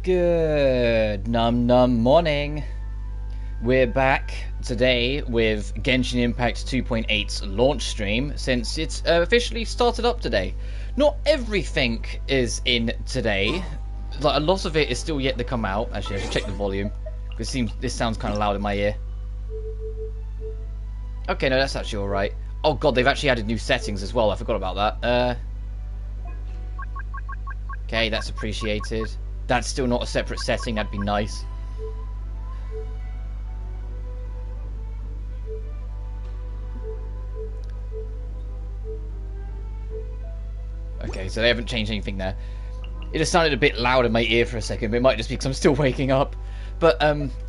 Good num morning. We're back today with Genshin Impact 2.8's launch stream since it's officially started up today. Not everything is in today. Like, a lot of it is still yet to come out. Actually, I should check the volume because this sounds kind of loud in my ear. Okay, no, that's actually alright. Oh god, they've actually added new settings as well. I forgot about that. Okay, that's appreciated. That's still not a separate setting. That'd be nice. Okay, so they haven't changed anything there. It just sounded a bit loud in my ear for a second, but it might just be because I'm still waking up. But,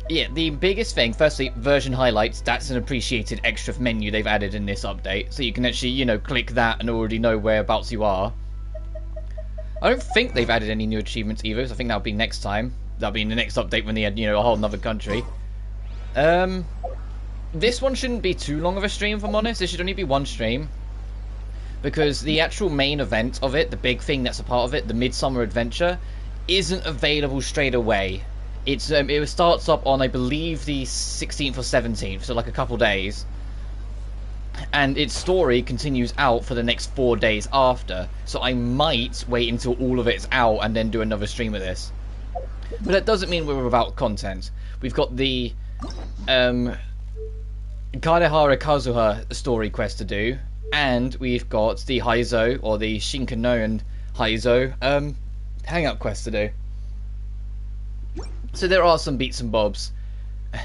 yeah, the biggest thing, firstly, version highlights. That's an appreciated extra menu they've added in this update. So you can actually, you know, click that and already know whereabouts you are. I don't think they've added any new achievements either, so I think that'll be next time. That'll be in the next update when they add, you know, a whole nother country. This one shouldn't be too long of a stream, if I'm honest. It should only be one stream. Because the actual main event of it, the big thing that's a part of it, the Midsummer Adventure, isn't available straight away. It starts up on, I believe, the 16th or 17th, so like a couple days. And its story continues out for the next 4 days after. So I might wait until all of it's out and then do another stream of this. But that doesn't mean we're without content. We've got the Kazuha story quest to do. And we've got the Haizou, or the Shinkano and Haizou, hang-up quest to do. So there are some beats and bobs.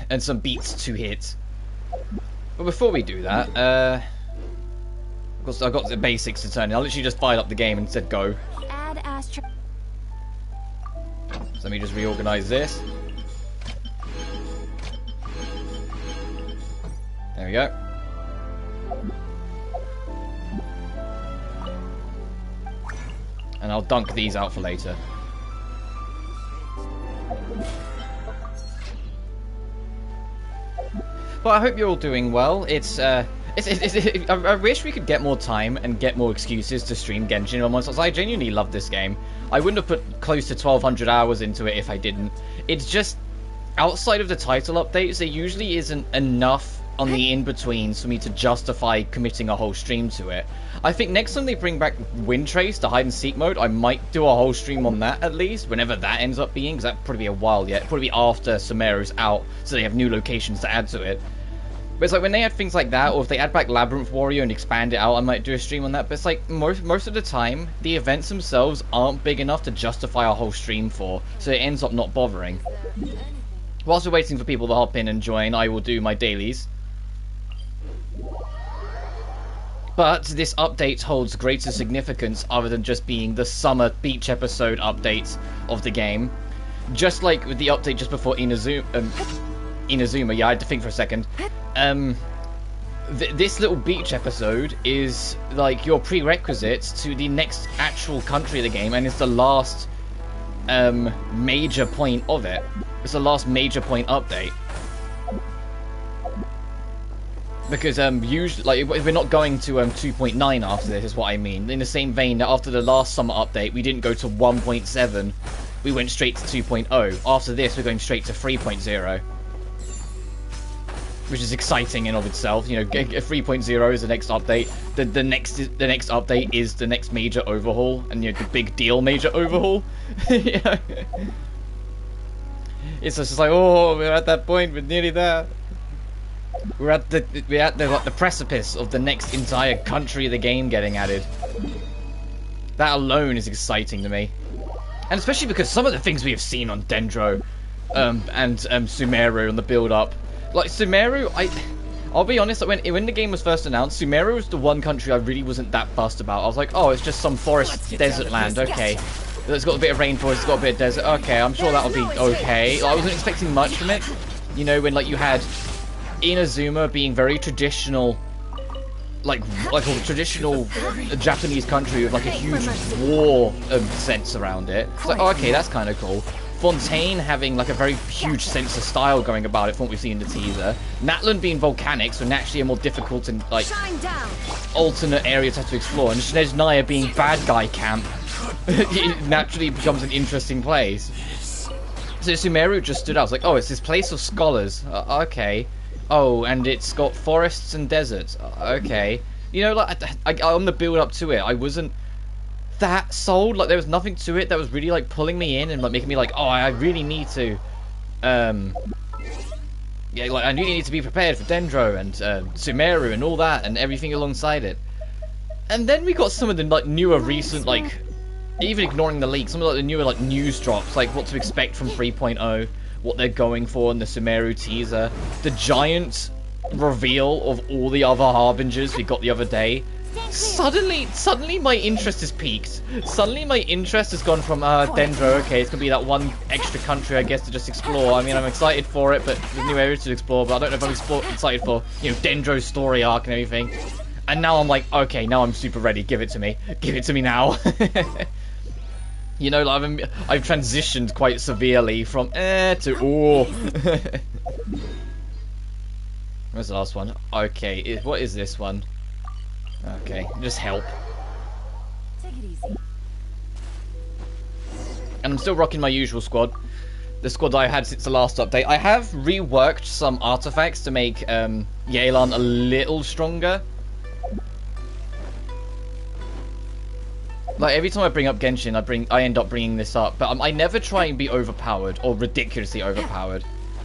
And some beats to hit. But before we do that, I've got the basics to turn in. I'll literally just fire up the game and said go. So let me just reorganize this. There we go. And I'll dunk these out for later. But I hope you're all doing well. I wish we could get more time and get more excuses to stream Genshin. I genuinely love this game. I wouldn't have put close to 1,200 hours into it if I didn't. It's just, outside of the title updates, there usually isn't enough on the in-betweens for me to justify committing a whole stream to it. I think next time they bring back Wind Trace, the hide-and-seek mode, I might do a whole stream on that at least, whenever that ends up being, because that'd probably be a while yet. It'd probably be after Sumeru's out, so they have new locations to add to it. But it's like, when they add things like that, or if they add back Labyrinth Warrior and expand it out, I might do a stream on that. But it's like, most of the time, the events themselves aren't big enough to justify a whole stream for, so it ends up not bothering. Whilst we're waiting for people to hop in and join, I will do my dailies. But this update holds greater significance other than just being the summer beach episode update of the game. Just like with the update just before Inazuma, yeah, I had to think for a second. This little beach episode is like your prerequisite to the next actual country of the game, and it's the last major point of it. It's the last major point update. Because usually, like, we're not going to 2.9 after this, is what I mean. In the same vein that after the last summer update, we didn't go to 1.7. We went straight to 2.0. After this, we're going straight to 3.0. Which is exciting in of itself. You know, 3.0 is the next update. The next update is the next major overhaul, and you know, the big deal major overhaul. Yeah. It's just like, oh, we're at that point. We're nearly there. We're at the precipice of the next entire country of the game getting added. That alone is exciting to me, and especially because some of the things we have seen on Dendro, and Sumeru on the build-up, like Sumeru, I'll be honest, when the game was first announced, Sumeru was the one country I really wasn't that fussed about. I was like, oh, it's just some forest desert land, okay. It's got a bit of rainforest, it's got a bit of desert, okay, I'm sure that'll be okay. Like, I wasn't expecting much from it, you know, when like you had Inazuma being very traditional, like a traditional Japanese country with like a huge war sense around it. It's like, oh, okay, that's kind of cool. Fontaine having like a very huge sense of style going about it from what we've seen in the teaser. Natlan being volcanic, so naturally a more difficult and like alternate area to have to explore. And Snezhnaya being bad guy camp, it naturally becomes an interesting place. So Sumeru just stood out. I was like, oh, it's this place of scholars. Okay. Oh, and it's got forests and deserts. Okay. You know, like, on the build up to it, I wasn't that sold. Like, there was nothing to it that was really, like, pulling me in and, like, making me like, oh, I really need to, yeah, like, I really need to be prepared for Dendro and, Sumeru and all that and everything alongside it. And then we got some of the, like, newer recent, like, even ignoring the leaks, some of, like, the newer, like, news drops, like, what to expect from 3.0, what they're going for in the Sumeru teaser, the giant reveal of all the other harbingers we got the other day. Suddenly my interest has peaked. Suddenly my interest has gone from, Dendro, okay, it's gonna be that one extra country, I guess, to just explore. I mean, I'm excited for it, but there's new areas to explore, but I don't know if I'm excited for, you know, Dendro's story arc and everything. And now I'm like, okay, now I'm super ready, give it to me. Give it to me now. You know, like, I've transitioned quite severely from to oh. Where's the last one? Okay, what is this one? Okay, just help. Take it easy. And I'm still rocking my usual squad. The squad I had since the last update. I have reworked some artifacts to make Yelan a little stronger. Like, every time I bring up Genshin, I end up bringing this up, but I never try and be overpowered, or ridiculously overpowered.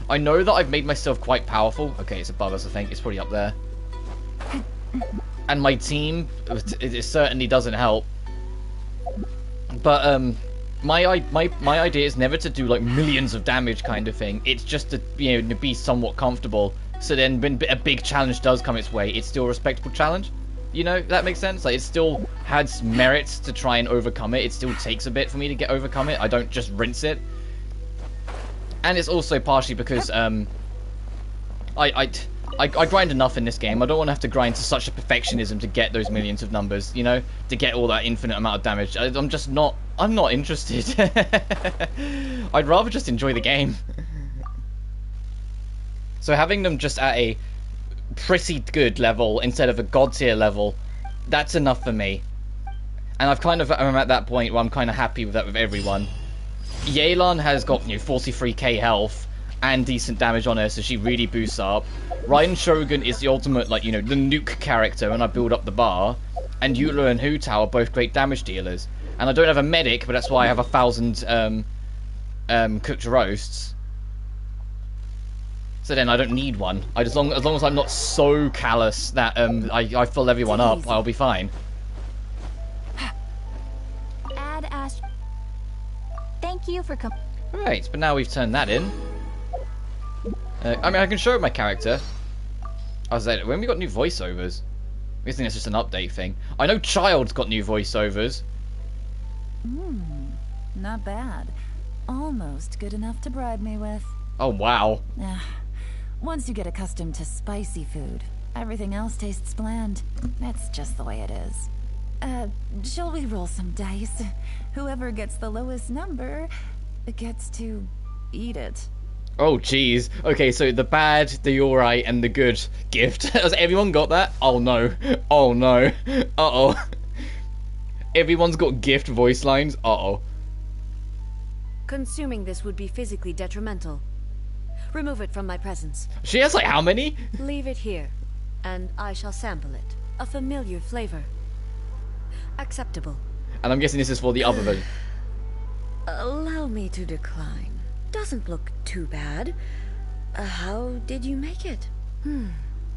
I know that I've made myself quite powerful. Okay, it's above us, I think. It's probably up there. And my team, it certainly doesn't help. But, my idea is never to do, like, millions of damage kind of thing. It's just to, you know, to be somewhat comfortable. So then when a big challenge does come its way, it's still a respectable challenge. You know, that makes sense? Like, it still has merits to try and overcome it. It still takes a bit for me to overcome it. I don't just rinse it. And it's also partially because, I grind enough in this game. I don't want to have to grind to such a perfectionism to get those millions of numbers, you know? To get all that infinite amount of damage. I'm just not... I'm not interested. I'd rather just enjoy the game. So having them just at a pretty good level instead of a god tier level, that's enough for me. And I'm at that point where I'm kind of happy with that with everyone. Yelan has got, you know, 43k health and decent damage on her, so she really boosts up. Raiden Shogun is the ultimate, like, you know, the nuke character when I build up the bar. And Eula and Hu Tao are both great damage dealers. And I don't have a medic, but that's why I have 1,000 cooked roasts. So then I don't need one. As long as I'm not so callous that I fill everyone up, I'll be fine. Add Ash. Thank you for coming. Right, but now we've turned that in. I mean, I can show my character. I was like, when we got new voiceovers? I think that's just an update thing. I know Child's got new voiceovers. Not bad. Almost good enough to bribe me with. Oh, wow. Once you get accustomed to spicy food, everything else tastes bland. That's just the way it is. Shall we roll some dice? Whoever gets the lowest number gets to eat it. Oh, jeez. Okay, so the bad, the alright, and the good gift. Has everyone got that? Oh, no. Oh, no. Uh-oh. Everyone's got gift voice lines? Uh-oh. Consuming this would be physically detrimental. Remove it from my presence. She has, like, how many? Leave it here, and I shall sample it. A familiar flavor. Acceptable. And I'm guessing this is for the other version. Allow me to decline. Doesn't look too bad. How did you make it?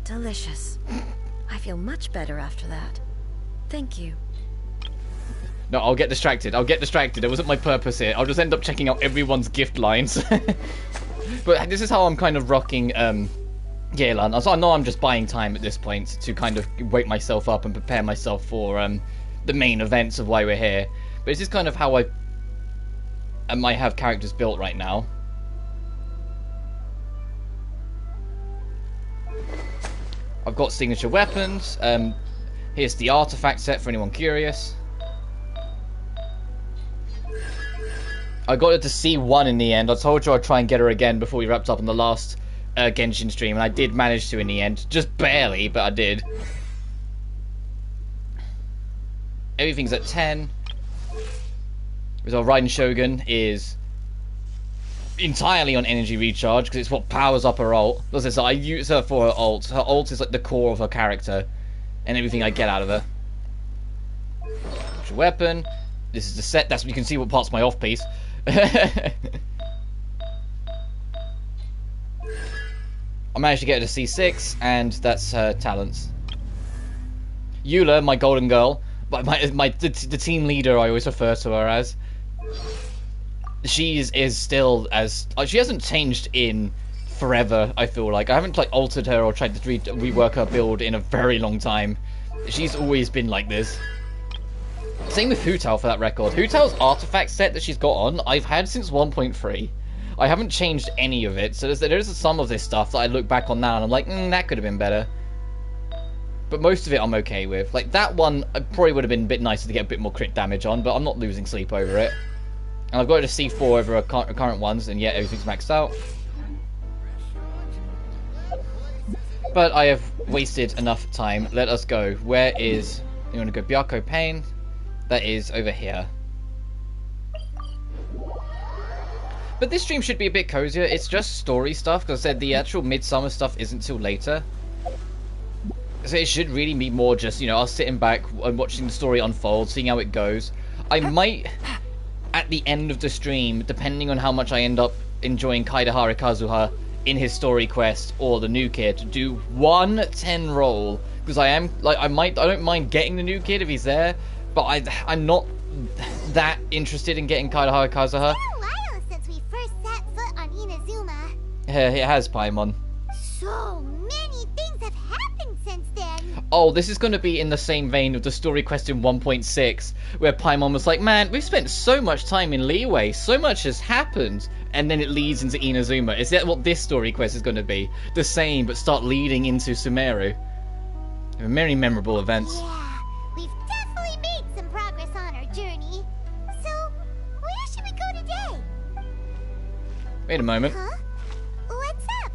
Delicious. I feel much better after that. Thank you. No, I'll get distracted. It wasn't my purpose here. I'll just end up checking out everyone's gift lines. But this is how I'm kind of rocking Yelan. So I know I'm just buying time at this point to kind of wake myself up and prepare myself for the main events of why we're here. But this is kind of how I might have characters built right now. I've got signature weapons. Here's the artifact set for anyone curious. I got her to C1 in the end. I told you I'd try and get her again before we wrapped up on the last Genshin stream, and I did manage to in the end. Just barely, but I did. Everything's at 10. So Raiden Shogun is entirely on energy recharge because it's what powers up her ult. As I said, I use her for her ult. Her ult is like the core of her character and everything I get out of her. What's your weapon? This is the set. That's you can see what parts of my off piece. I managed to get her to C6, and that's her talents. Eula, my golden girl, but the team leader, I always refer to her as. She is still as she hasn't changed in forever. I feel like I haven't like altered her or tried to rework her build in a very long time. She's always been like this. Same with Hu Tao for that record. Hu Tao's artifact set that she's got on, I've had since 1.3. I haven't changed any of it, so there's some of this stuff that I look back on now and I'm like, that could have been better. But most of it I'm okay with. Like, that one, I probably would have been a bit nicer to get a bit more crit damage on, but I'm not losing sleep over it. And I've got it to C4 over our current ones, and yet everything's maxed out. But I have wasted enough time. Let us go. Where is... You want to go Byakko Pain? That is over here. But this stream should be a bit cozier. It's just story stuff, because I said the actual Midsummer stuff isn't till later. So it should really be more just, you know, us sitting back and watching the story unfold, seeing how it goes. I might, at the end of the stream, depending on how much I end up enjoying Kaedehara Kazuha in his story quest or the new kid, do 1 10 roll. Because I am, like, I don't mind getting the new kid if he's there, but I'm not that interested in getting Kaedehara Kazuha. It has, Paimon. So many things have happened since then. Oh, this is going to be in the same vein of the story quest in 1.6, where Paimon was like, man, we've spent so much time in Liyue, so much has happened, and then it leads into Inazuma. Is that what this story quest is going to be? The same, but start leading into Sumeru. Very memorable events. Yeah, we've definitely made some progress on our journey. So, where should we go today? Wait a moment. Huh? What's up?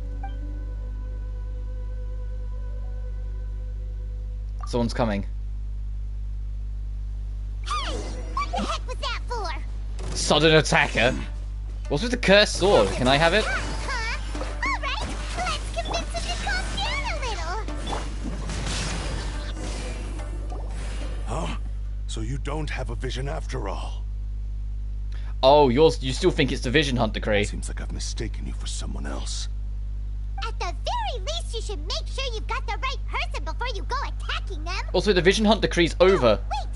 Someone's coming. Hey, what the heck was that for? Sudden attacker? What's with the cursed sword? Can I have it? Huh? Alright, let's convince him to calm down a little. Huh? So you don't have a vision after all? Oh, you still think it's the Vision Hunt decree? Seems like I've mistaken you for someone else. At the very least, you should make sure you've got the right person before you go attacking them. Also, the Vision Hunt decree's over. Wait,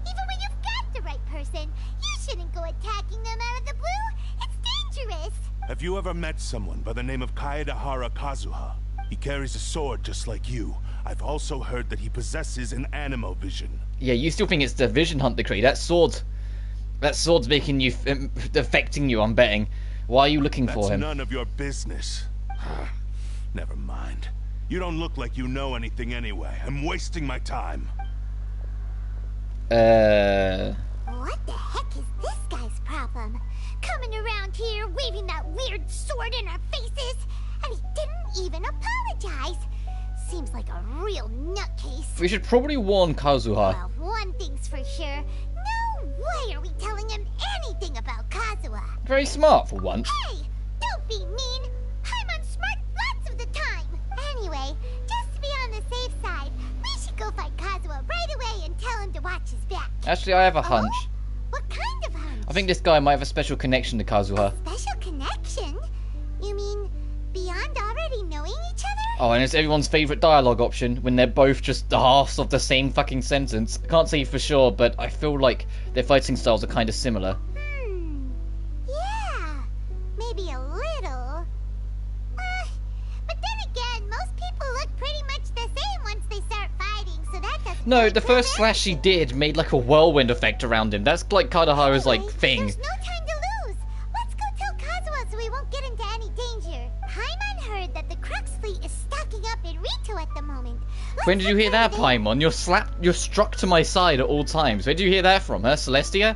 even when you've got the right person, you shouldn't go attacking them out of the blue. It's dangerous. Have you ever met someone by the name of Kaedehara Kazuha? He carries a sword just like you. I've also heard that he possesses an animal vision. Yeah, you still think it's the Vision Hunt decree. That sword's making you, affecting you, I'm betting. Why are you looking for him? That's none of your business. Never mind. You don't look like you know anything anyway. I'm wasting my time. What the heck is this guy's problem? Coming around here, waving that weird sword in our faces, and he didn't even apologize. Seems like a real nutcase. We should probably warn Kazuha. Well, one thing's for sure. No way are we telling him anything about Kazuha. Very smart for once. Hey, don't be mean. I'm unsmart lots of the time. Anyway, just to be on the safe side, we should go find Kazuha right away and tell him to watch his back. Actually, I have a hunch. What kind of hunch? I think this guy might have a special connection to Kazuha. Special connection? You mean beyond already knowing each other? Oh, and it's everyone's favourite dialogue option when they're both just the halves of the same fucking sentence. I can't say for sure, but I feel like their fighting styles are kind of similar. Yeah, maybe a little. But then again, most people look pretty much the same once they start fighting, so that doesn't No, really the prove first slash she did made like a whirlwind effect around him. That's like Kaedehara's like Anyway, thing. There's no time to lose. Let's go tell Kazuha so we won't get into any danger. Paimon heard that the Crux fleet is stocking up in Rito at the moment. When did you hear that, Paimon? You're struck to my side at all times. Where did you hear that from, huh? Celestia?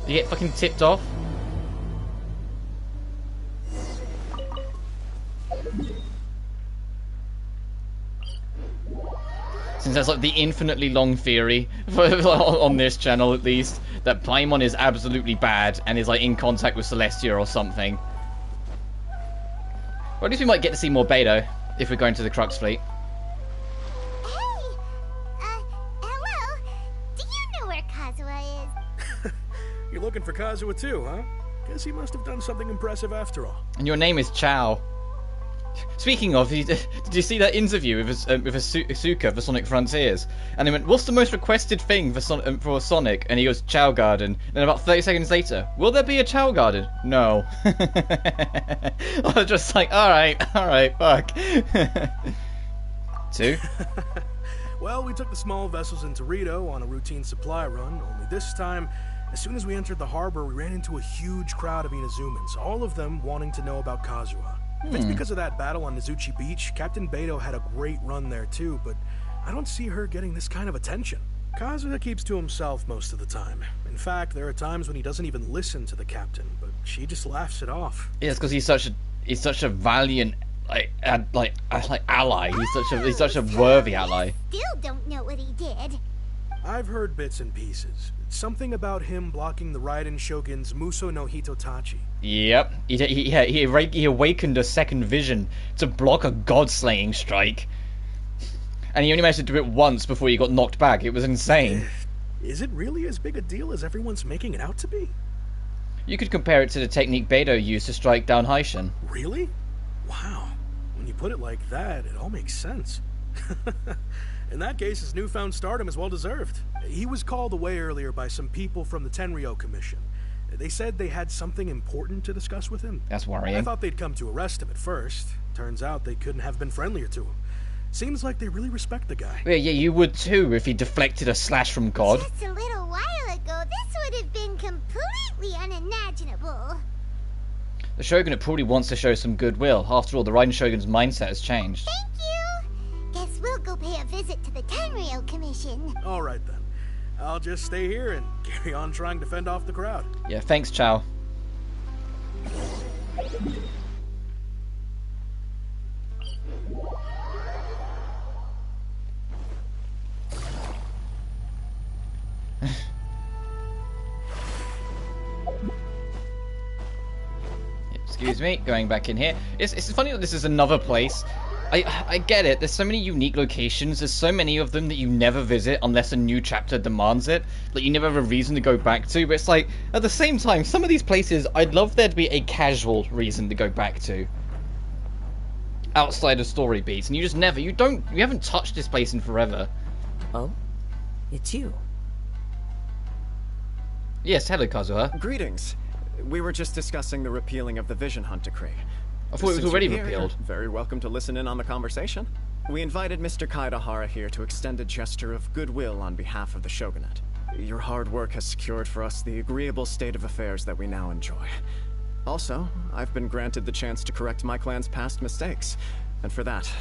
You get fucking tipped off? Since there's like the infinitely long theory on this channel, at least, that Paimon is absolutely bad and is like in contact with Celestia or something. Or at least we might get to see more Beto if we're going to the Crux Fleet. Hey, hello. Do you know where Kazuha is? You're looking for Kazuha too, huh? Guess he must have done something impressive after all. And your name is Chow. Speaking of, did you see that interview with Asuka for Sonic Frontiers? And they went, "What's the most requested thing for Sonic?" And he goes, "Chow Garden." And then about 30 seconds later, "Will there be a Chow Garden?" No. I was just like, all right, fuck. 2. Well, we took the small vessels into Rito on a routine supply run, only this time, as soon as we entered the harbor, we ran into a huge crowd of Inazumans, all of them wanting to know about Kazuha. If it's because of that battle on Nizuchi Beach, Captain Beto had a great run there too, but I don't see her getting this kind of attention. Kazuha keeps to himself most of the time. In fact, there are times when he doesn't even listen to the captain, but she just laughs it off. Yeah, it's because he's such a valiant ally. He's such a worthy ally. Still don't know what he did. I've heard bits and pieces. Something about him blocking the Raiden Shogun's Muso no Hitotachi. Yep, he awakened a second vision to block a god-slaying strike. And he only managed to do it once before he got knocked back. It was insane. Is it really as big a deal as everyone's making it out to be? You could compare it to the technique Beto used to strike down Haishin. Really? Wow. When you put it like that, it all makes sense. In that case, his newfound stardom is well deserved. He was called away earlier by some people from the Tenryo Commission. They said they had something important to discuss with him. That's worrying. I thought they'd come to arrest him at first. Turns out they couldn't have been friendlier to him. Seems like they really respect the guy. Yeah, you would too if he deflected a slash from God. Just a little while ago, this would have been completely unimaginable. The Shogunate probably wants to show some goodwill. After all, the Raiden Shogun's mindset has changed. Thank you. Guess we'll go pay a visit to the Tenryo Commission. All right then. I'll just stay here and carry on trying to fend off the crowd. Yeah, thanks, Chow. Excuse me, going back in here. It's funny that this is another place. I get it, there's so many unique locations, there's so many of them that you never visit unless a new chapter demands it, that you never have a reason to go back to, but it's like, at the same time, some of these places, I'd love there to be a casual reason to go back to. Outside of story beats, and you just never, you haven't touched this place in forever. Oh? It's you. Yes, hello Kazuha. Greetings. We were just discussing the repealing of the Vision Hunt Decree. I thought it was Since already you're here, repealed. you're very welcome to listen in on the conversation. We invited Mr. Kaidahara here to extend a gesture of goodwill on behalf of the Shogunate. Your hard work has secured for us the agreeable state of affairs that we now enjoy. Also, I've been granted the chance to correct my clan's past mistakes, and for that,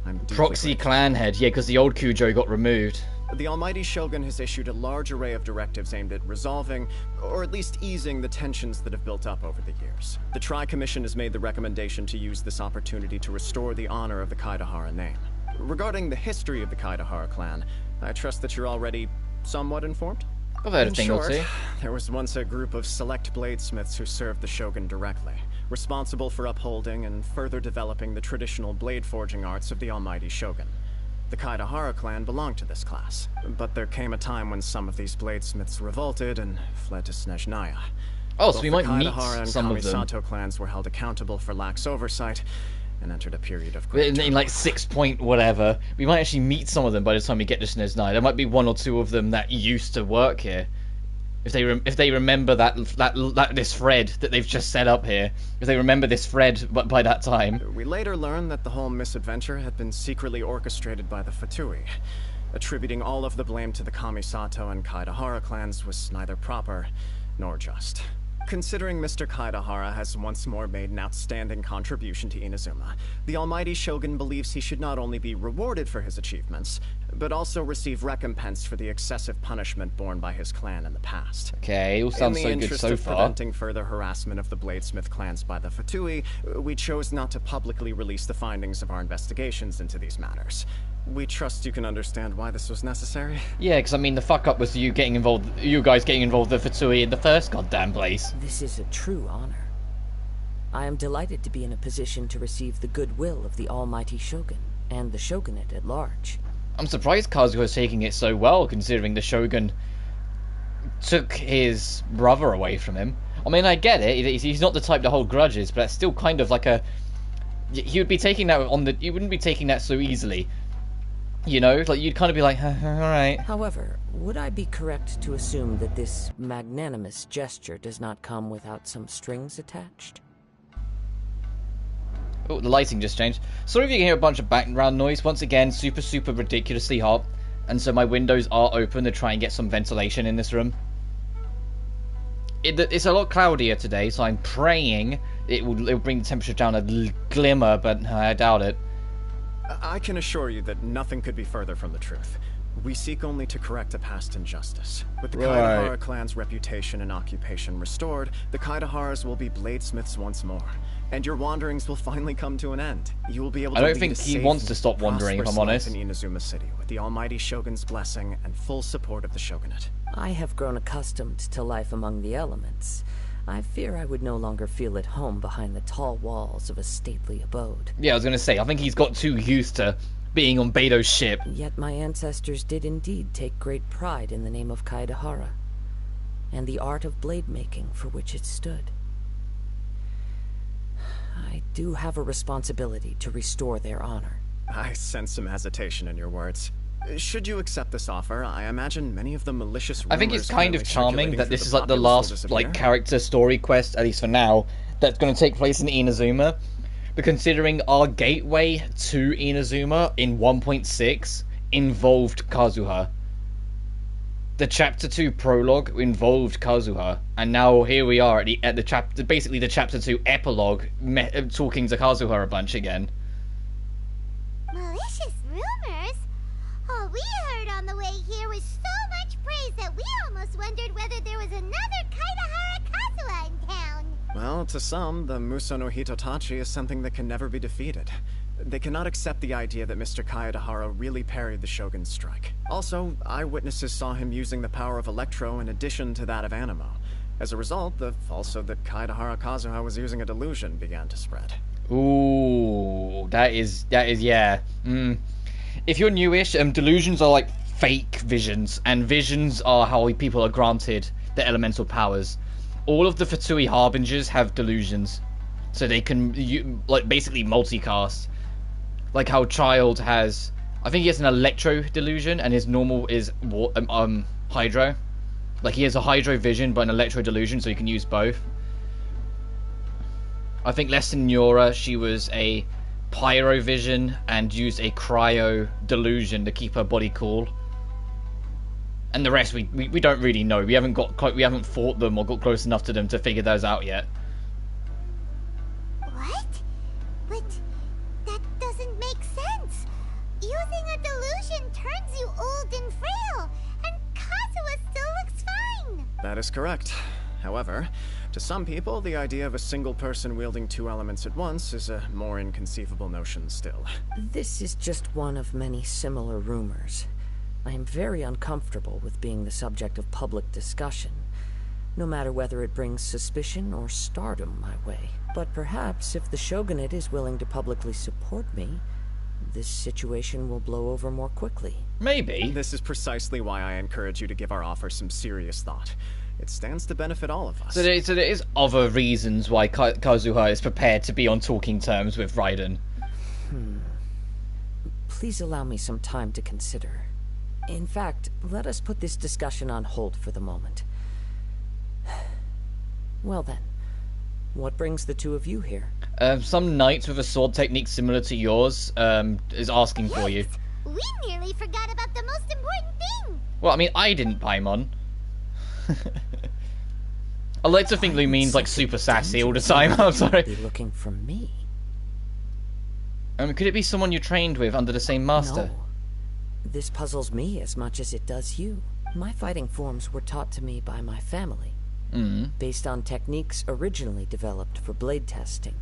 I'm deeply Proxy grateful. clan head, yeah, because the old Kujo got removed. The Almighty Shogun has issued a large array of directives aimed at resolving, or at least easing, the tensions that have built up over the years. The Tri-Commission has made the recommendation to use this opportunity to restore the honor of the Kaidahara name. Regarding the history of the Kaidahara clan, I trust that you're already somewhat informed? I've heard a In thing or short, two. there was once a group of select bladesmiths who served the Shogun directly, responsible for upholding and further developing the traditional blade forging arts of the Almighty Shogun. The Kaidahara clan belonged to this class, but there came a time when some of these bladesmiths revolted and fled to Snezhnaya. Oh, so Both we the might meet Kaidahara and some of them. Kamisato clans were held accountable for lax oversight and entered a period of great In like 6 point whatever. We might actually meet some of them by the time we get to Snezhnaya. There might be 1 or 2 of them that used to work here. If they remember that this thread that they've just set up here, if they remember this thread by that time. We later learned that the whole misadventure had been secretly orchestrated by the Fatui. Attributing all of the blame to the Kamisato and Kaidahara clans was neither proper nor just. Considering Mr. Kaidahara has once more made an outstanding contribution to Inazuma, the Almighty Shogun believes he should not only be rewarded for his achievements, but also receive recompense for the excessive punishment borne by his clan in the past. Okay, all sounds in so the good interest so of far. preventing further harassment of the Bladesmith clans by the Fatui, we chose not to publicly release the findings of our investigations into these matters. We trust you can understand why this was necessary. Yeah, because I mean, the fuck up was you guys getting involved with Fatui in the first goddamn place. This is a true honor. I am delighted to be in a position to receive the goodwill of the almighty Shogun, and the Shogunate at large. I'm surprised Kazuha is taking it so well, considering the Shogun took his brother away from him. I mean, I get it, he's not the type to hold grudges, but that's still kind of like a... He would be taking that he wouldn't be taking that so easily. You know, like, you'd kind of be like, alright. However, would I be correct to assume that this magnanimous gesture does not come without some strings attached? Oh, the lighting just changed. Sorry if you can hear a bunch of background noise. Once again, super ridiculously hot. And so my windows are open to try and get some ventilation in this room. It's a lot cloudier today, so I'm praying it'll bring the temperature down a glimmer, but I doubt it. I can assure you that nothing could be further from the truth. We seek only to correct a past injustice. With the Kaedahara clan's reputation and occupation restored, the Kaedaharas will be bladesmiths once more. And your wanderings will finally come to an end. You will be able to I don't think he wants to stop wandering, if I'm honest. In Inazuma City, with the almighty Shogun's blessing and full support of the Shogunate. I have grown accustomed to life among the elements. I fear I would no longer feel at home behind the tall walls of a stately abode. Yeah, I was going to say, I think he's got too used to being on Beto's ship. Yet my ancestors did indeed take great pride in the name of Kaedahara, and the art of blade making for which it stood. I do have a responsibility to restore their honor. I sense some hesitation in your words. Should you accept this offer, I imagine many of the malicious rumors... I think it's kind of charming that this is like the last character story quest, at least for now, that's going to take place in Inazuma. But considering our gateway to Inazuma in 1.6 involved Kazuha. The Chapter 2 prologue involved Kazuha, and now here we are at the chapter, basically the Chapter 2 epilogue, talking to Kazuha a bunch again. Malicious rumors? All we heard on the way here was so much praise that we almost wondered whether there was another Kaedahara Kazuha in town. Well, to some, the Muso no Hitotachi is something that can never be defeated. They cannot accept the idea that Mr. Kaedahara really parried the Shogun's strike. Also, eyewitnesses saw him using the power of Electro in addition to that of Animo. As a result, the falsehood that Kaedahara Kazuha was using a delusion began to spread. Ooh, that is, yeah. If you're newish, delusions are like fake visions, and visions are how people are granted the elemental powers. All of the Fatui Harbingers have delusions, so they can, like, basically multicast. Like how Child has, I think he has an Electro delusion, and his normal is Hydro. Like, he has a Hydro vision, but an Electro delusion, so he can use both. I think Lessenora, she was a Pyro vision, and used a Cryo delusion to keep her body cool. And the rest, we don't really know. We haven't fought them or got close enough to them to figure those out yet. What? But that doesn't make sense. Using a delusion turns you old and frail, and Kazuha still looks fine. That is correct. However, to some people, the idea of a single person wielding two elements at once is a more inconceivable notion still. This is just one of many similar rumors. I am very uncomfortable with being the subject of public discussion, no matter whether it brings suspicion or stardom my way. But perhaps if the Shogunate is willing to publicly support me, this situation will blow over more quickly. Maybe. This is precisely why I encourage you to give our offer some serious thought. It stands to benefit all of us. So there is other reasons why Kazuha is prepared to be on talking terms with Raiden. Please allow me some time to consider. In fact, let us put this discussion on hold for the moment. Well then, what brings the two of you here? Some knight with a sword technique similar to yours is asking for you. We nearly forgot about the most important thing. Well, I mean, I didn't Paimon. I like to think Lou means like super sassy all the time. I'm sorry. Be looking for me. Could it be someone you trained with under the same master? No. This puzzles me as much as it does you. My fighting forms were taught to me by my family, based on techniques originally developed for blade testing.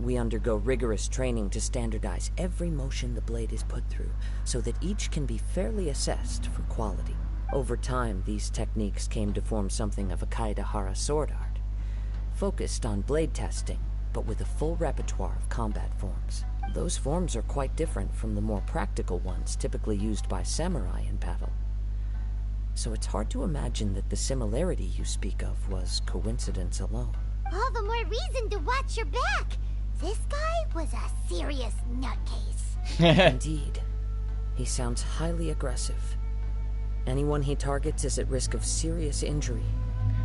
We undergo rigorous training to standardize every motion the blade is put through, so that each can be fairly assessed for quality. Over time, these techniques came to form something of a Kaedehara sword art, focused on blade testing, but with a full repertoire of combat forms. Those forms are quite different from the more practical ones typically used by samurai in battle. So it's hard to imagine that the similarity you speak of was coincidence alone. All the more reason to watch your back. This guy was a serious nutcase. Indeed. He sounds highly aggressive. Anyone he targets is at risk of serious injury.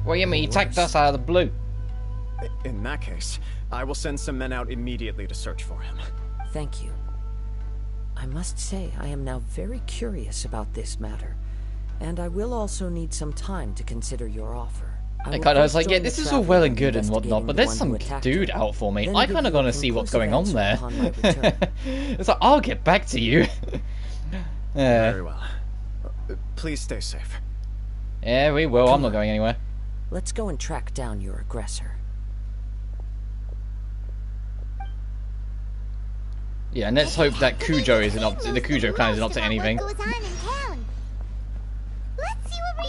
Well, yeah, he attacked us out of the blue. In that case, I will send some men out immediately to search for him. Thank you. I must say, I am now very curious about this matter, and I will also need some time to consider your offer. I kind of was like, yeah, this is all well and good and whatnot, but there's some dude out for me. I kind of want to see what's going on there. It's like, I'll get back to you. Very well. Please stay safe. Yeah, we will. I'm not going anywhere. Let's go and track down your aggressor. Yeah, and let's hope that Kujo isn't up to, the Kujo clan isn't up to anything. What goes on in town? Let's see what we're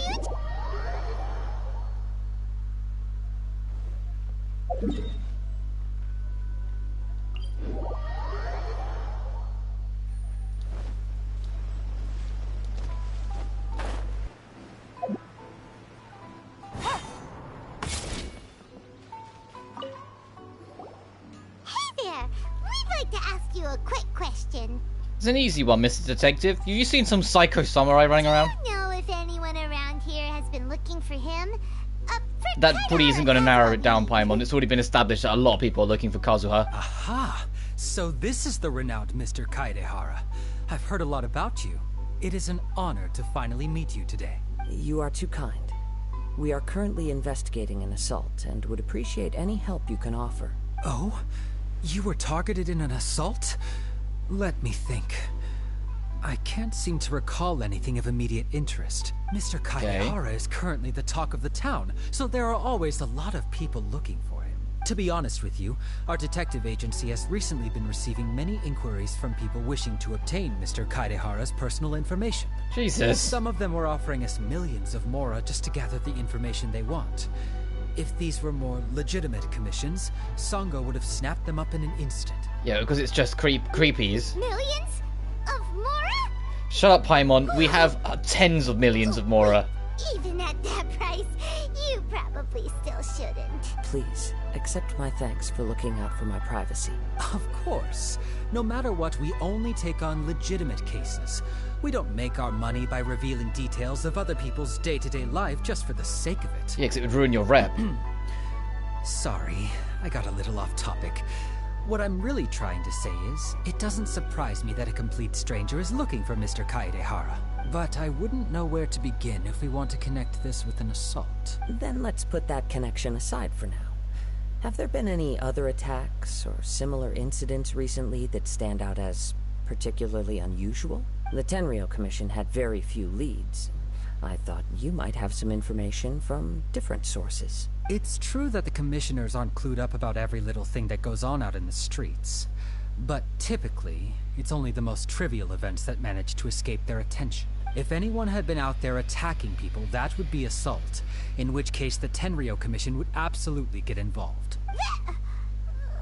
a quick question. It's an easy one, Mr. Detective. Have you seen some psycho samurai running around? Do you know if anyone around here has been looking for him? That probably isn't going to narrow it down, Paimon. It's already been established that a lot of people are looking for Kazuha. Aha! So this is the renowned Mr. Kaedehara. I've heard a lot about you. It is an honor to finally meet you today. You are too kind. We are currently investigating an assault and would appreciate any help you can offer. Oh? You were targeted in an assault? Let me think. I can't seem to recall anything of immediate interest. Mr. Kaedehara is currently the talk of the town, so there are always a lot of people looking for him. To be honest with you, our detective agency has recently been receiving many inquiries from people wishing to obtain Mr. Kaedehara's personal information. Jesus. Some of them were offering us millions of mora just to gather the information they want. If these were more legitimate commissions, Sango would have snapped them up in an instant. Yeah, because it's just creepies. Millions of mora? Shut up, Paimon. We have tens of millions of mora. Even at that price, you probably still shouldn't. Please, accept my thanks for looking out for my privacy. Of course. No matter what, we only take on legitimate cases. We don't make our money by revealing details of other people's day-to-day life just for the sake of it. Yeah, because it would ruin your rep. Sorry, I got a little off topic. What I'm really trying to say is, it doesn't surprise me that a complete stranger is looking for Mr. Kaedehara. But I wouldn't know where to begin if we want to connect this with an assault. Then let's put that connection aside for now. Have there been any other attacks or similar incidents recently that stand out as particularly unusual? The Tenryou Commission had very few leads. I thought you might have some information from different sources. It's true that the commissioners aren't clued up about every little thing that goes on out in the streets. But typically, it's only the most trivial events that manage to escape their attention. If anyone had been out there attacking people, that would be assault, in which case the Tenryou Commission would absolutely get involved.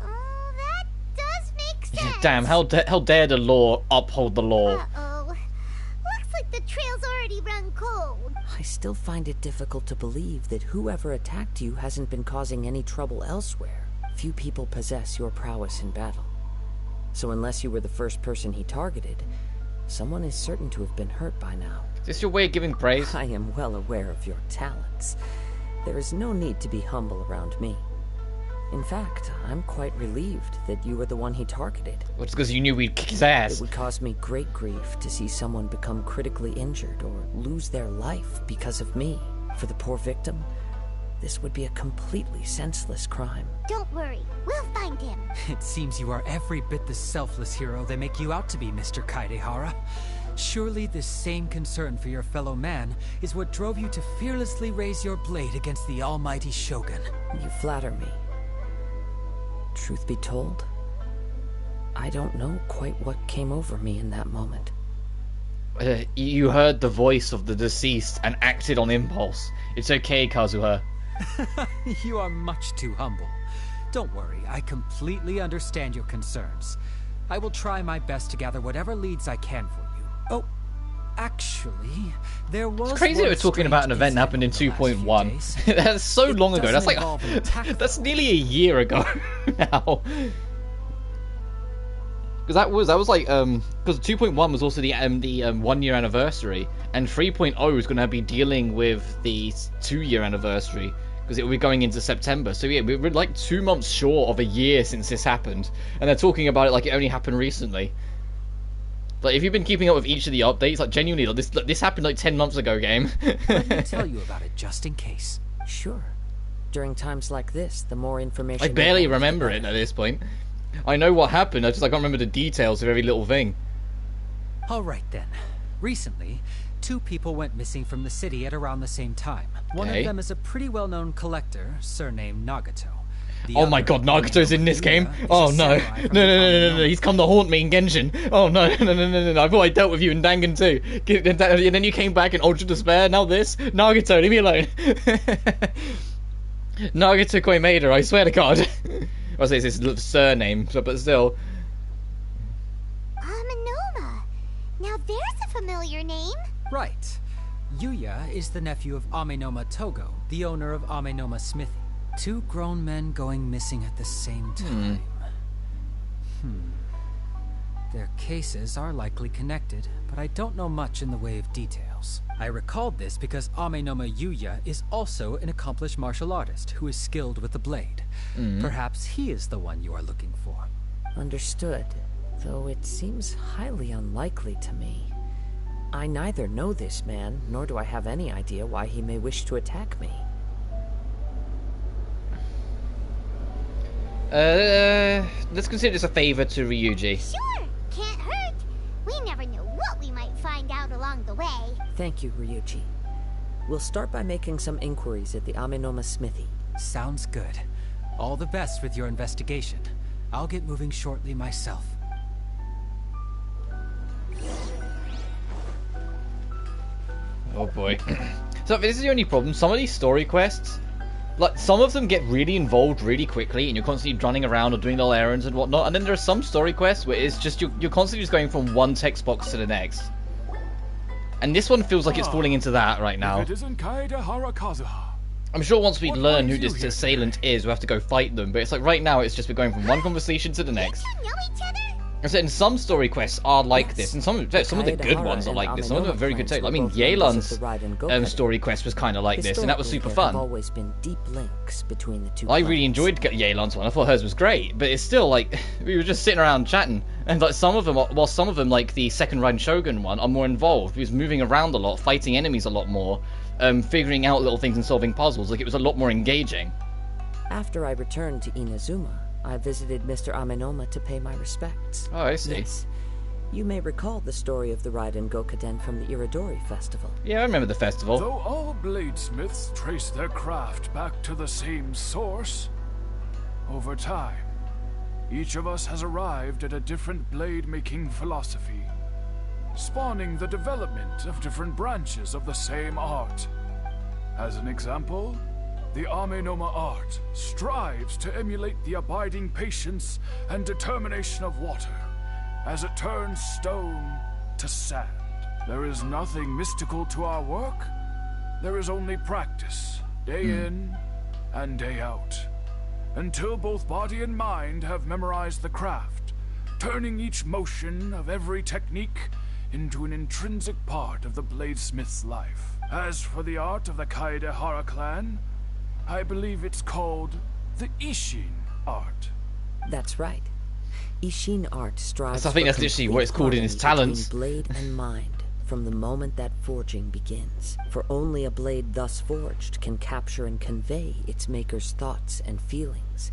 That does make sense. Damn, how dare the law uphold the law? Uh-oh. Looks like the trail's already run cold. I still find it difficult to believe that whoever attacked you hasn't been causing any trouble elsewhere. Few people possess your prowess in battle. So unless you were the first person he targeted, someone is certain to have been hurt by now. Is this your way of giving praise? I am well aware of your talents. There is no need to be humble around me. In fact, I'm quite relieved that you were the one he targeted. Well, it's because you knew we'd kick his ass. It would cause me great grief to see someone become critically injured or lose their life because of me. For the poor victim, this would be a completely senseless crime. Don't worry, we'll find him. It seems you are every bit the selfless hero they make you out to be, Mr. Kaedehara. Surely this same concern for your fellow man is what drove you to fearlessly raise your blade against the almighty Shogun. You flatter me. Truth be told, I don't know quite what came over me in that moment. You heard the voice of the deceased and acted on impulse. It's okay, Kazuha. You are much too humble. Don't worry, I completely understand your concerns. I will try my best to gather whatever leads I can for you. Oh, actually, there was. It's crazy that we're talking about an event that happened in 2.1. That's so long ago. That's like that's nearly a year ago now. Because that was like because 2.1 was also the 1 year anniversary, and 3.0 is going to be dealing with the 2 year anniversary because it will be going into September. So yeah, we're like 2 months short of a year since this happened, and they're talking about it like it only happened recently. Like, if you've been keeping up with each of the updates, like, genuinely, like, this happened like 10 months ago, game. Let me tell you about it just in case. Sure. During times like this, the more information... I barely remember it at this point. I know what happened, I can't remember the details of every little thing. Alright then. Recently, 2 people went missing from the city at around the same time. One of them is a pretty well-known collector, surnamed Nagato. Oh my god, Nagato's in this game? Oh no. No, he's come to haunt me in Genshin. Oh no, no. I thought I dealt with you in Dangan too. And then you came back in Ultra Despair, now this? Nagato, leave me alone. Nagato Koimeda, I swear to god. I say it's his surname, but still. Amenoma. Now there's a familiar name. Right. Yuya is the nephew of Amenoma Togo, the owner of Amenoma Smithy. 2 grown men going missing at the same time. Their cases are likely connected, but I don't know much in the way of details. I recalled this because Amenoma Yuya is also an accomplished martial artist who is skilled with the blade. Perhaps he is the one you are looking for. Understood, though it seems highly unlikely to me. I neither know this man, nor do I have any idea why he may wish to attack me. Let's consider this a favor to Ryuji. Sure, can't hurt. We never know what we might find out along the way. Thank you, Ryuji. We'll start by making some inquiries at the Amenoma Smithy. Sounds good. All the best with your investigation. I'll get moving shortly myself. Oh boy. So this is the only problem. Some of these story quests, like, some of them get really involved really quickly, and you're constantly running around or doing little errands and whatnot. And then there are some story quests where it's just you're constantly just going from one text box to the next. And this one feels like it's falling into that right now. If it isn't Kazuha Kazuha. I'm sure once we learn who this assailant is, we'll have to go fight them. But it's like right now, it's just we're going from one conversation to the next. You know each other? And some story quests are like this, and some of the good ones are like this. Some of them are very good too. I mean, Yelan's story quest was kind of like this, and that was super fun. Always been deep links between the two. I really enjoyed Yelan's one. I thought hers was great, but it's still like we were just sitting around chatting, and like some of them, like the Second Raiden Shogun one, are more involved. He was moving around a lot, fighting enemies a lot more, figuring out little things and solving puzzles. Like, it was a lot more engaging. After I returned to Inazuma, I visited Mr. Amenoma to pay my respects. Oh, I see. Yes. You may recall the story of the Raiden Gokaden from the Iridori Festival. Yeah, I remember the festival. Though all bladesmiths trace their craft back to the same source, over time, each of us has arrived at a different blade-making philosophy, spawning the development of different branches of the same art. As an example, the Amenoma art strives to emulate the abiding patience and determination of water as it turns stone to sand. There is nothing mystical to our work. There is only practice, day in and day out, until both body and mind have memorized the craft, turning each motion of every technique into an intrinsic part of the bladesmith's life. As for the art of the Kaedehara clan, I believe it's called the Ishin art. That's right. Ishin art strives I think that's literally what it's called in his talents. Blade and mind from the moment that forging begins. For only a blade thus forged can capture and convey its maker's thoughts and feelings,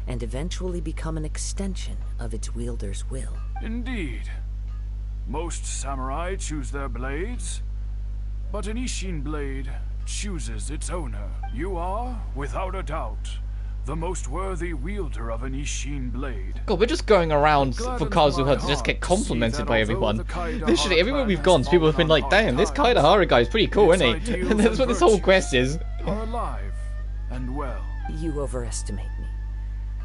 and eventually become an extension of its wielder's will. Indeed. Most samurai choose their blades, but an Ishin blade chooses its owner. You are, without a doubt, the most worthy wielder of an Ishin blade. God, we're just going around for gladdens Kazuha my to just get heart to complimented see by that everyone. although the Kaidahara Literally, everywhere clan we've has gone, people have fallen been like, on damn, this hard Kaidahara guy's pretty cool, its isn't he? ideals And that's what this whole virtues quest is. are alive and well. You overestimate me.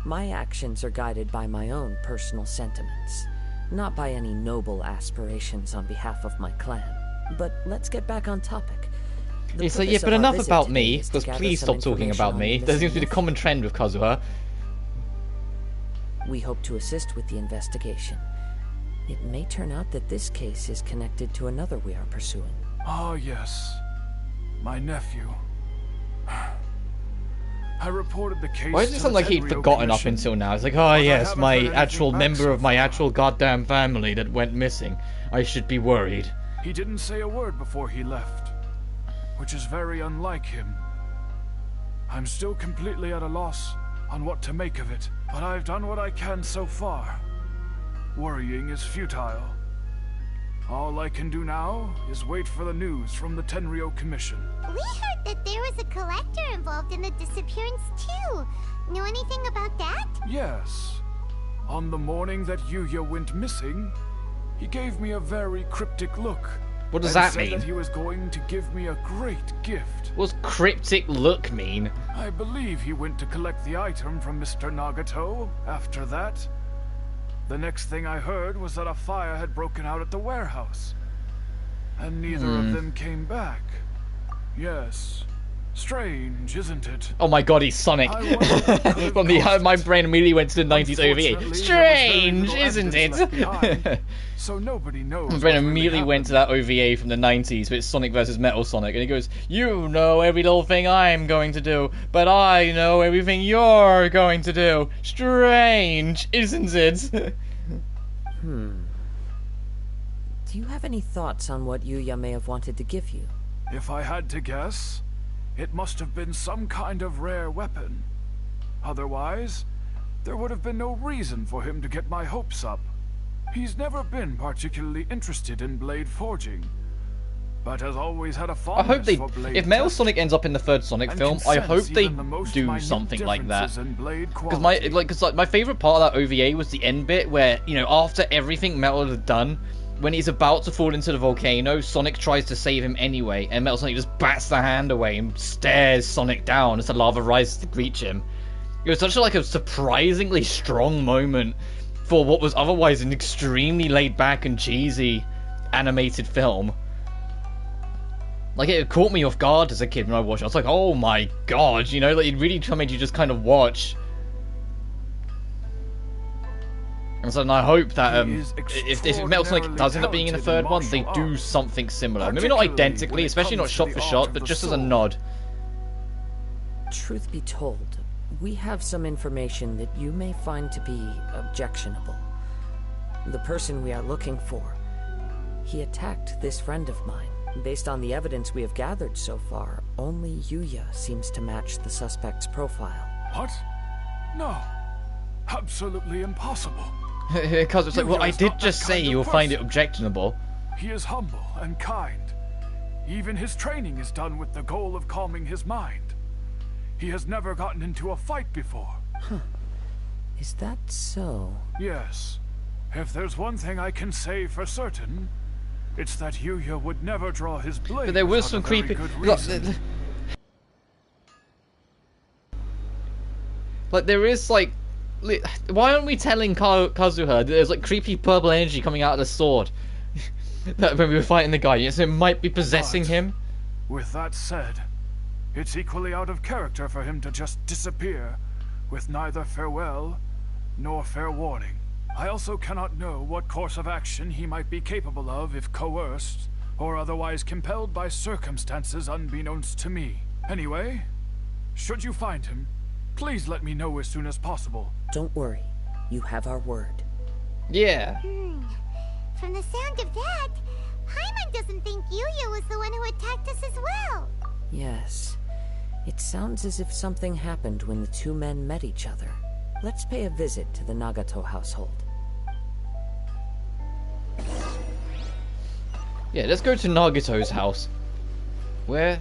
My actions are guided by my own personal sentiments, not by any noble aspirations on behalf of my clan. But let's get back on topic. It's like, yeah, but enough about me, because please stop talking about me. There seems to be the common trend with Kazuha. We hope to assist with the investigation. It may turn out that this case is connected to another we are pursuing. Ah, yes. My nephew. I reported the case. Why does it sound like he'd forgotten up until now? It's like, oh yes, my actual member of my actual goddamn family that went missing. I should be worried. He didn't say a word before he left, which is very unlike him. I'm still completely at a loss on what to make of it, but I've done what I can so far. Worrying is futile. All I can do now is wait for the news from the Tenryo Commission. We heard that there was a collector involved in the disappearance too. Know anything about that? Yes. On the morning that Yuya went missing, he gave me a very cryptic look. What does and that said mean? That he was going to give me a great gift. What's cryptic look mean? I believe he went to collect the item from Mr. Nagato after that. The next thing I heard was that a fire had broken out at the warehouse. And neither of them came back. Yes. Strange, isn't it? Oh my god, he's Sonic. From the my brain immediately went to the 90s OVA. Strange, isn't it? So nobody knows. My brain immediately went to that OVA from the 90s, but it's Sonic versus Metal Sonic, and he goes, "You know every little thing I'm going to do, but I know everything you're going to do. Strange, isn't it?" Do you have any thoughts on what Yuya may have wanted to give you? If I had to guess, it must have been some kind of rare weapon. Otherwise, there would have been no reason for him to get my hopes up. He's never been particularly interested in blade forging, but has always had a I fondness hope they, for blade if Metal testing, Sonic ends up in the third Sonic and film, can I sense hope they even the most do minute something like that. differences in blade Because quality. my favorite part of that OVA was the end bit where, you know, after everything Metal had done, when he's about to fall into the volcano, Sonic tries to save him anyway, and Metal Sonic just bats the hand away and stares Sonic down as the lava rises to reach him. It was such a surprisingly strong moment for what was otherwise an extremely laid-back and cheesy animated film. Like, it caught me off guard as a kid when I watched it. I was like, oh my god, you know, like, it really made you just kind of watch. And so I hope that if Metal Sonic does end up being in the third one, they do something similar. Maybe not identically, especially not shot for shot, but just as a nod. Truth be told, we have some information that you may find to be objectionable. The person we are looking for, he attacked this friend of mine. Based on the evidence we have gathered so far, only Yuya seems to match the suspect's profile. What? No. Absolutely impossible. Because it's like, well, I did just say you'll find it objectionable. He is humble and kind. Even his training is done with the goal of calming his mind. He has never gotten into a fight before. Huh. Is that so? Yes. If there's one thing I can say for certain, it's that Yuya would never draw his blade. But there was some creepy... Like, there is, like... Why aren't we telling Kazuha that there's, like, creepy purple energy coming out of the sword? That when we were fighting the guy, yes, it might be possessing him. With that said, it's equally out of character for him to just disappear, with neither farewell nor fair warning. I also cannot know what course of action he might be capable of if coerced, or otherwise compelled by circumstances unbeknownst to me. Anyway, should you find him, please let me know as soon as possible. Don't worry. You have our word. Yeah. From the sound of that, Paimon doesn't think Yuya was the one who attacked us as well. Yes. It sounds as if something happened when the two men met each other. Let's pay a visit to the Nagato household. Yeah, let's go to Nagato's house. Where?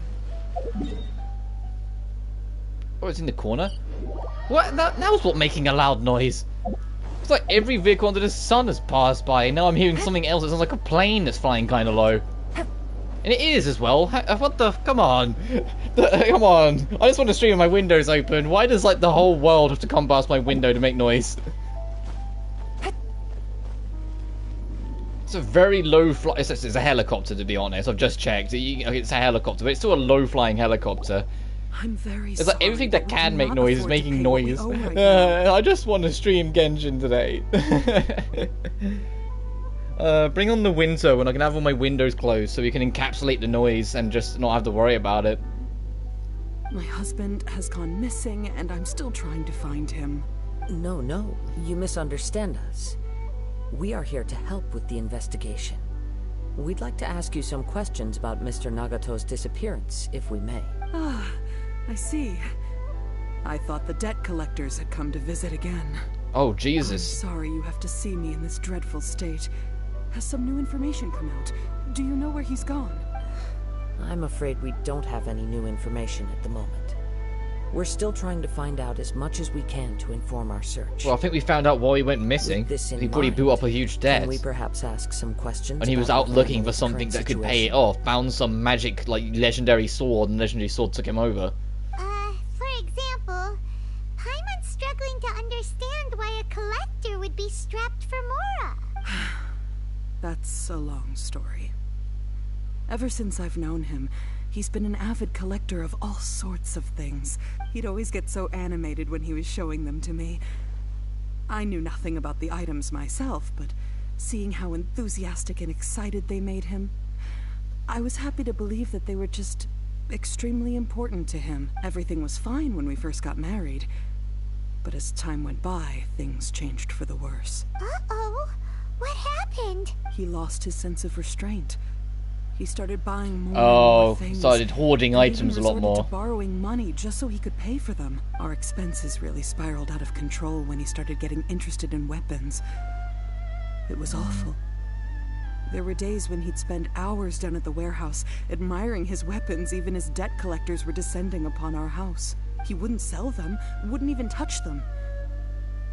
Oh, it's in the corner? What? That was what making a loud noise. It's like every vehicle under the sun has passed by, and now I'm hearing something else. It sounds like a plane that's flying kind of low. And it is as well. What the? Come on. Come on. I just want to stream with my windows open. Why does, like, the whole world have to come past my window to make noise? It's a very low fly. It's a helicopter, to be honest. I've just checked. It's a helicopter, but it's still a low-flying helicopter. I'm very It's like everything that can make noise is making noise. I just want to stream Genshin today. Bring on the winter when I can have all my windows closed so we can encapsulate the noise and just not have to worry about it. My husband has gone missing and I'm still trying to find him. No, you misunderstand us. We are here to help with the investigation. We'd like to ask you some questions about Mr. Nagato's disappearance, if we may. Ah, I see. I thought the debt collectors had come to visit again. Oh, Jesus. I'm sorry you have to see me in this dreadful state. Has some new information come out? Do you know where he's gone? I'm afraid we don't have any new information at the moment. We're still trying to find out as much as we can to inform our search. Well, I think we found out why he went missing. He probably built up a huge debt. Can we perhaps ask some questions? And he was out looking for something that could pay it off. Found some magic, like, legendary sword, and legendary sword took him over. For example, Paimon's struggling to understand why a collector would be strapped for Mora. That's a long story. Ever since I've known him, he's been an avid collector of all sorts of things. He'd always get so animated when he was showing them to me. I knew nothing about the items myself, but seeing how enthusiastic and excited they made him, I was happy to believe that they were just extremely important to him. Everything was fine when we first got married, but as time went by, things changed for the worse. Uh-oh. What happened? He lost his sense of restraint. He started buying more and more things. Started hoarding items a lot more. To borrowing money just so he could pay for them. Our expenses really spiraled out of control when he started getting interested in weapons. It was awful. There were days when he'd spend hours down at the warehouse, admiring his weapons even as debt collectors were descending upon our house. He wouldn't sell them, wouldn't even touch them.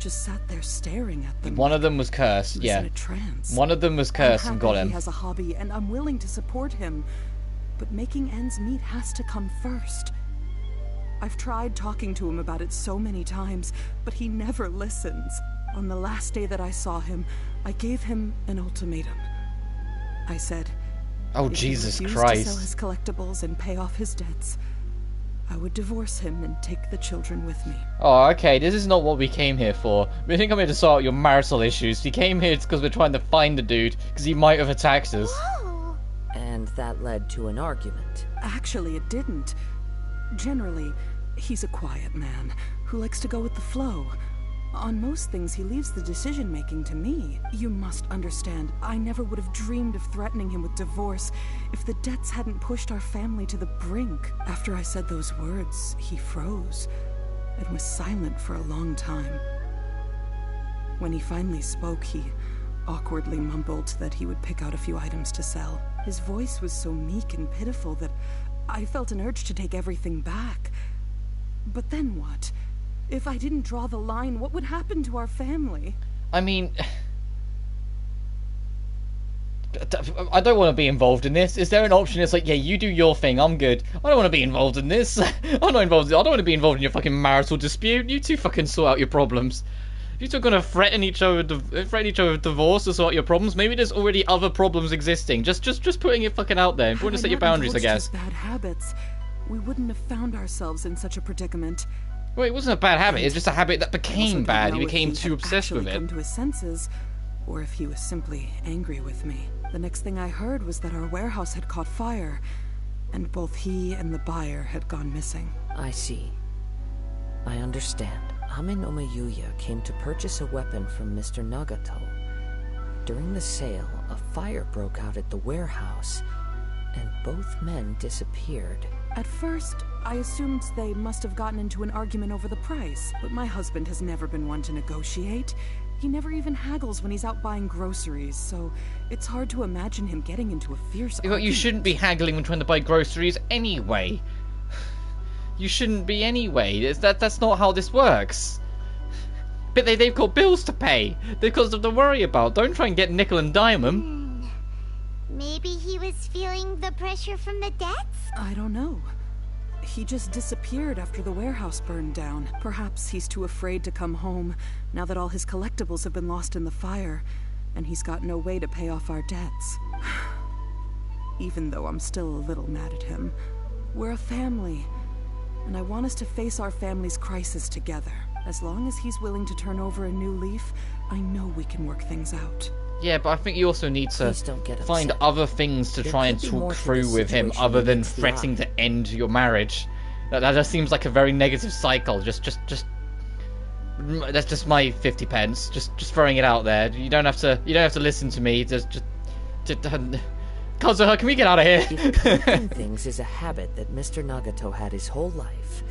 Just sat there staring at them. One of them was cursed, yeah. In a trance. One of them was cursed and got him. He has a hobby, and I'm willing to support him. But making ends meet has to come first. I've tried talking to him about it so many times, but he never listens. On the last day that I saw him, I gave him an ultimatum. I said, "Oh, Jesus Christ. Christ. To sell his collectibles and pay off his debts, I would divorce him and take the children with me." Oh, okay, this is not what we came here for. We didn't come here to sort out your marital issues. We came here because we're trying to find the dude, because he might have attacked us. Whoa. And that led to an argument. Actually, it didn't. Generally, he's a quiet man who likes to go with the flow. On most things, he leaves the decision-making to me. You must understand, I never would have dreamed of threatening him with divorce if the debts hadn't pushed our family to the brink. After I said those words, he froze and was silent for a long time. When he finally spoke, he awkwardly mumbled that he would pick out a few items to sell. His voice was so meek and pitiful that I felt an urge to take everything back. But then what? If I didn't draw the line, what would happen to our family? I mean, I don't want to be involved in this. Is there an option? It's like, yeah, you do your thing, I'm good. I don't want to be involved in this. I'm not involved. I don't want to be involved in your fucking marital dispute. You two fucking sort out your problems. You two are gonna threaten each other with divorce to sort out your problems. Maybe there's already other problems existing. Just putting it fucking out there. Important to set your boundaries, I guess. Bad habits, we wouldn't have found ourselves in such a predicament. Well, it wasn't a bad habit. It's just a habit that became bad. He became too obsessed with it. Come to his senses, or if he was simply angry with me. The next thing I heard was that our warehouse had caught fire, and both he and the buyer had gone missing. I see. I understand. Amin Omayuya came to purchase a weapon from Mr. Nagato. During the sale, a fire broke out at the warehouse, and both men disappeared. At first, I assumed they must have gotten into an argument over the price, but my husband has never been one to negotiate. He never even haggles when he's out buying groceries, so it's hard to imagine him getting into a fierce argument. You shouldn't be haggling when trying to buy groceries anyway. you shouldn't be anyway. That's not how this works. But they've got bills to pay. They've got stuff to worry about. Don't try and get nickel and dime them. Maybe he was feeling the pressure from the debts? I don't know. He just disappeared after the warehouse burned down. Perhaps he's too afraid to come home, now that all his collectibles have been lost in the fire, and he's got no way to pay off our debts. Even though I'm still a little mad at him. We're a family, and I want us to face our family's crisis together. As long as he's willing to turn over a new leaf, I know we can work things out. Yeah, but I think you also need to find other things to try and talk through with him other than threatening to end your marriage. That just seems like a very negative cycle. Just that's just my 50 pence. Just throwing it out there. You don't have to listen to me. Just Kazuha, can we get out of here? If keeping things is a habit that Mr. Nagato had his whole life,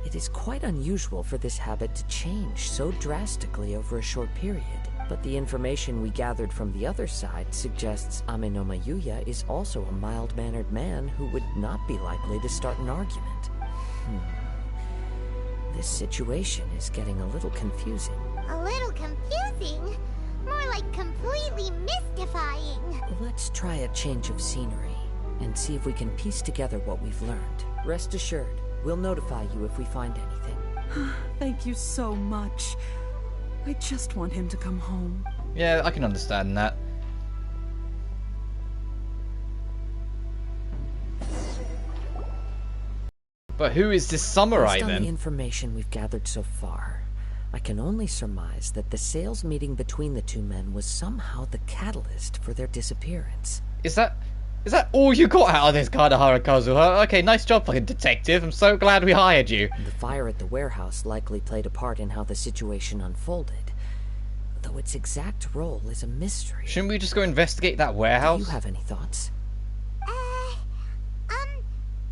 it is quite unusual for this habit to change so drastically over a short period. But the information we gathered from the other side suggests Amenoma Yuya is also a mild-mannered man who would not be likely to start an argument. This situation is getting a little confusing. A little confusing? More like completely mystifying. Let's try a change of scenery and see if we can piece together what we've learned. Rest assured, we'll notify you if we find anything. Thank you so much. I just want him to come home. Yeah, I can understand that. But who is this samurai Based on then? the information we've gathered so far, I can only surmise that the sales meeting between the two men was somehow the catalyst for their disappearance. Is that all you got out of this, Kaedehara Kazuha? Okay, nice job, fucking detective. I'm so glad we hired you. The fire at the warehouse likely played a part in how the situation unfolded, though its exact role is a mystery. Shouldn't we just go investigate that warehouse? Do you have any thoughts?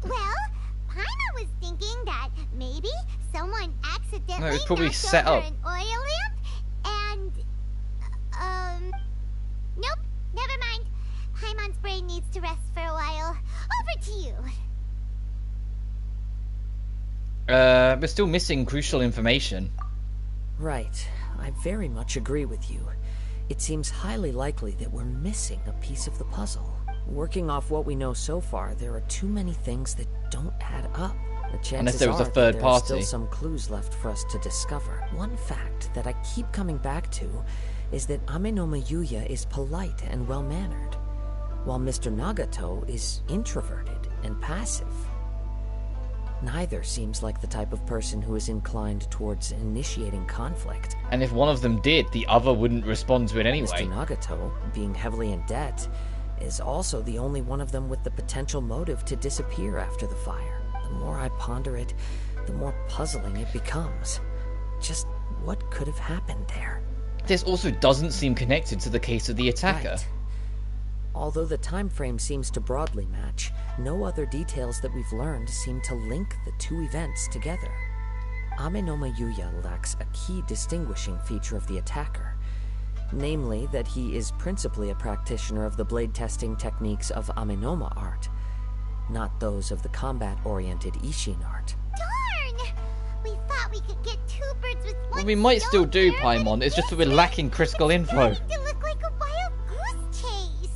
Well, Paimon was thinking that maybe someone accidentally No, it's probably knocked set over up. an oil lamp, and, nope, never mind. Paimon's brain needs to rest for a while. Over to you. We're still missing crucial information. Right. I very much agree with you. It seems highly likely that we're missing a piece of the puzzle. Working off what we know so far, there are too many things that don't add up. The chances Unless there was a are third that there party. are still some clues left for us to discover. One fact that I keep coming back to is that Amenoma Yuya is polite and well-mannered, while Mr. Nagato is introverted and passive. Neither seems like the type of person who is inclined towards initiating conflict. And if one of them did, the other wouldn't respond to it anyway. Mr. Nagato, being heavily in debt, is also the only one of them with the potential motive to disappear after the fire. The more I ponder it, the more puzzling it becomes. Just what could have happened there? This also doesn't seem connected to the case of the attacker. Right. Although the time frame seems to broadly match, no other details that we've learned seem to link the two events together. Amenoma Yuya lacks a key distinguishing feature of the attacker, namely that he is principally a practitioner of the blade testing techniques of Amenoma art, not those of the combat-oriented Ishin art. Darn! We thought we could get two birds with one Well, we might stone still do, there, Paimon. but It's just that we're lacking critical info. it's starting to look like a wild goose chase.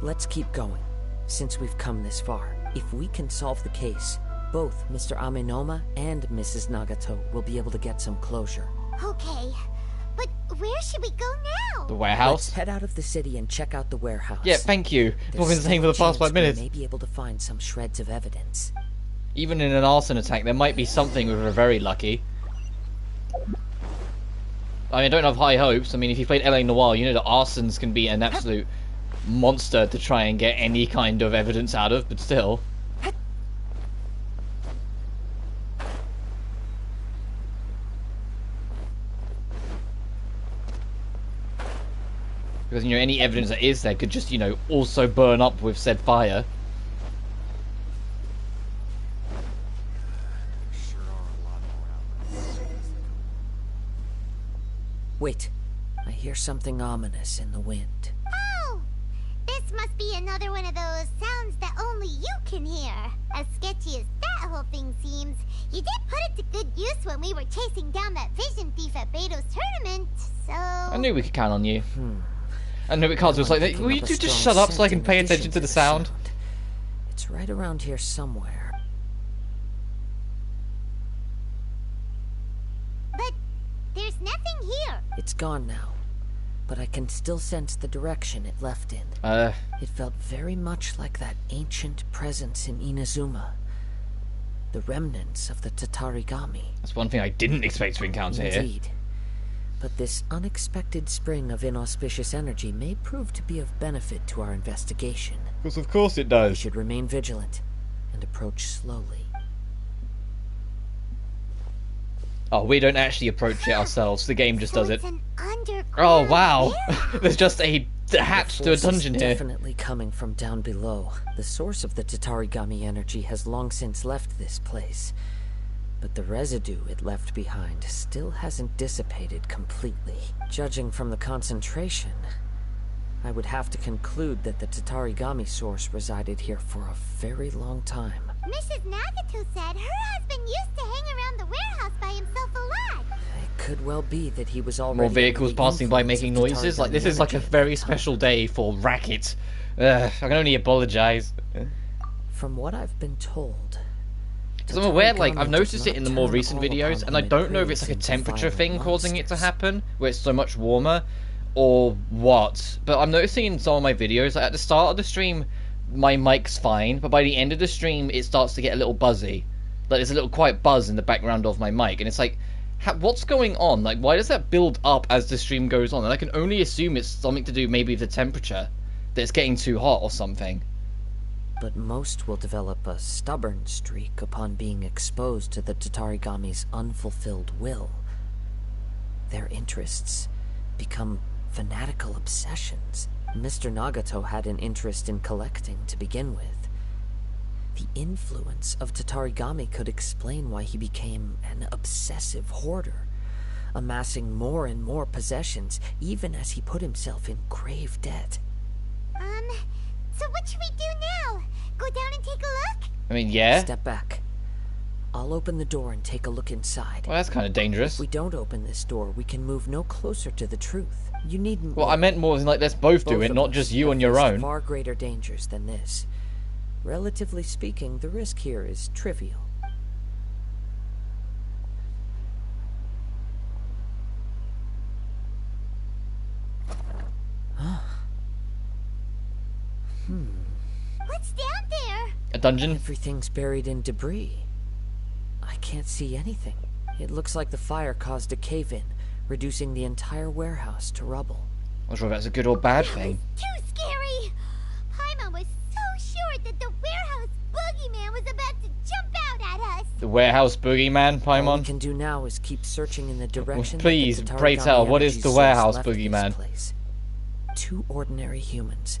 Let's keep going. Since we've come this far, if we can solve the case, both Mr. Amenoma and Mrs. Nagato will be able to get some closure. Okay, but where should we go now? The warehouse? Let's head out of the city and check out the warehouse. Yeah, thank you. I've There's been saying for the still a past 5 chance we minutes. may be able to find some shreds of evidence. Even in an arson attack, there might be something if we're very lucky. I mean, I don't have high hopes. I mean, if you played LA Noire, you know that arsons can be an absolute monster to try and get any kind of evidence out of, but still. Because, you know, any evidence that is there could just, you know, also burn up with said fire. Wait, I hear something ominous in the wind. Oh! This must be another one of those sounds that only you can hear. As sketchy as that whole thing seems. You did put it to good use when we were chasing down that vision thief at Beto's tournament, so... I knew we could count on you. I knew Kazuha was like, will you two just shut up so I can pay attention to the sound? It's right around here somewhere. But there's nothing here. It's gone now, but I can still sense the direction it left in. It felt very much like that ancient presence in Inazuma. The remnants of the Tatarigami. That's one thing I didn't expect to encounter here. Indeed. But this unexpected spring of inauspicious energy may prove to be of benefit to our investigation. Because of course it does. We should remain vigilant and approach slowly. Oh, we don't actually approach it ourselves. The game just does it. Oh wow! There's just a hatch to a dungeon here. Definitely coming from down below. The source of the Tatarigami energy has long since left this place. But the residue it left behind still hasn't dissipated completely. Judging from the concentration, I would have to conclude that the Tatarigami source resided here for a very long time. Mrs. Nagato said her husband used to hang around the warehouse by himself a lot. It could well be that he was already... More vehicles passing by making noises? Like, this is like a very special day for racket. I can only apologize. From what I've been told... Because I'm aware, like, I've noticed it in the more recent videos, and I don't know if it's like a temperature thing causing it to happen, where it's so much warmer, or what. But I'm noticing in some of my videos, like, at the start of the stream, my mic's fine, but by the end of the stream, it starts to get a little buzzy. Like, there's a little quiet buzz in the background of my mic, and it's like, what's going on? Like, why does that build up as the stream goes on? And I can only assume it's something to do maybe with the temperature, that it's getting too hot or something. But most will develop a stubborn streak upon being exposed to the Tatarigami's unfulfilled will. Their interests become fanatical obsessions. Mr. Nagato had an interest in collecting to begin with. The influence of Tatarigami could explain why he became an obsessive hoarder, amassing more and more possessions, even as he put himself in grave debt. So what should we do now? Go down and take a look? I mean, yeah. Step back. I'll open the door and take a look inside. Well, that's kind of dangerous. If we don't open this door, we can move no closer to the truth. You needn't... Well, I meant more than like, let's both do it, not just you on your own. Far greater dangers than this. Relatively speaking, the risk here is trivial. What's down there? A dungeon? Everything's buried in debris. I can't see anything. It looks like the fire caused a cave-in, reducing the entire warehouse to rubble. I'm not sure if that's a good or bad thing. Too scary! Paimon was so sure that the warehouse boogeyman was about to jump out at us. The warehouse boogeyman, Paimon? All we can do now is keep searching in the direction. Please, pray tell, what is the warehouse boogeyman? Two ordinary humans,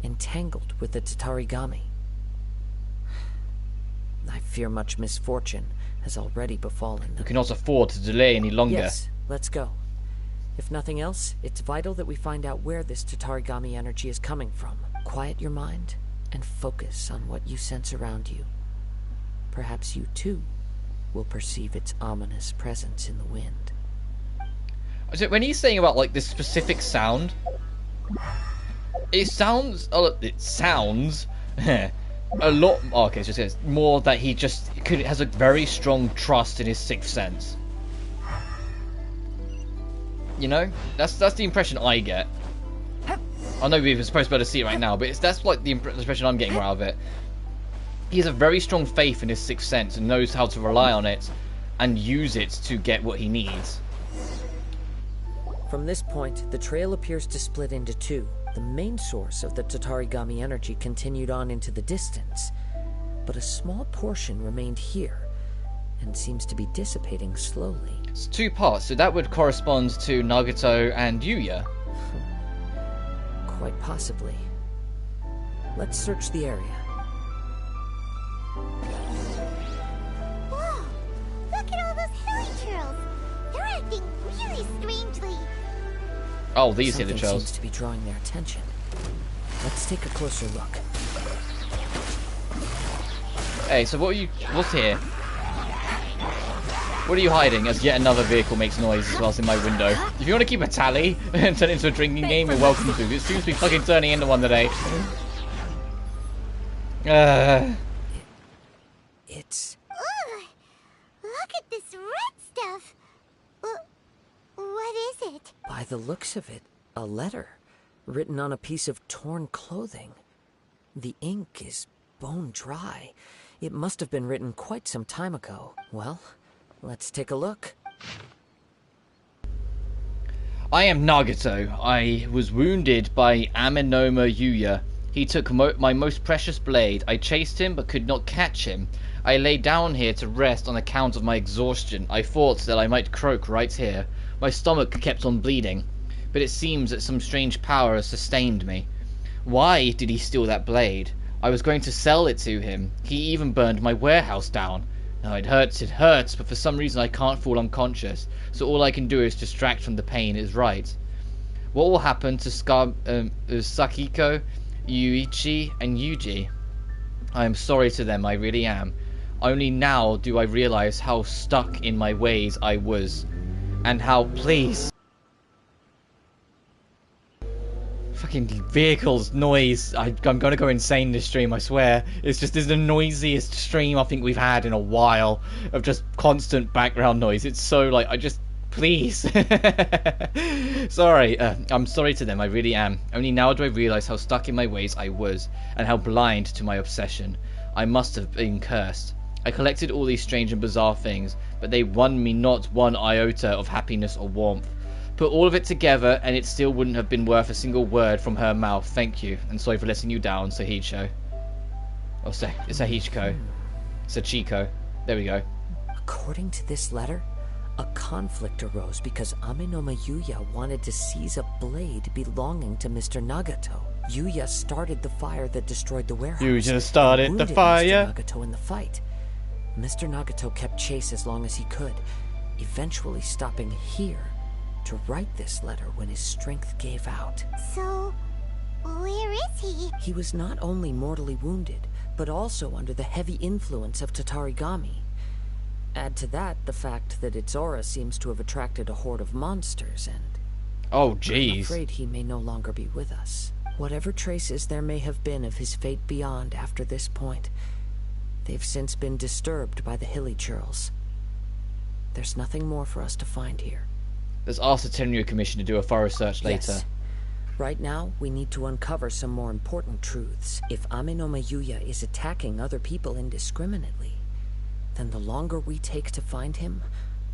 entangled with the Tatarigami. I fear much misfortune has already befallen them. We cannot afford to delay any longer. Yes, let's go. If nothing else, it's vital that we find out where this Tatarigami energy is coming from. Quiet your mind and focus on what you sense around you. Perhaps you too will perceive its ominous presence in the wind. So when he's saying about like this specific sound, it sounds a lot. Oh, okay, it's just more that he just has a very strong trust in his sixth sense. You know, that's the impression I get. I know we're supposed to be able to see it right now, but that's like the impression I'm getting out of it. He has a very strong faith in his sixth sense and knows how to rely on it and use it to get what he needs. From this point, the trail appears to split into two. The main source of the Tatarigami energy continued on into the distance, but a small portion remained here and seems to be dissipating slowly. It's two parts, so that would correspond to Nagato and Yuya. Quite possibly. Let's search the area. Whoa! Look at all those hilichurls! They're acting really strangely. Oh, these Something hilichurls seems to be drawing their attention. Let's take a closer look. Hey, so what's here? What are you hiding as yet another vehicle makes noise as well as in my window? If you want to keep a tally and turn it into a drinking game, you're welcome to. It seems to be fucking turning into one today. It's... Ugh, look at this red stuff. What is it? By the looks of it, a letter written on a piece of torn clothing. The ink is bone dry. It must have been written quite some time ago. Well, let's take a look. I am Nagato. I was wounded by Amenoma Yuya. He took my most precious blade. I chased him but could not catch him. I lay down here to rest on account of my exhaustion. I thought that I might croak right here. My stomach kept on bleeding, but it seems that some strange power has sustained me. Why did he steal that blade? I was going to sell it to him. He even burned my warehouse down. Now it hurts, but for some reason I can't fall unconscious, so all I can do is distract from the pain is right. What will happen to Sakiko, Yuichi, and Yuji? I am sorry to them, I really am. Only now do I realize how stuck in my ways I was, and how, please... Fucking vehicles, noise. I'm gonna go insane this stream, I swear. It's just the noisiest stream I think we've had in a while of just constant background noise. It's so like, I just, please. Sorry, I'm sorry to them, I really am. Only now do I realize how stuck in my ways I was, and how blind to my obsession. I must have been cursed. I collected all these strange and bizarre things, but they won me not one iota of happiness or warmth. Put all of it together, and it still wouldn't have been worth a single word from her mouth. Thank you, and sorry for letting you down, Sahicho. Oh, Sahichiko. Sachiko. There we go. According to this letter, a conflict arose because Amenoma Yuya wanted to seize a blade belonging to Mr. Nagato. Yuya started the fire that destroyed the warehouse. Yuya started the fire. Mr. Nagato in the fight. Mr. Nagato kept chase as long as he could, eventually stopping here to write this letter when his strength gave out. So, where is he? He was not only mortally wounded, but also under the heavy influence of Tatarigami. Add to that the fact that its aura seems to have attracted a horde of monsters, and... Oh, jeez. I'm afraid he may no longer be with us. Whatever traces there may have been of his fate beyond after this point, they've since been disturbed by the hilly churls. There's nothing more for us to find here. Let's ask the Tenryu Commission to do a thorough search later. Yes. Right now, we need to uncover some more important truths. If Amenoma Yuya is attacking other people indiscriminately, then the longer we take to find him,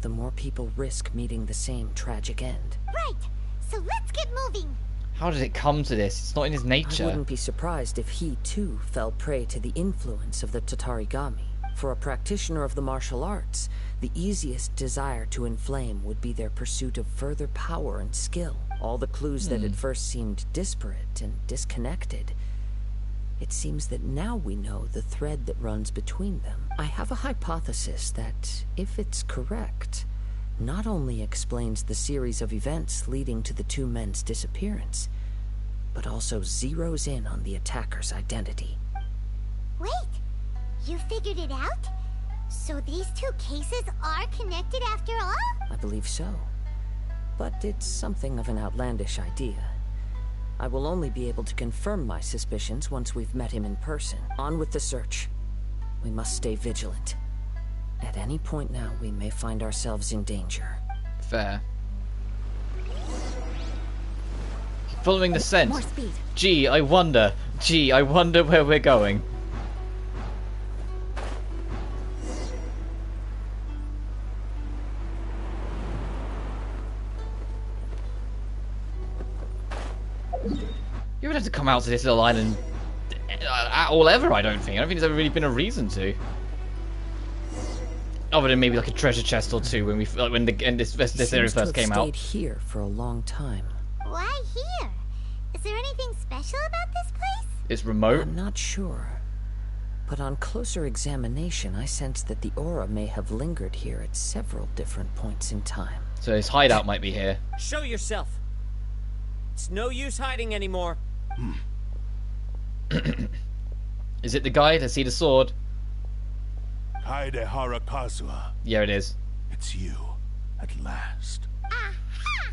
the more people risk meeting the same tragic end. Right, so let's get moving. How did it come to this? It's not in his nature. I wouldn't be surprised if he, too, fell prey to the influence of the Tatarigami. For a practitioner of the martial arts, the easiest desire to inflame would be their pursuit of further power and skill. All the clues that at first seemed disparate and disconnected, it seems that now we know the thread that runs between them. I have a hypothesis that, if it's correct, not only explains the series of events leading to the two men's disappearance, but also zeroes in on the attacker's identity. Wait, you figured it out? So these two cases are connected after all? I believe so. But it's something of an outlandish idea. I will only be able to confirm my suspicions once we've met him in person. On with the search. We must stay vigilant. At any point now, we may find ourselves in danger. Fair. Following the scent. More speed. Gee, I wonder where we're going. You would have to come out to this little island at all ever, I don't think. I don't think there's ever really been a reason to. Other than maybe like a treasure chest or two when this area first came out. Stayed here for a long time. Why here? Is there anything special about this place? It's remote. I'm not sure. But on closer examination, I sense that the aura may have lingered here at several different points in time. So his hideout might be here. Show yourself. It's no use hiding anymore. Is it the guy? Let's see the sword. Kaedehara Kazuha. Yeah, it is. It's you, at last. Aha!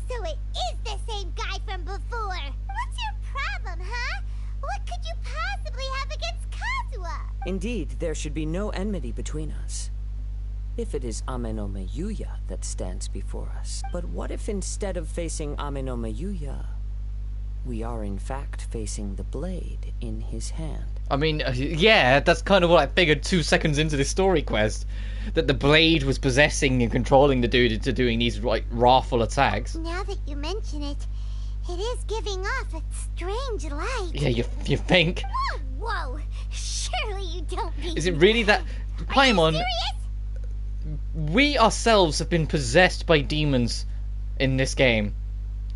So it is the same guy from before. What's your problem, huh? What could you possibly have against Kazuha? Indeed, there should be no enmity between us. If it is Ame no Miyuya that stands before us. But what if instead of facing Ame no Miyuya, we are in fact facing the blade in his hand? I mean, yeah, that's kind of what I figured 2 seconds into the story quest. That the blade was possessing and controlling the dude into doing these, like, wrathful attacks. Now that you mention it, it is giving off a strange light. Yeah, you think? Whoa! Surely you don't mean... Is it really that... Paimon, we ourselves have been possessed by demons in this game.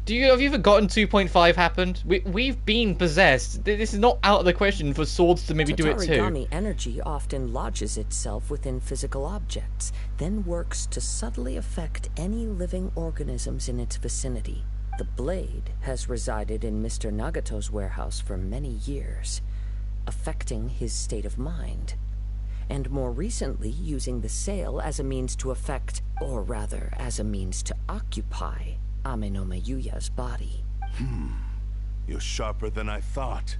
Have you forgotten 2.5 happened? We've been possessed. This is not out of the question for swords to maybe do it too. Tatarigami energy often lodges itself within physical objects, then works to subtly affect any living organisms in its vicinity. The blade has resided in Mr. Nagato's warehouse for many years, affecting his state of mind, and more recently using the sale as a means to affect, or rather as a means to occupy, Ame no Miyuya's body. You're sharper than I thought.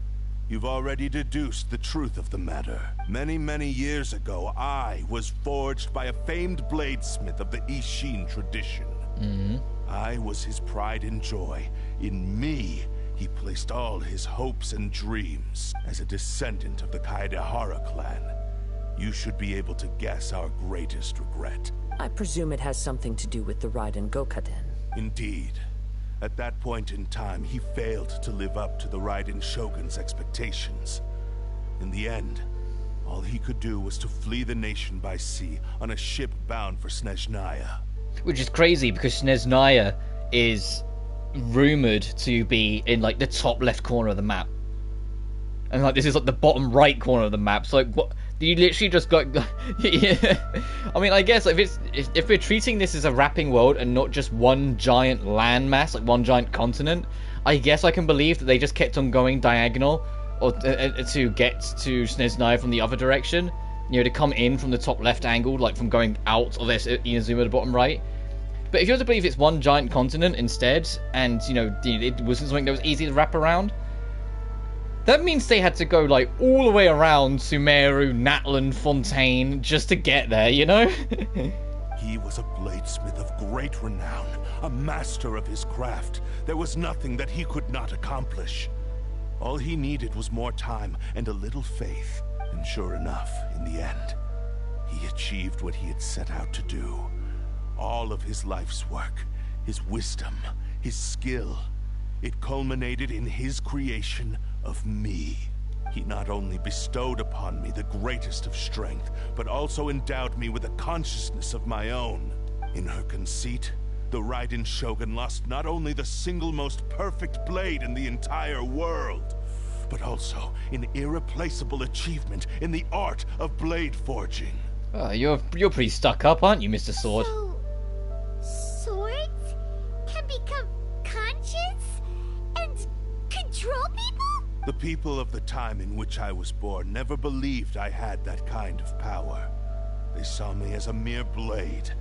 You've already deduced the truth of the matter. Many, many years ago, I was forged by a famed bladesmith of the Ishin tradition. I was his pride and joy. In me, he placed all his hopes and dreams. As a descendant of the Kaedehara clan, you should be able to guess our greatest regret. I presume it has something to do with the Raiden Gokaden. Indeed. At that point in time, he failed to live up to the Raiden Shogun's expectations. In the end, all he could do was to flee the nation by sea on a ship bound for Snezhnaya. Which is crazy because Snezhnaya is rumored to be in like the top left corner of the map. And like this is like the bottom right corner of the map. So like what you literally just got yeah. I mean, I guess if we're treating this as a wrapping world and not just one giant landmass, like one giant continent, I guess I can believe that they just kept on going diagonal or to get to Snezhnaya from the other direction. You know, to come in from the top left angle, like from going out of this Inazuma at the bottom right. But if you were to believe it's one giant continent instead, and you know it wasn't something that was easy to wrap around, that means they had to go like all the way around Sumeru, Natlan, Fontaine just to get there, you know? He was a bladesmith of great renown, a master of his craft. There was nothing that he could not accomplish. All he needed was more time and a little faith. And sure enough, in the end, he achieved what he had set out to do. All of his life's work, his wisdom, his skill, it culminated in his creation of me. He not only bestowed upon me the greatest of strength, but also endowed me with a consciousness of my own. In her conceit, the Raiden Shogun lost not only the single most perfect blade in the entire world, but also an irreplaceable achievement in the art of blade forging. You're pretty stuck up, aren't you, Mr. Sword? So, swords can become conscious and control people? The people of the time in which I was born never believed I had that kind of power. They saw me as a mere blade,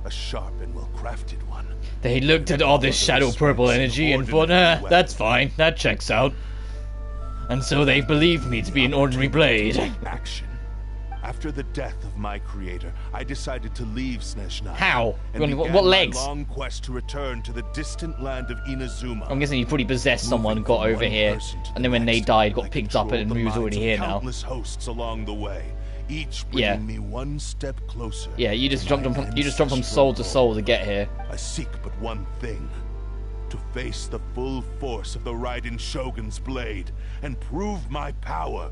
a sharp and well-crafted one. They looked at all this shadow purple energy and thought, that's fine, that checks out. And so they believed me to be an ordinary blade. Action. After the death of my creator, I decided to leave Snezhnaya. How? And What legs? My long quest to return to the distant land of Inazuma. I'm guessing you probably possessed someone, got over here, and then when they died, got picked up and he was already here now. Countless hosts along the way, each bringing me one step closer. Yeah, you just jumped from soul to soul to get here. I seek but one thing. To face the full force of the Raiden Shogun's blade and prove my power,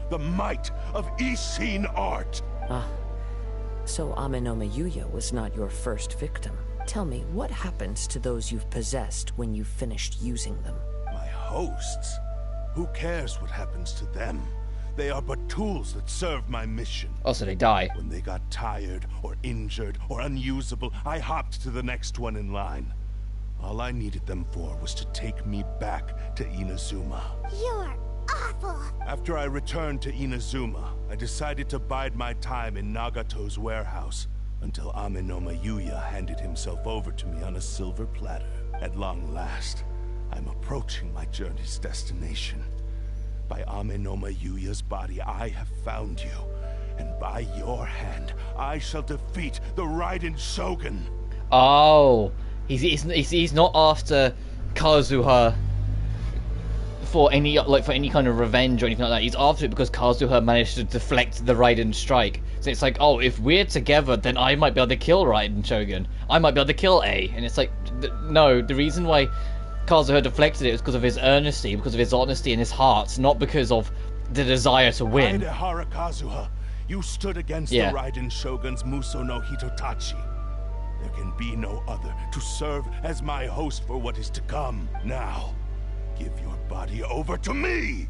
the might of Ishin art. So Ame no Miyuya was not your first victim. Tell me, what happens to those you've possessed when you've finished using them? My hosts? Who cares what happens to them? They are but tools that serve my mission. Oh, so they die. When they got tired, or injured, or unusable, I hopped to the next one in line. All I needed them for was to take me back to Inazuma. You're awful. After I returned to Inazuma, I decided to bide my time in Nagato's warehouse until Amenoma Yuya handed himself over to me on a silver platter. At long last, I'm approaching my journey's destination. By Amenoma Yuya's body, I have found you. And by your hand, I shall defeat the Raiden Shogun. Oh, he's not after Kazuha for any kind of revenge or anything like that. He's after it because Kazuha managed to deflect the Raiden strike. So it's like, oh, if we're together, then I might be able to kill Raiden Shogun. I might be able to kill A. And it's like, no, the reason why Kazuha deflected it was because of his earnesty, because of his honesty in his heart, not because of the desire to win. Haidehara Kazuha, you stood against the Raiden Shogun's Muso no Hitotachi. There can be no other to serve as my host for what is to come. Now, give your body over to me!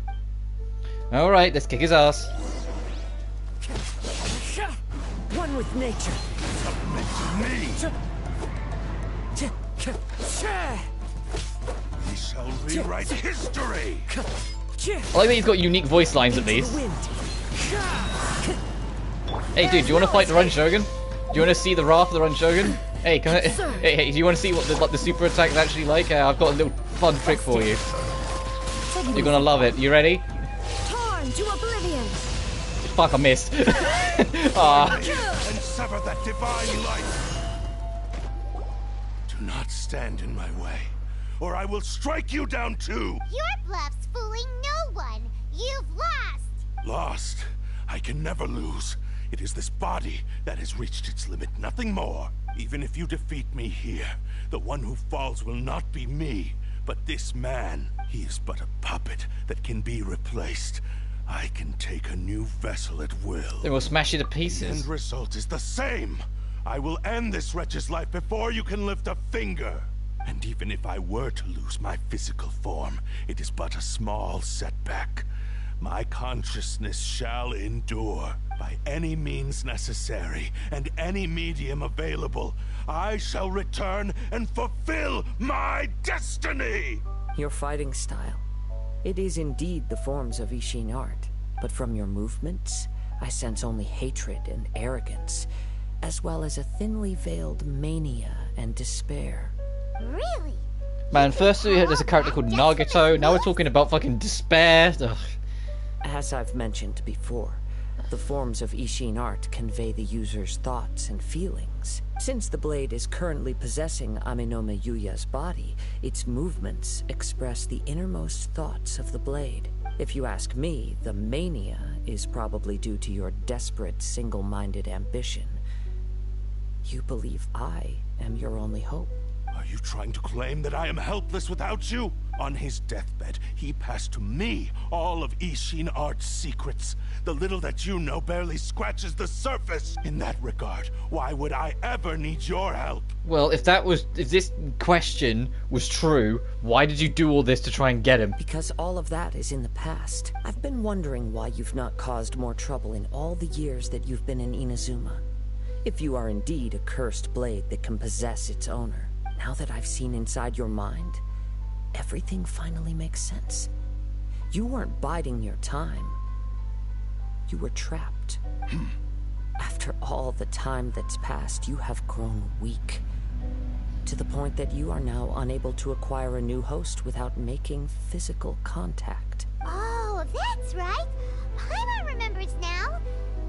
Alright, let's kick his ass. One with nature. Submit to me! We shall rewrite history! I like that he's got unique voice lines at least. Hey dude, do you want to fight the Run Shogun? Do you want to see the wrath of the Run Shogun? Hey, hey, do you want to see what the super attack is actually like? I've got a little fun trick for you. You're gonna love it. You ready? Torn to oblivion. Fuck, I missed. And sever that divine light. Do not stand in my way, or I will strike you down too. Your bluff's fooling no one. You've lost. Lost? I can never lose. It is this body that has reached its limit, nothing more. Even if you defeat me here, the one who falls will not be me, but this man. He is but a puppet that can be replaced. I can take a new vessel at will. Then we'll smash you to pieces. The end result is the same. I will end this wretch's life before you can lift a finger. And even if I were to lose my physical form, it is but a small setback. My consciousness shall endure. By any means necessary, and any medium available, I shall return and fulfill my destiny! Your fighting style. It is indeed the forms of Ishin art, but from your movements, I sense only hatred and arrogance, as well as a thinly veiled mania and despair. Really? Man, first there's a character called Nagato, now we're talking about fucking despair. Ugh. As I've mentioned before, the forms of Ishin art convey the user's thoughts and feelings. Since the blade is currently possessing Amenoma Yuya's body, its movements express the innermost thoughts of the blade. If you ask me, the mania is probably due to your desperate, single-minded ambition. You believe I am your only hope. Are you trying to claim that I am helpless without you? On his deathbed, he passed to me all of Ishin Art's secrets. The little that you know barely scratches the surface. In that regard, why would I ever need your help? Well, if this question was true, why did you do all this to try and get him? Because all of that is in the past. I've been wondering why you've not caused more trouble in all the years that you've been in Inazuma. If you are indeed a cursed blade that can possess its owner. Now that I've seen inside your mind, everything finally makes sense. You weren't biding your time. You were trapped. After all the time that's passed, you have grown weak. To the point that you are now unable to acquire a new host without making physical contact. Oh, that's right. Paimon remembers now.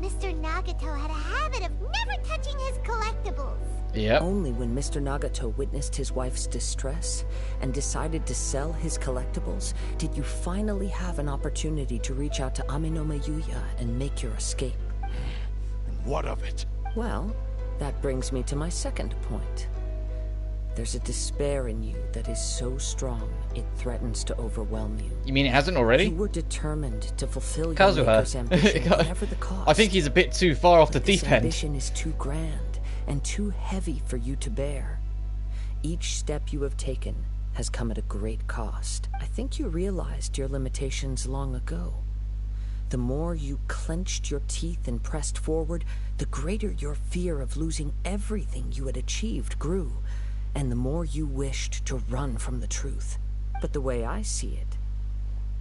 Mr. Nagato had a habit of never touching his collectibles. Yep. Only when Mr. Nagato witnessed his wife's distress and decided to sell his collectibles did you finally have an opportunity to reach out to Amenoma Yuya and make your escape. And what of it? Well, that brings me to my second point. There's a despair in you that is so strong it threatens to overwhelm you. You mean it hasn't already? You were determined to fulfill your Kazuha. maker's ambition, whatever the cost. I think he's a bit too far off the deep end. This ambition is too grand and too heavy for you to bear. Each step you have taken has come at a great cost. I think you realized your limitations long ago. The more you clenched your teeth and pressed forward, the greater your fear of losing everything you had achieved grew, and the more you wished to run from the truth. But the way I see it,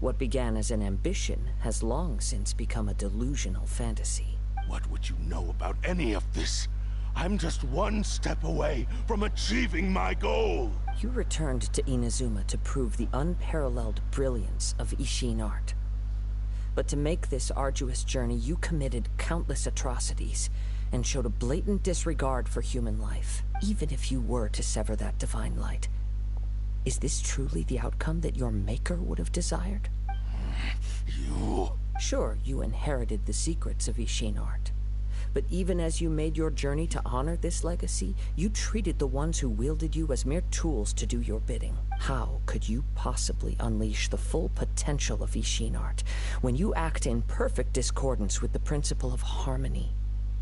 What began as an ambition has long since become a delusional fantasy. What would you know about any of this? I'm just one step away from achieving my goal. You returned to Inazuma to prove the unparalleled brilliance of Ishin art. But to make this arduous journey, you committed countless atrocities and showed a blatant disregard for human life, even if you were to sever that divine light. Is this truly the outcome that your maker would have desired? You... Sure, you inherited the secrets of Ishin art. But even as you made your journey to honor this legacy, you treated the ones who wielded you as mere tools to do your bidding. How could you possibly unleash the full potential of Ishin art when you act in perfect discordance with the principle of harmony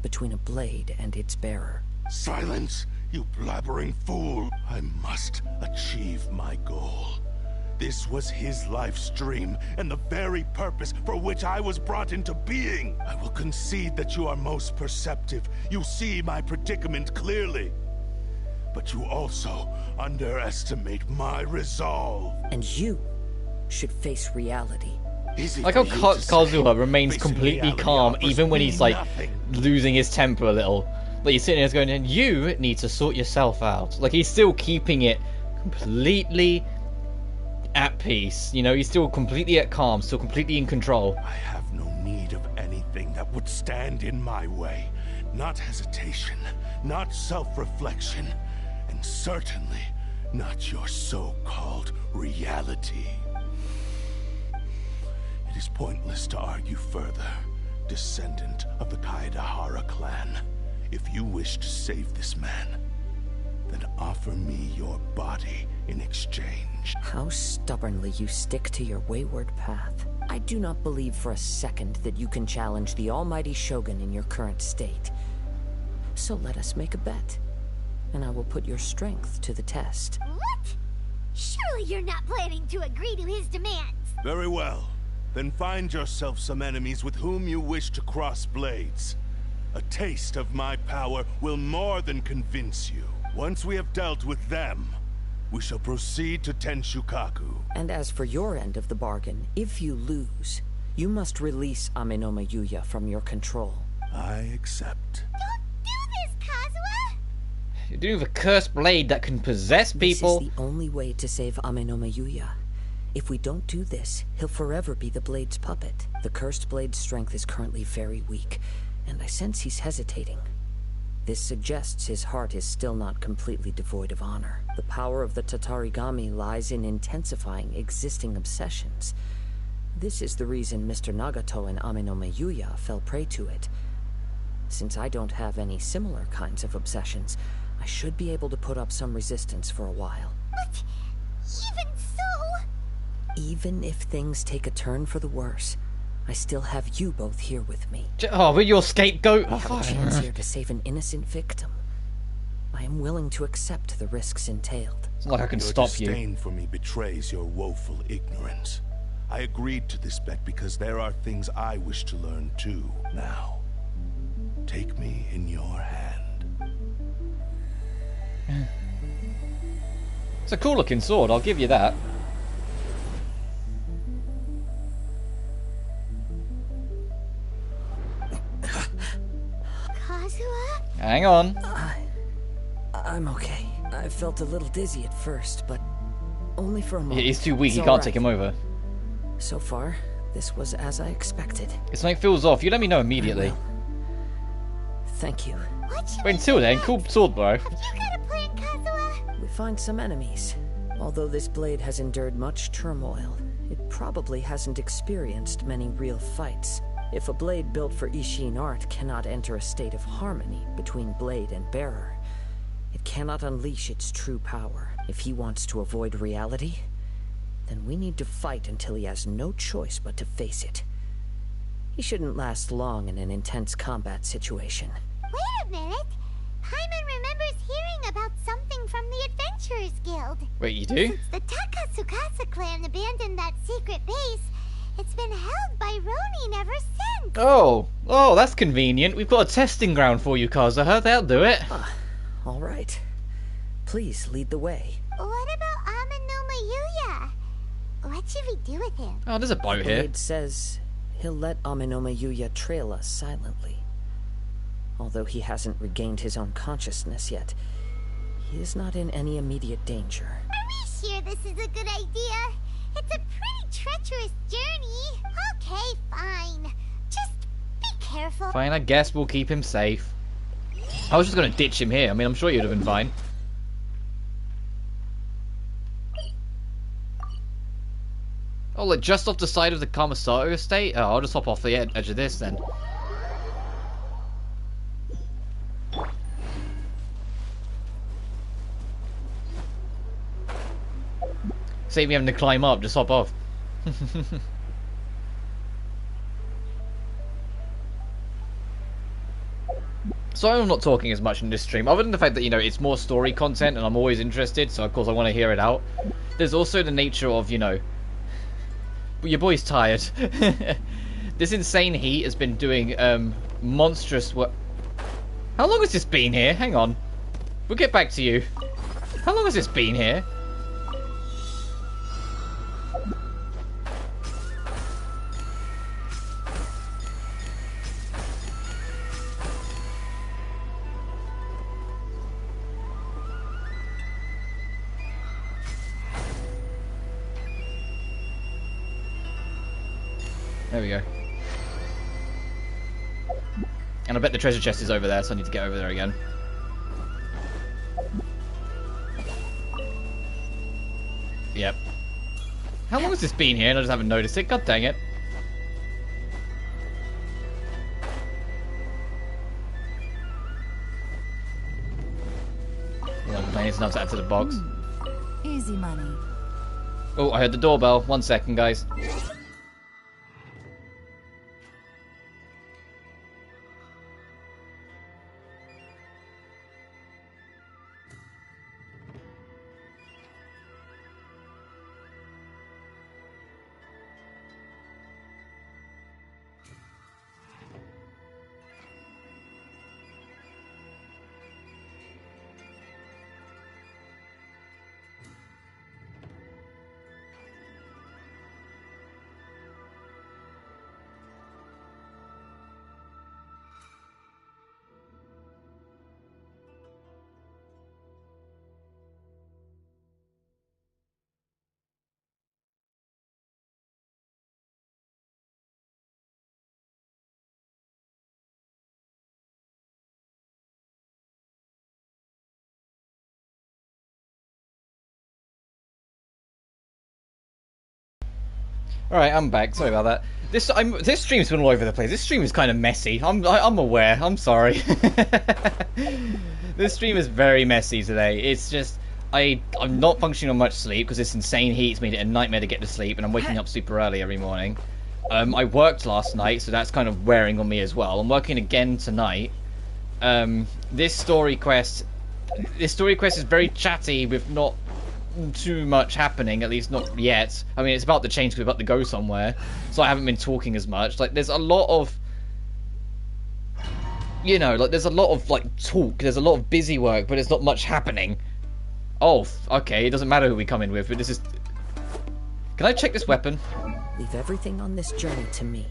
between a blade and its bearer? Silence, you blabbering fool! I must achieve my goal. This was his life's dream, and the very purpose for which I was brought into being. I will concede that you are most perceptive. You see my predicament clearly. But you also underestimate my resolve. And you should face reality. Like how Kazuha remains completely calm even when he's like losing his temper a little. Like he's sitting there going, and you need to sort yourself out. Like he's still keeping it completely at peace, you know, he's still completely at calm, still completely in control. I have no need of anything that would stand in my way. Not hesitation, not self-reflection, and certainly not your so-called reality. It is pointless to argue further, descendant of the Kaedahara clan. If you wish to save this man, then offer me your body in exchange. How stubbornly you stick to your wayward path. I do not believe for a second that you can challenge the almighty Shogun in your current state. So let us make a bet, and I will put your strength to the test. What? Surely you're not planning to agree to his demands. Very well. Then find yourself some enemies with whom you wish to cross blades. A taste of my power will more than convince you. Once we have dealt with them, we shall proceed to Tenshukaku. And as for your end of the bargain, if you lose, you must release Amenoma Yuya from your control. I accept. Don't do this, Kazuha! You're doing with a cursed blade that can possess people. This is the only way to save Amenoma Yuya. If we don't do this, he'll forever be the blade's puppet. The cursed blade's strength is currently very weak, and I sense he's hesitating. This suggests his heart is still not completely devoid of honor. The power of the Tatarigami lies in intensifying existing obsessions. This is the reason Mr. Nagato and Amenoma Yuya fell prey to it. Since I don't have any similar kinds of obsessions, I should be able to put up some resistance for a while. But even so... Even if things take a turn for the worse, I still have you both here with me. Oh, we're your scapegoat. I have a chance here to save an innocent victim. I am willing to accept the risks entailed. It's not like I can Your stop you. disdain for me betrays your woeful ignorance. I agreed to this bet because there are things I wish to learn too. Now, take me in your hand. It's a cool looking sword, I'll give you that. Kazuha? Hang on. I'm okay. I felt a little dizzy at first, but only for a moment. He's too weak, It's he all can't right. take him over. So far, this was as I expected. If something feels off, you let me know immediately. Thank you. What should But until then, cool sword, bro. Have you got a plan, Kazuha? We find some enemies. Although this blade has endured much turmoil, it probably hasn't experienced many real fights. If a blade built for Ishin art cannot enter a state of harmony between blade and bearer, it cannot unleash its true power. If he wants to avoid reality, then we need to fight until he has no choice but to face it. He shouldn't last long in an intense combat situation. Wait a minute. Paimon remembers hearing about something from the Adventurers Guild. Wait, you do? Since the Takatsukasa clan abandoned that secret base, it's been held by Ronin ever since. Oh, that's convenient. We've got a testing ground for you, Kazuha. That'll do it. All right. Please lead the way. What about Amenoma Yuya? What What should we do with him? Oh, there's a boat here. Blade says he'll let Aminoma Yuya trail us silently. Although he hasn't regained his own consciousness yet, he is not in any immediate danger. Are we sure this is a good idea? It's a pretty treacherous journey. Okay, fine. Just be careful. Fine, I guess we'll keep him safe. I was just gonna ditch him here. I mean, I'm sure he would have been fine. Oh, like just off the side of the Kamisato estate? Oh, I'll just hop off the edge of this then. Save me having to climb up, just hop off. Sorry I'm not talking as much in this stream, other than the fact that, you know, it's more story content and I'm always interested, so of course I want to hear it out. There's also the nature of, you know, your boy's tired. This insane heat has been doing monstrous work. How long has this been here? Hang on. We'll get back to you. How long has this been here? There we go. And I bet the treasure chest is over there, so I need to get over there again. Yep. How long has this been here and I just haven't noticed it? God dang it. Well, I need to add to the box. Easy money. Oh, I heard the doorbell. 1 second, guys. Alright, I'm back. Sorry about that. This stream's been all over the place. This stream is kind of messy. I'm aware. I'm sorry. This stream is very messy today. It's just I'm not functioning on much sleep because this insane heat's made it a nightmare to get to sleep, and I'm waking up super early every morning. I worked last night, so that's kind of wearing on me as well. I'm working again tonight. This story quest is very chatty with not too much happening, at least not yet. I mean, it's about to change because we're about to go somewhere, so I haven't been talking as much. Like, there's a lot of, you know, like, there's a lot of, like, talk, there's a lot of busy work, but there's not much happening. Oh, okay, it doesn't matter who we come in with, but this is... Can I check this weapon? Leave everything on this journey to me.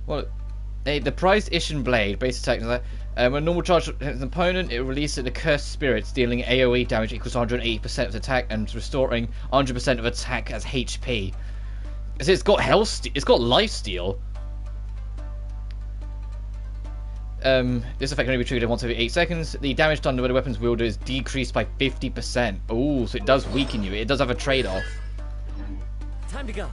Well, the prized Ishin blade, base attack. When a normal charge hits an opponent, it releases the cursed spirits, dealing AoE damage equals 180% of attack and restoring 100% of attack as HP. So it's got it's got lifesteal. This effect can only be triggered once every 8 seconds. The damage done by the weapon's wielder is decreased by 50%. Ooh, so it does weaken you. It does have a trade-off. Time to go.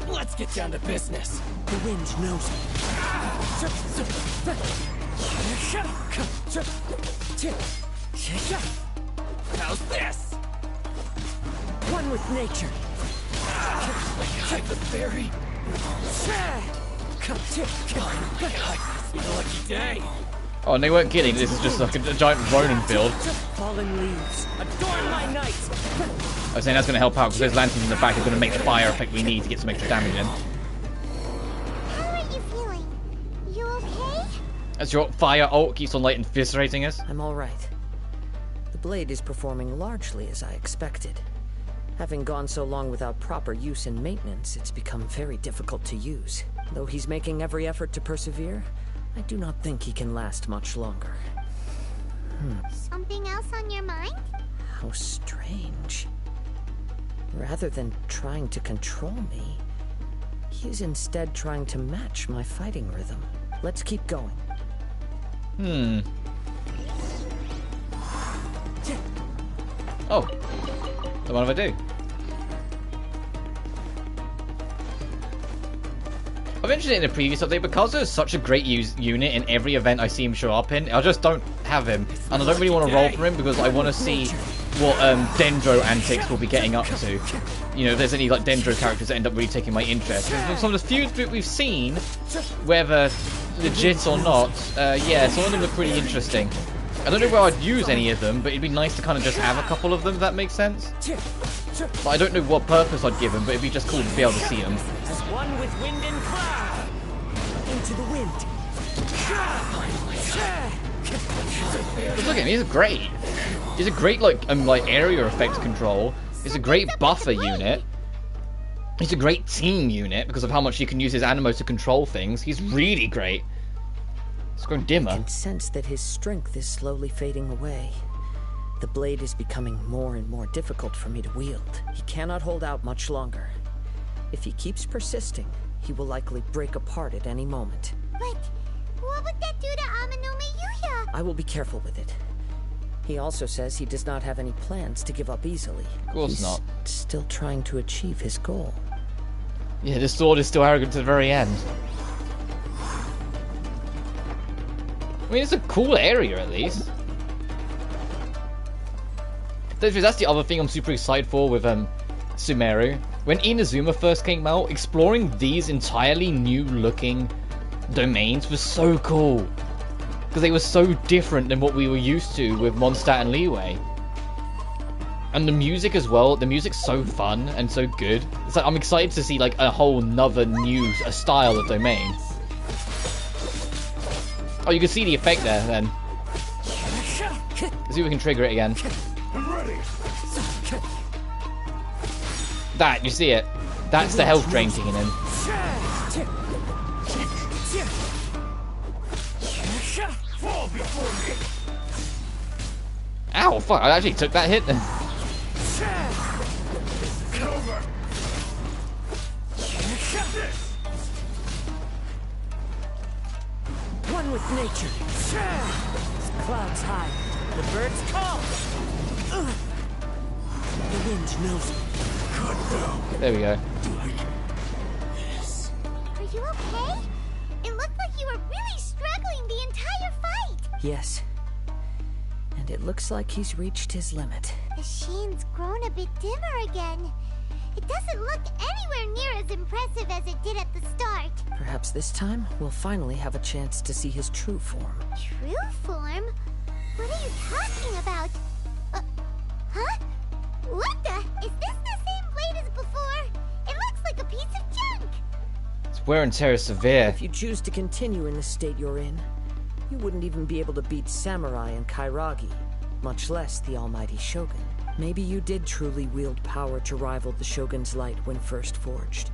Let's get down to business. The wind knows me. How's this? One with nature. Hide the berry. It's a lucky day. Oh, and they weren't kidding. This is just like a giant Ronin field. Fallen leaves. Adorn my night. I was saying that's going to help out because those lanterns in the back are going to make the fire effect we need to get some extra damage in. How are you feeling? You okay? As your fire ult keeps on like eviscerating us. I'm all right. blade is performing largely as I expected. Having gone so long without proper use and maintenance, it's become very difficult to use. Though he's making every effort to persevere, I do not think he can last much longer. Something else on your mind? How strange. Rather than trying to control me, he's instead trying to match my fighting rhythm. Let's keep going. Oh. So what do I do? I've mentioned it in a previous update, but Kazuha is such a great unit in every event I see him show up in. I just don't have him. And I don't really want to roll for him because I want to see what Dendro antics will be getting up to. You know, if there's any like Dendro characters that end up really taking my interest. Some of the feuds that we've seen, whether legit or not, yeah, some of them look pretty interesting. I don't know where I'd use any of them, but it'd be nice to kind of just have a couple of them, if that makes sense. But I don't know what purpose I'd give them, but it'd be just cool to be able to see them. As one with wind and cloud. Into the wind. Just look at him, he's great. He's a great like area effect control. He's a great buffer unit. He's a great team unit because of how much he can use his animo to control things. He's really great. It's going dimmer. I can sense that his strength is slowly fading away. The blade is becoming more and more difficult for me to wield. He cannot hold out much longer. If he keeps persisting, he will likely break apart at any moment. But what would that do to Amanome Yuya? I will be careful with it. He also says he does not have any plans to give up easily. Of course He's not. Still trying to achieve his goal. Yeah, the sword is still arrogant to the very end. I mean, it's a cool area, at least. That's the other thing I'm super excited for with Sumeru. When Inazuma first came out, exploring these entirely new-looking domains was so cool. Because they were so different than what we were used to with Mondstadt and Liyue. And the music as well, the music's so fun and so good. It's like I'm excited to see like a whole nother new style of domain. Oh, you can see the effect there, then. Let's see if we can trigger it again. That, you see it? That's the health drain kicking in. Ow, fuck, I actually took that hit then. One with nature. Clouds high. The birds call. The wind knows me. There we go. Are you okay? It looked like you were really struggling the entire fight. Yes. And it looks like he's reached his limit. The sheen's grown a bit dimmer again. It doesn't look anywhere near as impressive as it did at the start. Perhaps this time, we'll finally have a chance to see his true form. True form? What are you talking about? Huh? What the? Is this the same blade as before? It looks like a piece of junk! Its wear and tear is severe. If you choose to continue in the state you're in, you wouldn't even be able to beat Samurai and Kairagi, much less the almighty Shogun. Maybe you did truly wield power to rival the Shogun's light when first forged.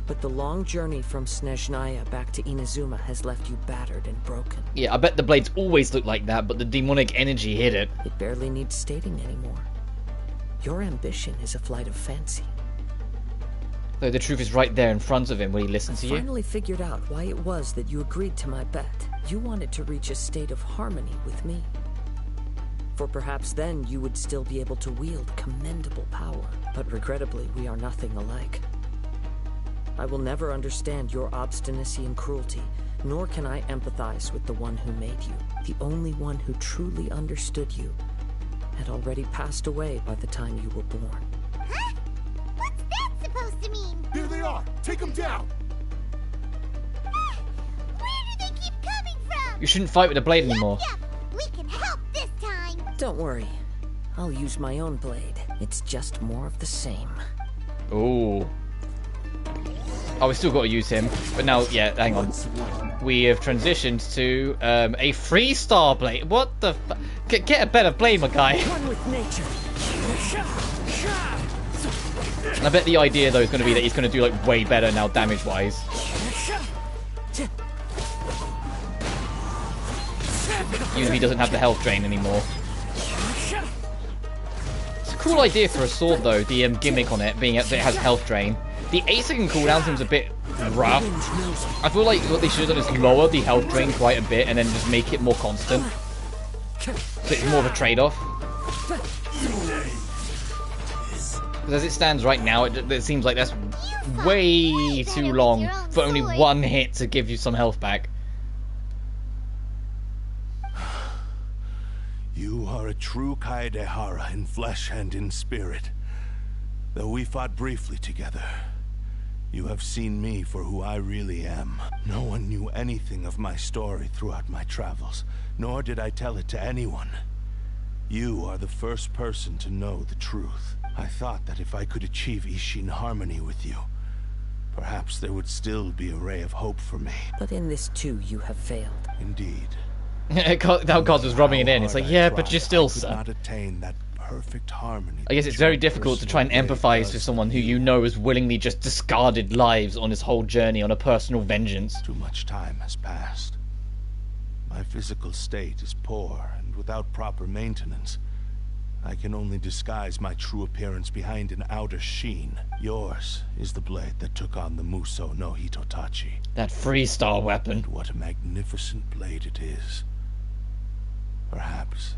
But the long journey from Snezhnaya back to Inazuma has left you battered and broken. Yeah, I bet the blades always look like that, but the demonic energy hit it. It barely needs stating anymore. Your ambition is a flight of fancy. Though the truth is right there in front of him, will he listen to you? I finally figured out why it was that you agreed to my bet. You wanted to reach a state of harmony with me. For perhaps then you would still be able to wield commendable power. But regrettably, we are nothing alike. I will never understand your obstinacy and cruelty, nor can I empathize with the one who made you. The only one who truly understood you had already passed away by the time you were born. Huh? What's that supposed to mean? Here they are! Take them down! Where do they keep coming from? You shouldn't fight with a blade anymore. Yep, we can help this time. Don't worry. I'll use my own blade. It's just more of the same. Ooh. Oh, we still got to use him. But now, yeah, hang on. We have transitioned to a 3-star blade. What the f... Get a better blade, my guy. One with nature. And I bet the idea, though, is going to be that he's going to do, like, way better now damage-wise. Even if he doesn't have the health drain anymore. It's a cool idea for a sword, though, the gimmick on it, being that it has health drain. The 8-second cooldown seems a bit rough. I feel like what they should have done is lower the health drain quite a bit and then just make it more constant. So it's more of a trade-off. Because as it stands right now, it seems like that's way too long for only one hit to give you some health back. You are a true Kaedehara in flesh and in spirit. Though we fought briefly together, you have seen me for who I really am. No one knew anything of my story throughout my travels, nor did I tell it to anyone. You are the first person to know the truth. I thought that if I could achieve Ishin harmony with you, perhaps there would still be a ray of hope for me. But in this too, you have failed. Indeed. Now Kaz was rubbing it in. It's like, yeah, but you still suck. Not attain that perfect harmony. I guess it's very difficult to try and empathize with someone who you know has willingly just discarded lives on his whole journey on a personal vengeance. Too much time has passed. My physical state is poor, and without proper maintenance, I can only disguise my true appearance behind an outer sheen. Yours is the blade that took on the Muso no Hitotachi. That 3-star weapon. And what a magnificent blade it is. Perhaps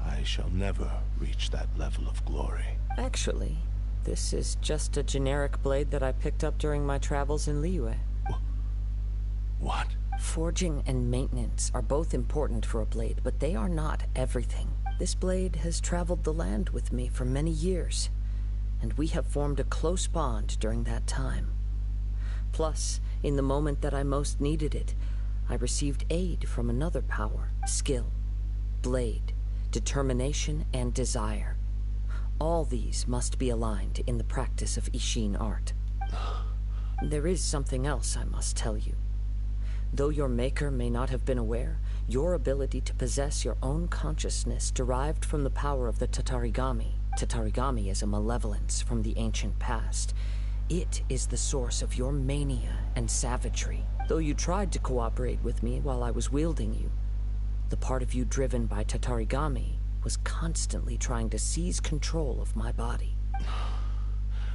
I shall never reach that level of glory. Actually, this is just a generic blade that I picked up during my travels in Liyue. What? Forging and maintenance are both important for a blade, but they are not everything. This blade has traveled the land with me for many years, and we have formed a close bond during that time. Plus, in the moment that I most needed it, I received aid from another power, skill, blade, determination, and desire. All these must be aligned in the practice of Ishin art. There is something else I must tell you. Though your maker may not have been aware, your ability to possess your own consciousness derived from the power of the Tatarigami. Tatarigami is a malevolence from the ancient past. It is the source of your mania and savagery. Though you tried to cooperate with me while I was wielding you, the part of you driven by Tatarigami was constantly trying to seize control of my body.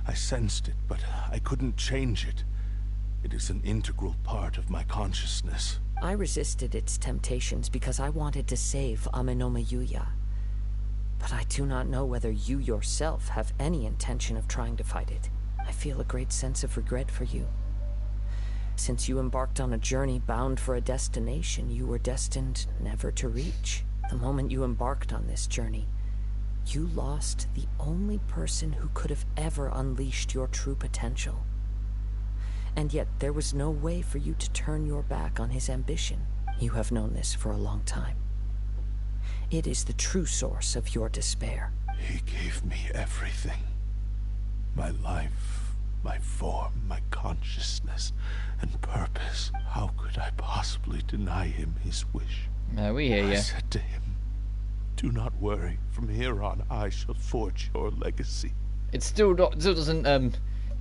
I sensed it, but I couldn't change it. It is an integral part of my consciousness. I resisted its temptations because I wanted to save Amenoma Yuya. But I do not know whether you yourself have any intention of trying to fight it. I feel a great sense of regret for you. Since you embarked on a journey bound for a destination you were destined never to reach. The moment you embarked on this journey, you lost the only person who could have ever unleashed your true potential. And yet there was no way for you to turn your back on his ambition. You have known this for a long time. It is the true source of your despair. He gave me everything. My life, my form, my consciousness, and purpose. How could I possibly deny him his wish? We hear you. I said to him, do not worry. From here on, I shall forge your legacy. It still doesn't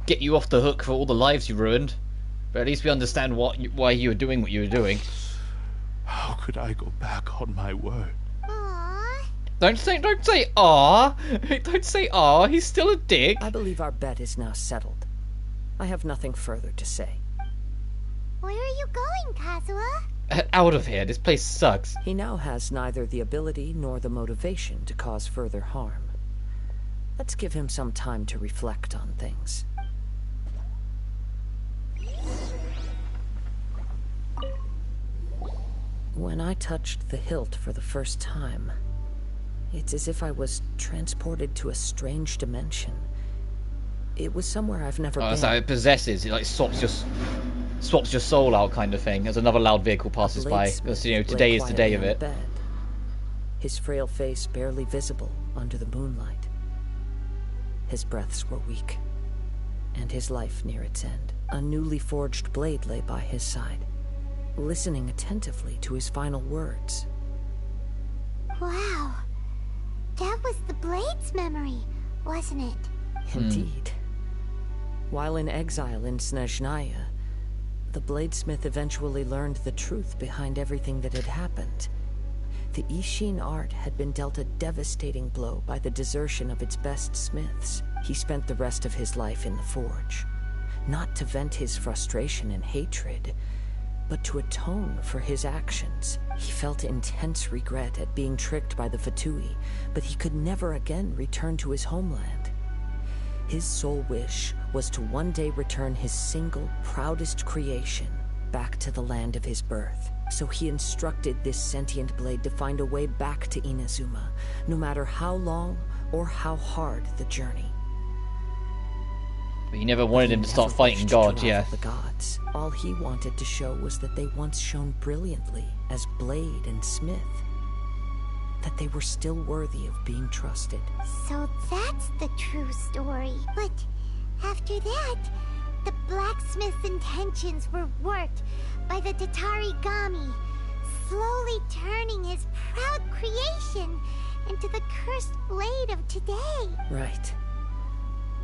get you off the hook for all the lives you ruined, but at least we understand why you were doing what you were doing. How could I go back on my word? Aww. Don't say "ah." Don't say "ah." He's still a dick. I believe our bet is now settled. I have nothing further to say. Where are you going, Kazuha? Out of here. This place sucks. He now has neither the ability nor the motivation to cause further harm. Let's give him some time to reflect on things. When I touched the hilt for the first time, it's as if I was transported to a strange dimension. It was somewhere I've never been. So it possesses. It like swaps your soul out, kind of thing. As another loud vehicle passes by. Because today is the day of it. Bed, his frail face barely visible under the moonlight. His breaths were weak. and his life near its end. A newly forged blade lay by his side, listening attentively to his final words. Wow. That was the blade's memory, wasn't it? Indeed. While in exile in Snezhnaya, the bladesmith eventually learned the truth behind everything that had happened. The Ishin art had been dealt a devastating blow by the desertion of its best smiths. He spent the rest of his life in the forge, not to vent his frustration and hatred, but to atone for his actions. He felt intense regret at being tricked by the Fatui, but he could never again return to his homeland. His sole wish was to one day return his single, proudest creation back to the land of his birth. So he instructed this sentient blade to find a way back to Inazuma, no matter how long or how hard the journey. But he never wanted him to start fighting gods, yeah. The gods. All he wanted to show was that they once shone brilliantly as blade and smith. That they were still worthy of being trusted. So that's the true story. But after that, the blacksmith's intentions were worked by the Tatarigami, slowly turning his proud creation into the cursed blade of today. Right.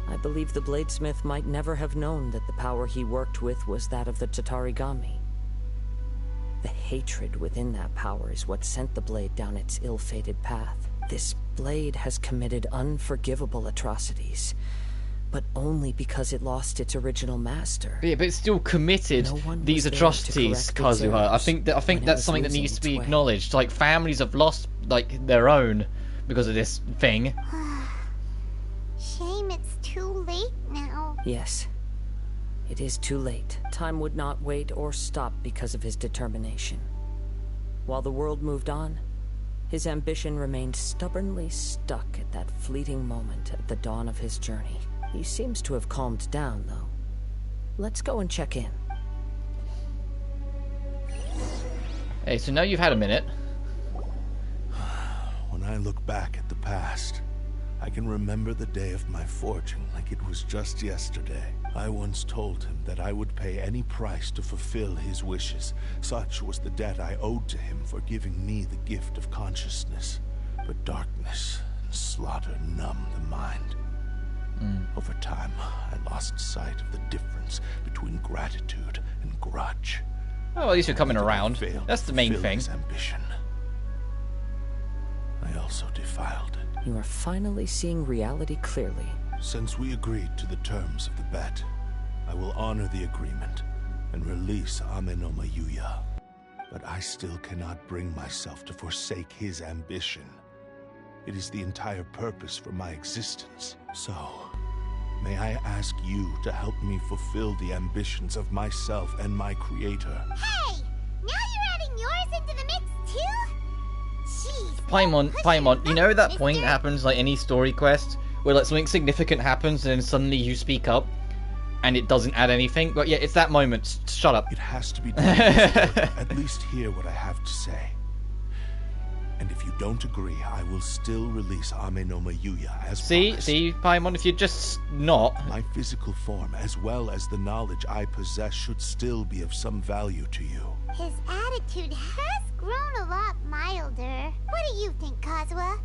I believe the bladesmith might never have known that the power he worked with was that of the Tatarigami. The hatred within that power is what sent the blade down its ill-fated path. This blade has committed unforgivable atrocities, but only because it lost its original master. Yeah, but it still committed these atrocities, Kazuha. I think that's something that needs to be acknowledged. Like, families have lost, like, their own because of this thing. Shame it's too late now. Yes. It is too late. Time would not wait or stop because of his determination. While the world moved on, his ambition remained stubbornly stuck at that fleeting moment at the dawn of his journey. He seems to have calmed down, though. Let's go and check in. Hey, so now you've had a minute. When I look back at the past, I can remember the day of my forging like it was just yesterday. I once told him that I would pay any price to fulfill his wishes. Such was the debt I owed to him for giving me the gift of consciousness. But darkness and slaughter numbed the mind. Over time, I lost sight of the difference between gratitude and grudge. Oh, at least you're coming around. That's the main thing. His ambition. I also defiled it. You are finally seeing reality clearly. Since we agreed to the terms of the bet, I will honor the agreement and release Ame no Mayuya. But I still cannot bring myself to forsake his ambition. It is the entire purpose for my existence. So, may I ask you to help me fulfill the ambitions of myself and my creator? Hey! Now you're adding yours into the mix too? Jeez. Paimon, you know that point that happens like any story quest where like something significant happens and then suddenly you speak up and it doesn't add anything? But yeah, it's that moment. Shut up. It has to be done. At least hear what I have to say. And if you don't agree, I will still release Ame no Mayuya as promised. See, Paimon, if you're just not... My physical form, as well as the knowledge I possess, should still be of some value to you. His attitude has grown a lot milder. What do you think, Kazuha?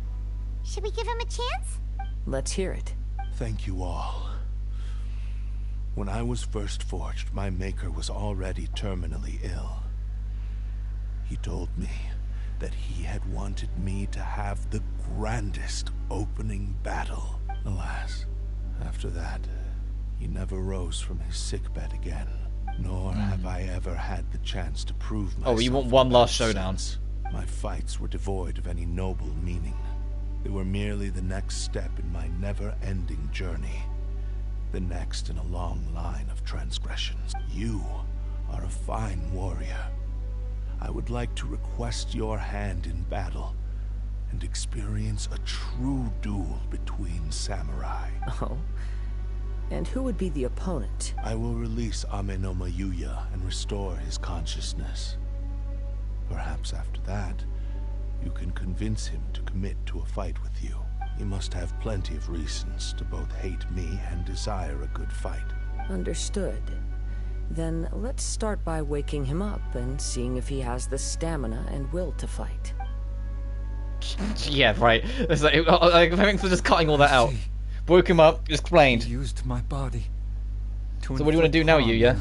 Should we give him a chance? Let's hear it. Thank you all. When I was first forged, my maker was already terminally ill. He told me that he had wanted me to have the grandest opening battle. Alas, after that, he never rose from his sickbed again. Nor have I ever had the chance to prove myself. Oh, you want one last showdown? My fights were devoid of any noble meaning. They were merely the next step in my never-ending journey. The next in a long line of transgressions. You are a fine warrior. I would like to request your hand in battle and experience a true duel between samurai. Oh? And who would be the opponent? I will release Ame no Mayuya and restore his consciousness. Perhaps after that, you can convince him to commit to a fight with you. You must have plenty of reasons to both hate me and desire a good fight. Understood. Then let's start by waking him up and seeing if he has the stamina and will to fight. Yeah, right. It's like thanks for just cutting all that out. Woke him up, explained. He used my body. So what do you want to do now, Yuya?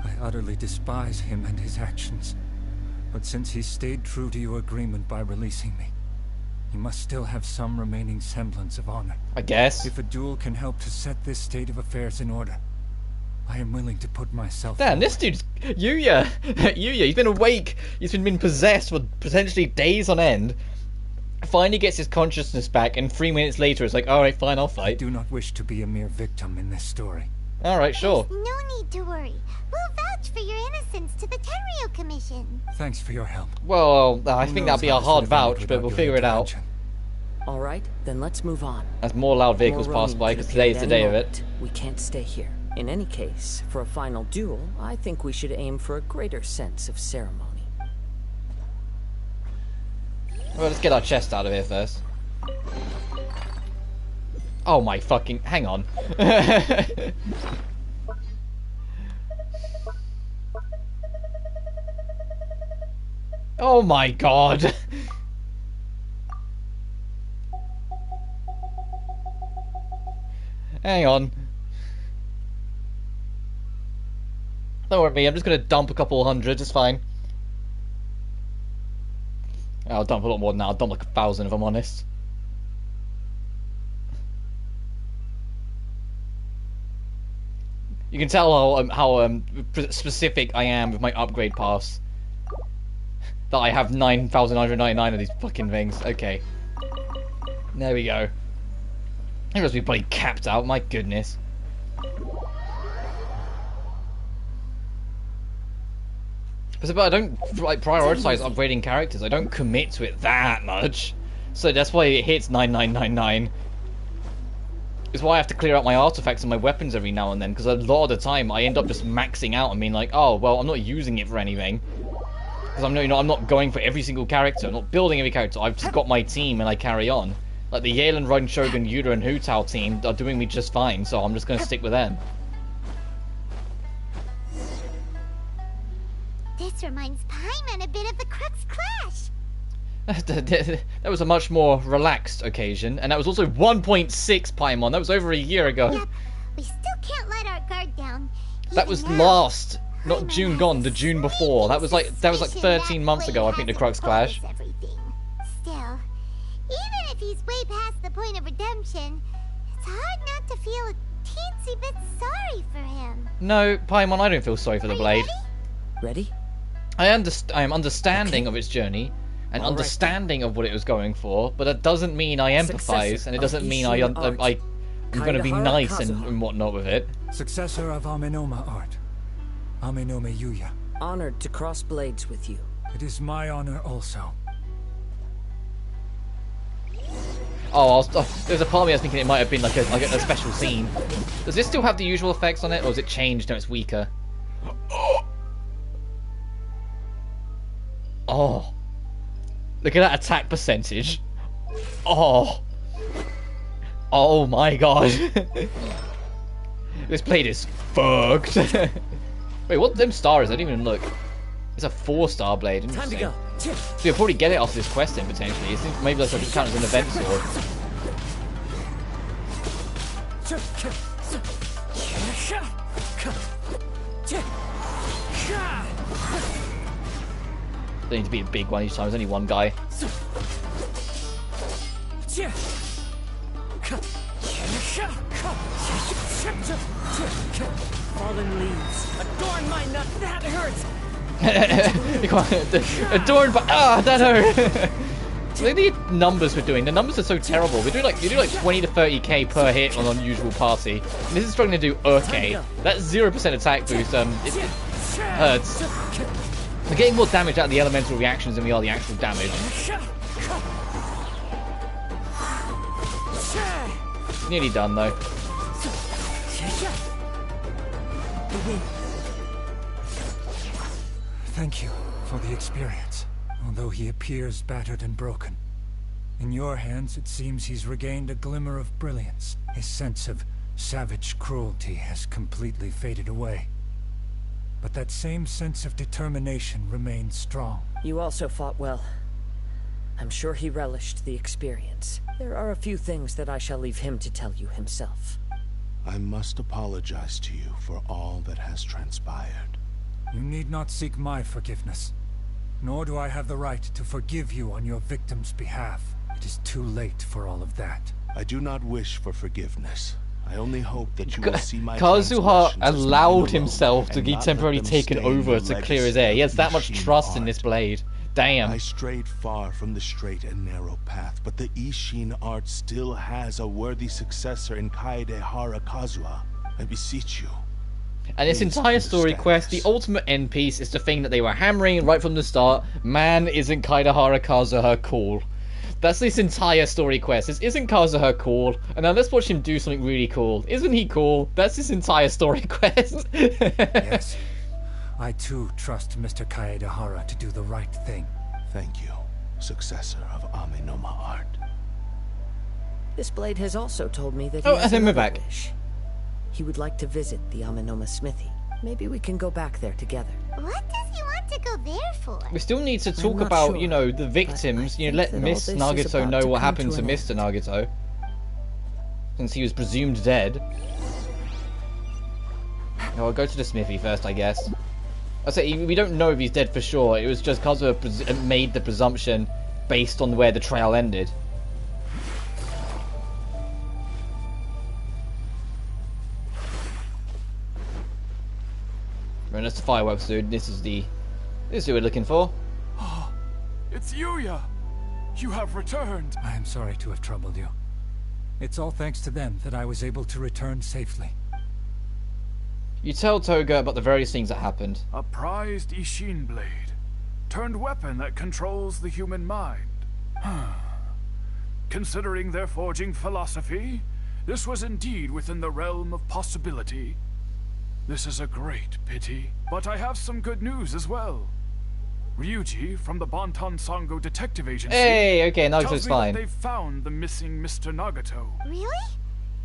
I utterly despise him and his actions. But since he stayed true to your agreement by releasing me, he must still have some remaining semblance of honor. I guess. If a duel can help to set this state of affairs in order, I am willing to put myself Damn, forward. this dude's... Yuya! Yuya, he's been awake. He's been possessed for potentially days on end. Finally gets his consciousness back, and 3 minutes later it's like, alright, fine, I'll fight. I do not wish to be a mere victim in this story. Alright, sure. There's no need to worry. We'll vouch for your innocence to the Terrio Commission. Thanks for your help. Well, I think that'd be a hard vouch, but we'll figure it out. All right, then let's move on. As more loud vehicles pass by, because today's the day of it. We can't stay here. In any case, for a final duel, I think we should aim for a greater sense of ceremony. Well, let's get our chest out of here first. Oh my fucking... hang on. Oh my god. Hang on. Don't worry, I'm just gonna dump a couple hundred, it's fine. I'll dump a lot more than that, I'll dump like 1,000 if I'm honest. You can tell how specific I am with my upgrade pass. That I have 9,999 of these fucking things. Okay. There we go. It must be bloody capped out, my goodness. But I don't like prioritize upgrading characters. I don't commit to it that much. So that's why it hits 9999. It's why I have to clear out my artifacts and my weapons every now and then, because a lot of the time I end up just maxing out and being like, oh, well, I'm not using it for anything. Because I'm not going for every single character. I'm not building every character. I've just got my team and I carry on. Like the Yelan, Run, Shogun, Yuta, and Hu Tao team are doing me just fine, so I'm just going to stick with them. This reminds Paimon a bit of the Crux Clash. That was a much more relaxed occasion, and that was also 1.6 Paimon. That was over a year ago. Yep, we still can't let our guard down. That was last, not June gone, the June before. That was like 13 months ago, I think, the Crux Clash. Still, even if he's way past the point of redemption, it's hard not to feel a teensy bit sorry for him. No, Paimon, I don't feel sorry for the Blade. Ready? I am understanding of its journey, and understanding of what it was going for, but that doesn't mean I empathize, and it doesn't mean I'm going to be nice and whatnot with it. Successor of Amenoma art, Amenome Yuya. Honored to cross blades with you. It is my honor also. Oh, there's a part of me I was thinking it might have been like a special scene. Does this still have the usual effects on it, or has it changed? No, it's weaker. Oh. Look at that attack percentage. Oh. Oh my god. This blade is fucked. Wait, what them star is? I didn't even look. It's a 4-star blade. Interesting. Time to go. So you'll probably get it after this quest then, potentially. It seems maybe that's like count as an event sword. Don't need to be a big one each time, there's only one guy. Fallen leaves. Adorn my nut, that hurts! Adorned by... ah, that hurt! Look at the numbers we're doing. The numbers are so terrible. You do like 20 to 30k per hit on an unusual party. And this is struggling to do okay. That 0% attack boost, it hurts. We're getting more damage out of the elemental reactions than we are the actual damage. Nearly done though. Thank you for the experience, although he appears battered and broken. In your hands, it seems he's regained a glimmer of brilliance. His sense of savage cruelty has completely faded away. But that same sense of determination remains strong. You also fought well. I'm sure he relished the experience. There are a few things that I shall leave him to tell you himself. I must apologize to you for all that has transpired. You need not seek my forgiveness. Nor do I have the right to forgive you on your victim's behalf. It is too late for all of that. I do not wish for forgiveness. I only hope that you will see my Kazuha transgressions as allowed mine himself alone to and be not temporarily let them taken stain over the to clear his legacy air. He has of that much Ishin trust in art. this blade. Damn. I strayed far from the straight and narrow path, but the Ishin art still has a worthy successor in Kaedehara Kazuha. I beseech you. And this entire story quest, the ultimate end piece, is the thing that they were hammering right from the start. Man, isn't Kaedehara Kazuha cool? That's this entire story quest. Isn't Kazuha cool? And now let's watch him do something really cool. Isn't he cool? That's this entire story quest. Yes. I too trust Mr. Kaedehara to do the right thing. Thank you, successor of Amenoma art. This blade has also told me that Oh, he has and we're another back. wish. He would like to visit the Amenoma smithy. Maybe we can go back there together. What does he want to go there for? We still need to I'm talk not about, sure, you know, the victims. You know, let think that all Miss this is Nagato about know to what come happened to to an Mr. end. Nagato. Since he was presumed dead. No, I'll go to the smithy first, I guess. I say we don't know if he's dead for sure. It was just Kazuha made the presumption based on where the trail ended. Right, that's the fireworks, dude. This is who we're looking for. Oh, it's Yuya! You have returned! I am sorry to have troubled you. It's all thanks to them that I was able to return safely. You tell Toga about the various things that happened. A prized Ishin blade. Turned weapon that controls the human mind. Considering their forging philosophy, this was indeed within the realm of possibility. This is a great pity, but I have some good news as well. Ryuji from the Bonton Sango Detective Agency Hey, okay, Nagato's tells me fine. that they've found the missing Mr. Nagato. Really?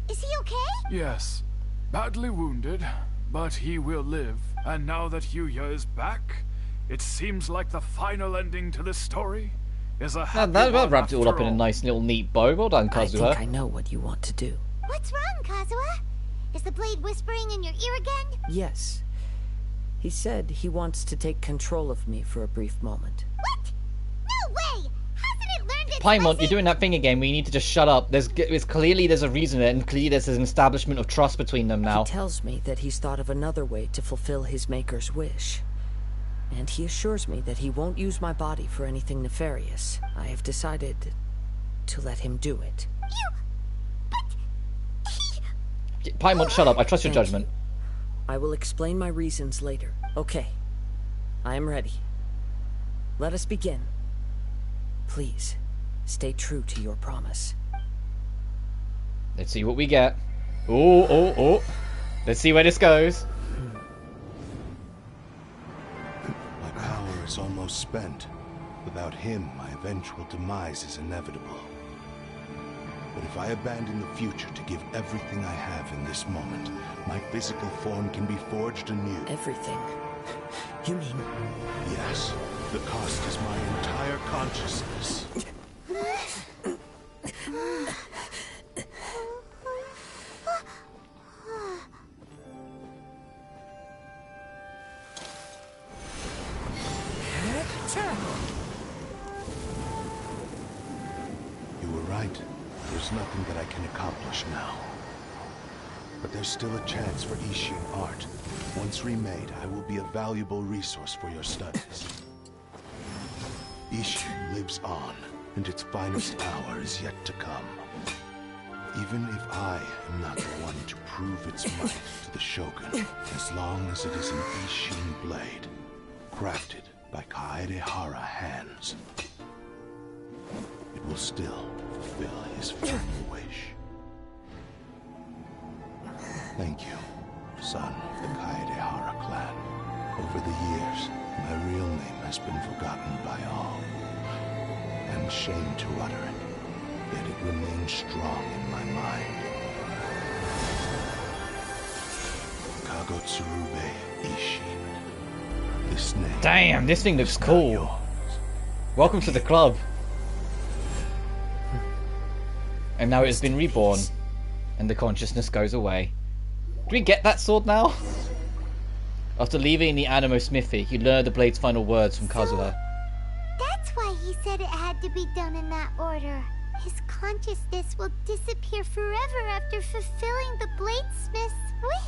Is he okay? Yes, badly wounded, but he will live. And now that Yuya is back, it seems like the final ending to this story is a happy That one wrapped it all up after in a nice little neat bow. Well done, I Kazuha. think I know what you want to do. What's wrong, Kazuha? Is the blade whispering in your ear again? Yes. He said he wants to take control of me for a brief moment. What? No way! Hasn't it learned its Paimon, lesson? you're doing that thing again. We need to just shut up. There's clearly there's a reason there, and clearly there's an establishment of trust between them now. He tells me that he's thought of another way to fulfill his maker's wish. And he assures me that he won't use my body for anything nefarious. I have decided to let him do it. Paimon, shut up. I trust your Thank judgment. you. I will explain my reasons later. Okay. I am ready. Let us begin. Please, stay true to your promise. Let's see what we get. Oh. Let's see where this goes. My power is almost spent. Without him, my eventual demise is inevitable. But if I abandon the future to give everything I have in this moment, my physical form can be forged anew. Everything? You mean... Yes. The cost is my entire consciousness. You were right. There's nothing that I can accomplish now. But there's still a chance for Ishin art. Once remade, I will be a valuable resource for your studies. Ishin lives on, and its finest hour is yet to come. Even if I am not the one to prove its might to the Shogun, as long as it is an Ishin blade, crafted by Kaedehara hands, it will still fulfill his final wish. Thank you, son of the Kaedehara clan. Over the years, my real name has been forgotten by all. I'm ashamed to utter it, yet it remains strong in my mind. Kagotsurube Ishin. This name. Damn, this thing looks cool. Welcome to the club. And now it has been reborn, and the consciousness goes away. Do we get that sword now? After leaving the Animo Smithy, he learned the blade's final words from Kazuha. That's why he said it had to be done in that order. His consciousness will disappear forever after fulfilling the bladesmith's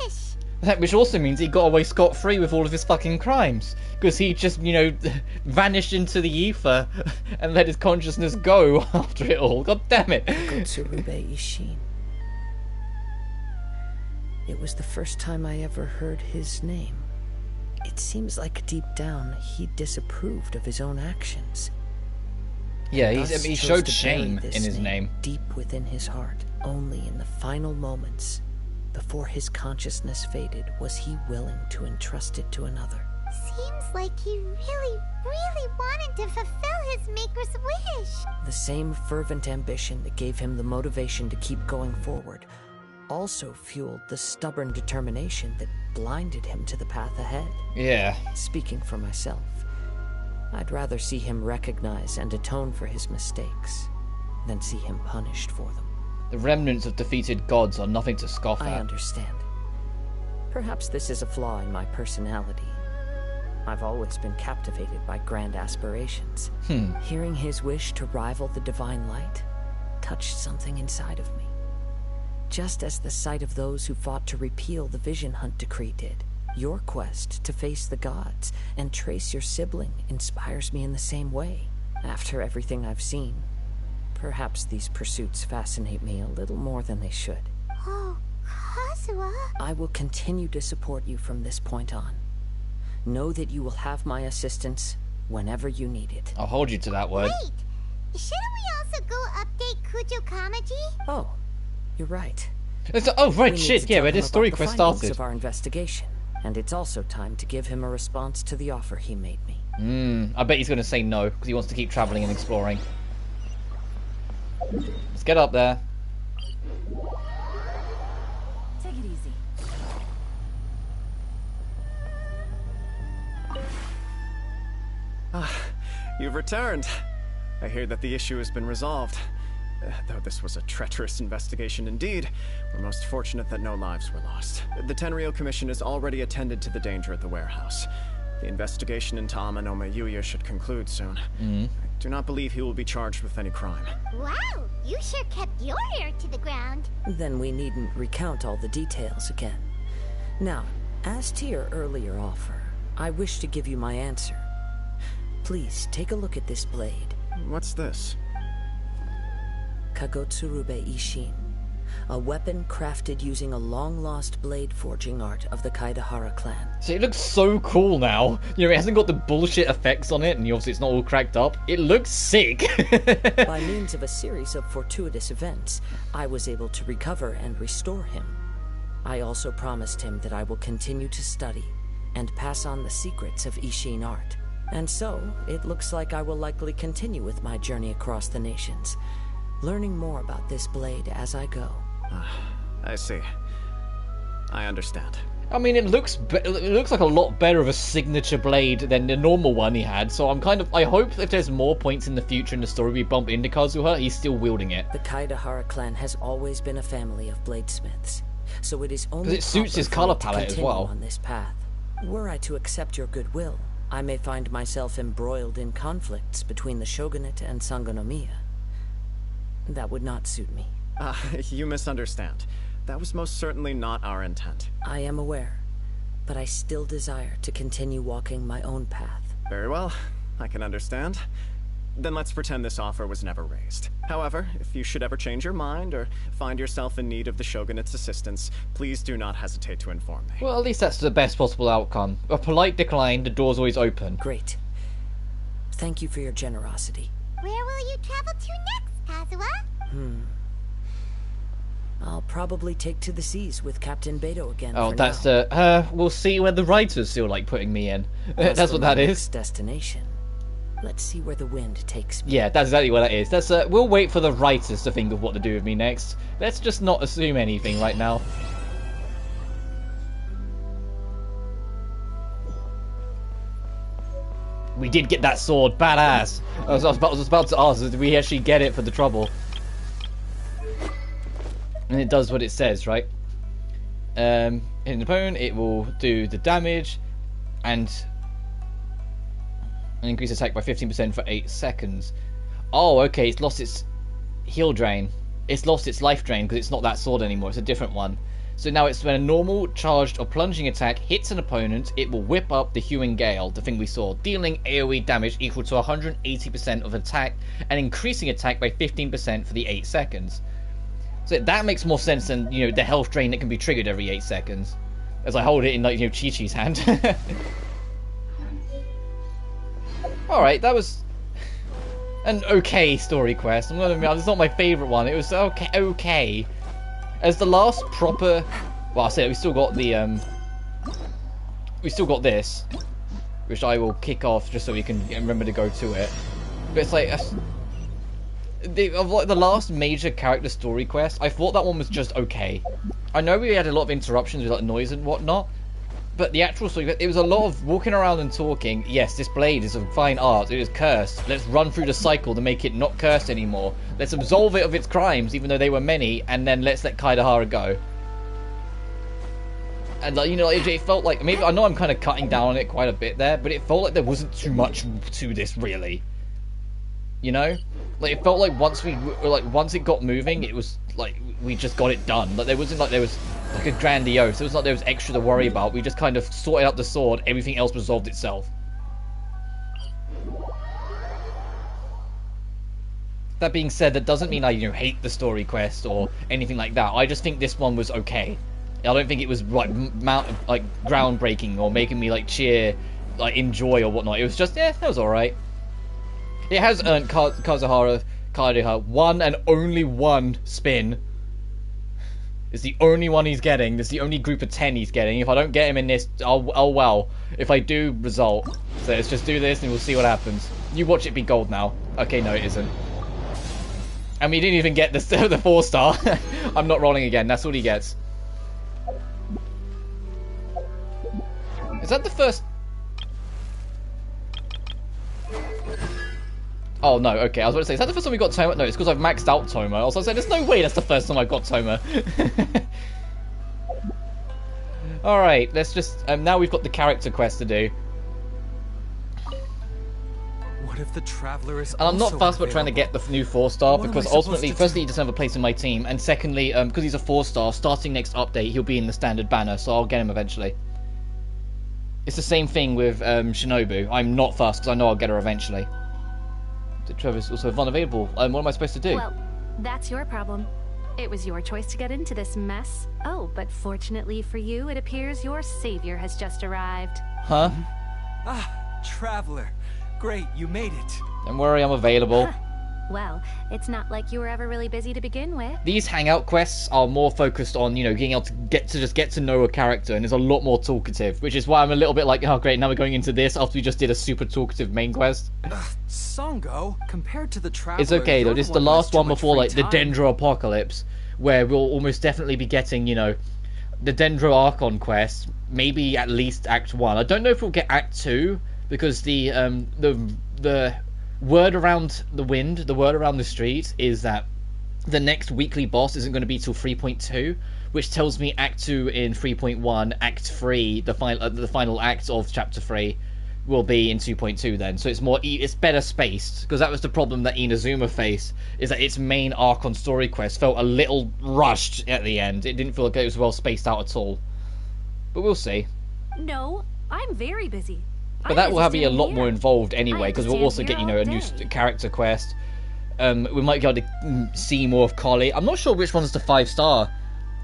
wish. Which also means he got away scot-free with all of his fucking crimes. Because he just, you know, vanished into the ether and let his consciousness go after it all. God damn it. Kagotsurube Ishin. It was the first time I ever heard his name. It seems like deep down he disapproved of his own actions. Yeah, he showed shame in his name. Deep within his heart, only in the final moments, before his consciousness faded, was he willing to entrust it to another. Seems like he really, really wanted to fulfill his maker's wish. The same fervent ambition that gave him the motivation to keep going forward also fueled the stubborn determination that blinded him to the path ahead. Yeah. Speaking for myself, I'd rather see him recognize and atone for his mistakes than see him punished for them. The remnants of defeated gods are nothing to scoff at. I understand. Perhaps this is a flaw in my personality. I've always been captivated by grand aspirations. Hearing his wish to rival the divine light touched something inside of me. Just as the sight of those who fought to repeal the Vision Hunt decree did. Your quest to face the gods and trace your sibling inspires me in the same way. After everything I've seen, perhaps these pursuits fascinate me a little more than they should. Oh, Kazuha. I will continue to support you from this point on. Know that you will have my assistance whenever you need it. I'll hold you to that word. Wait, shouldn't we also go update Kujo Kamaji? Oh, you're right. Oh, right, We need shit, to yeah, tell where him this story about the quest findings started. of our investigation, and it's also time to give him a response to the offer he made me. I bet he's going to say no, because he wants to keep travelling and exploring. Let's get up there. Take it easy. You've returned. I hear that the issue has been resolved. Though this was a treacherous investigation indeed, we're most fortunate that no lives were lost. The Tenryou Commission has already attended to the danger at the warehouse. The investigation into Amanome Yuya should conclude soon. I do not believe he will be charged with any crime. Wow, you sure kept your ear to the ground. Then we needn't recount all the details again. Now, as to your earlier offer, I wish to give you my answer. Please, take a look at this blade. What's this? Kagotsurube Ishin. A weapon crafted using a long-lost blade forging art of the Kaidahara clan. So it looks so cool now. You know, it hasn't got the bullshit effects on it, and obviously it's not all cracked up. It looks sick. By means of a series of fortuitous events, I was able to recover and restore him. I also promised him that I will continue to study and pass on the secrets of Ishin art. And so, it looks like I will likely continue with my journey across the nations, learning more about this blade as I go. I see. I understand. I mean, it looks like a lot better of a signature blade than the normal one he had, so I hope if there's more points in the future in the story we bump into Kazuha, he's still wielding it. The Kaidahara clan has always been a family of bladesmiths, so it is only because it suits his color palette as well. On this path. Were I to accept your goodwill, I may find myself embroiled in conflicts between the shogunate and Sangonomiya. That would not suit me. You misunderstand. That was most certainly not our intent. I am aware, but I still desire to continue walking my own path. Very well, I can understand. Then let's pretend this offer was never raised. However, if you should ever change your mind or find yourself in need of the Shogunate's assistance, please do not hesitate to inform me. Well, at least that's the best possible outcome. A polite decline, the door's always open. Great. Thank you for your generosity. Where will you travel to next, Kazuha? I'll probably take to the seas with Captain Beto again. Oh, for that's now. we'll see when the writers feel like putting me in. As That's for what that my is. next destination. Let's see where the wind takes me. Yeah, that's exactly what that is. That's we'll wait for the writers to think of what to do with me next. Let's just not assume anything right now. We did get that sword, badass. I was about to ask, did we actually get it for the trouble? And it does what it says, right? In the opponent, it will do the damage and increase attack by 15% for 8 seconds. Oh, okay, it's lost its heal drain. It's lost its life drain because it's not that sword anymore. It's a different one. So now it's when a normal, charged, or plunging attack hits an opponent, it will whip up the Hewing Gale, the thing we saw, dealing AoE damage equal to 180% of attack and increasing attack by 15% for the 8 seconds. So that makes more sense than, you know, the health drain that can be triggered every 8 seconds. As I hold it in, like, you know, Chi-Chi's hand. Alright, that was an okay story quest. I'm gonna admit, it's not my favourite one. It was okay. As the last proper... Well, I say we still got the, we still got this. Which I will kick off just so we can remember to go to it. But it's like... of like the last major character story quest, I thought that one was just okay. I know we had a lot of interruptions with like noise and whatnot, but the actual story, it was a lot of walking around and talking. Yes, this blade is of fine art, it is cursed. Let's run through the cycle to make it not cursed anymore. Let's absolve it of its crimes, even though they were many, and then let's let Kaidahara go. And like, you know, it felt like, maybe, I know I'm kind of cutting down on it quite a bit there, but it felt like there wasn't too much to this, really. You know? Like, it felt like once it got moving, it was like we just got it done. Like there was like a grandiose. It was like there was extra to worry about. We just kind of sorted out the sword. Everything else resolved itself. That being said, that doesn't mean I, you know, hate the story quest or anything like that. I just think this one was okay. I don't think it was like groundbreaking or making me like cheer, like enjoy or whatnot. It was just, yeah, that was all right. It has earned Kazuha one and only one spin. It's the only one he's getting. It's the only group of 10 he's getting. If I don't get him in this, oh well. If I do, result. So let's just do this and we'll see what happens. You watch it be gold now. Okay, no, it isn't. And we didn't even get the 4-star. I'm not rolling again. That's what he gets. Is that the first... Oh no, okay, I was about to say, is that the first time we got Toma? No, it's because I've maxed out Toma. I was saying, there's no way that's the first time I got Toma. Alright, let's just, now we've got the character quest to do. What if the Traveler is And I'm not fussed about trying to get the new 4-star, because ultimately, firstly, he doesn't have a place in my team, and secondly, because he's a 4-star, starting next update, he'll be in the standard banner, so I'll get him eventually. It's the same thing with Shinobu. I'm not fussed, because I know I'll get her eventually. Trevor's also unavailable. What am I supposed to do? Well, that's your problem. It was your choice to get into this mess. Oh, but fortunately for you, it appears your savior has just arrived. Huh? Ah, Traveler. Great, you made it. Don't worry, I'm available. Well, it's not like you were ever really busy to begin with. These hangout quests are more focused on, you know, being able to get to know a character, and is a lot more talkative, which is why I'm a little bit like, oh great, now we're going into this after we just did a super talkative main quest. Songo, compared to the Traveler, it's okay though. This is the last one before like the Dendro Apocalypse, where we'll almost definitely be getting, you know, the Dendro Archon quest, maybe at least Act 1. I don't know if we'll get Act 2 because the word around the wind, the word around the street is that the next weekly boss isn't going to be till 3.2, which tells me Act 2 in 3.1, Act 3, the final act of Chapter 3, will be in 2.2 then. So it's better spaced, because that was the problem that Inazuma faced, is that its main Archon story quest felt a little rushed at the end. It didn't feel like it was well spaced out at all. But we'll see. No, I'm very busy. But that will be a lot more involved anyway, because we'll also get, you know, a new character quest. We might be able to see more of Collie. I'm not sure which one's the 5-star.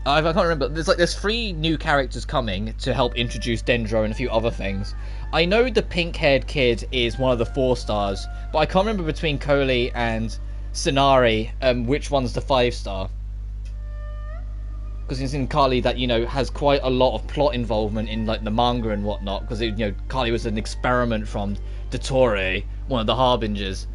I can't remember. There's 3 new characters coming to help introduce Dendro and a few other things. I know the pink-haired kid is one of the 4-stars, but I can't remember between Coley and Sinari which one's the 5-star. because it's in Kali that, you know, has quite a lot of plot involvement in like the manga and whatnot, because, you know, Kali was an experiment from Dottore, one of the Harbingers,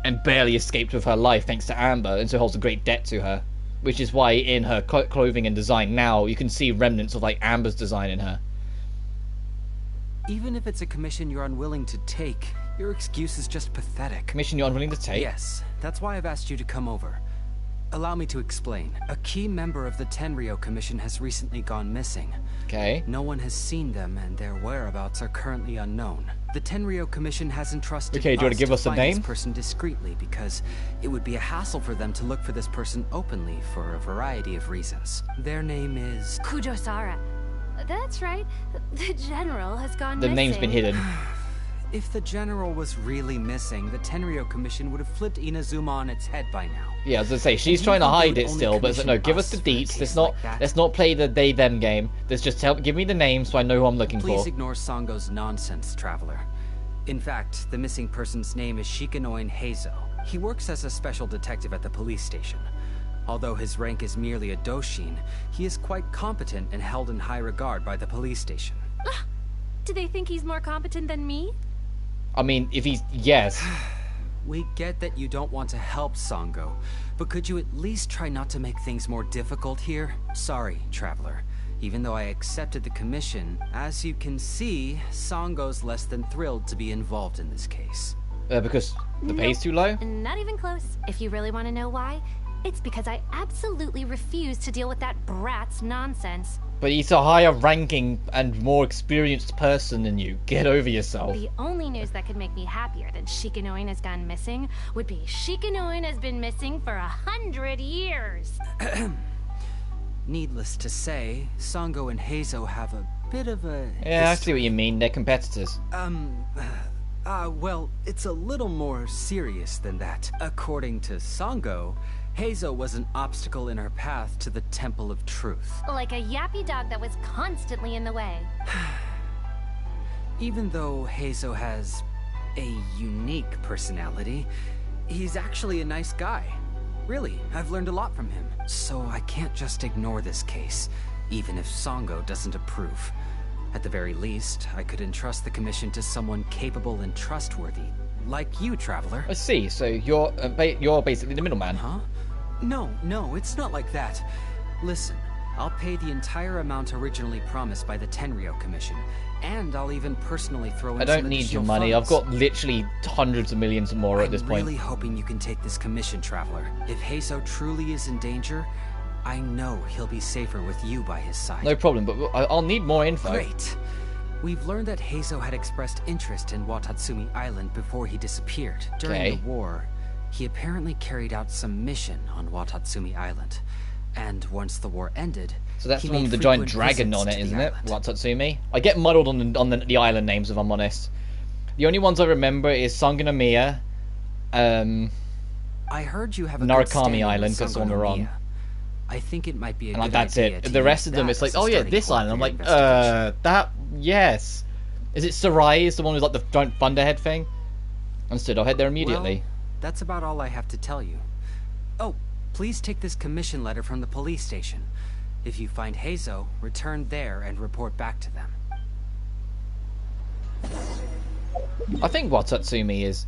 and barely escaped with her life thanks to Amber, and so holds a great debt to her, which is why in her clothing and design now you can see remnants of like Amber's design in her. Even if it's a commission you're unwilling to take, your excuse is just pathetic. Commission you're unwilling to take? Yes, that's why I've asked you to come over. Allow me to explain. A key member of the Tenryou Commission has recently gone missing. Okay. No one has seen them, and their whereabouts are currently unknown. The Tenryou Commission has entrusted okay, do you want to give us a name? This person discreetly, because it would be a hassle for them to look for this person openly for a variety of reasons. Their name is... Kujosara. That's right. The general has gone missing. The name's been hidden. If the general was really missing, the Tenryou Commission would have flipped Inazuma on its head by now. Yeah, as I say, she's trying to hide it still, but no, give us the deets. Let's not play the they-them game. Let's just give me the name so I know who I'm looking for. Please ignore Sango's nonsense, Traveler. In fact, the missing person's name is Shikanoin Haizou. He works as a special detective at the police station. Although his rank is merely a doshin, he is quite competent and held in high regard by the police station. Do they think he's more competent than me? I mean, if he's... yes. We get that you don't want to help Sango, but could you at least try not to make things more difficult here? Sorry, Traveler. Even though I accepted the commission, as you can see, Sango's less than thrilled to be involved in this case. Because the pay's too low? Not even close. If you really want to know why, it's because I absolutely refuse to deal with that brat's nonsense. But he's a higher ranking and more experienced person than you. Get over yourself. The only news that could make me happier than Shikanoin has gone missing would be Shikanoin has been missing for 100 years. Needless to say, Sango and Haizou have a bit of a... Yeah, I see what you mean. They're competitors. Well, it's a little more serious than that. According to Sango, Haizou was an obstacle in her path to the Temple of Truth. Like a yappy dog that was constantly in the way. Even though Haizou has a unique personality, he's actually a nice guy. Really, I've learned a lot from him. So I can't just ignore this case, even if Sango doesn't approve. At the very least, I could entrust the commission to someone capable and trustworthy, like you, Traveler. I see, so you're basically the middleman. Huh? No, it's not like that. Listen, I'll pay the entire amount originally promised by the Tenryou Commission, and I'll even personally throw in I don't need your money. funds. I've got literally hundreds of millions more at this point. I'm really hoping you can take this commission, Traveler. If Haizou truly is in danger, I know he'll be safer with you by his side. No problem, but I'll need more info. Great. We've learned that Haizou had expressed interest in Watatsumi Island before he disappeared. During the war, he apparently carried out some mission on Watatsumi Island. And once the war ended... So that's the one with the giant dragon on it, isn't it? Watatsumi? I get muddled on the island names, if I'm honest. The only ones I remember is Sangonomiya, I heard you have a Narukami Island, because the one we're on. I think it might be a and good that's idea it. to The rest use of them, that it's like, as a oh yeah, starting this point island. I'm for like, your investigation. yes. Is it Sarai? Is the one who's like the giant thunderhead thing? Understood. I'll head there immediately. Well, that's about all I have to tell you. Oh, please take this commission letter from the police station. If you find Haizou, return there and report back to them. I think Watatsumi is...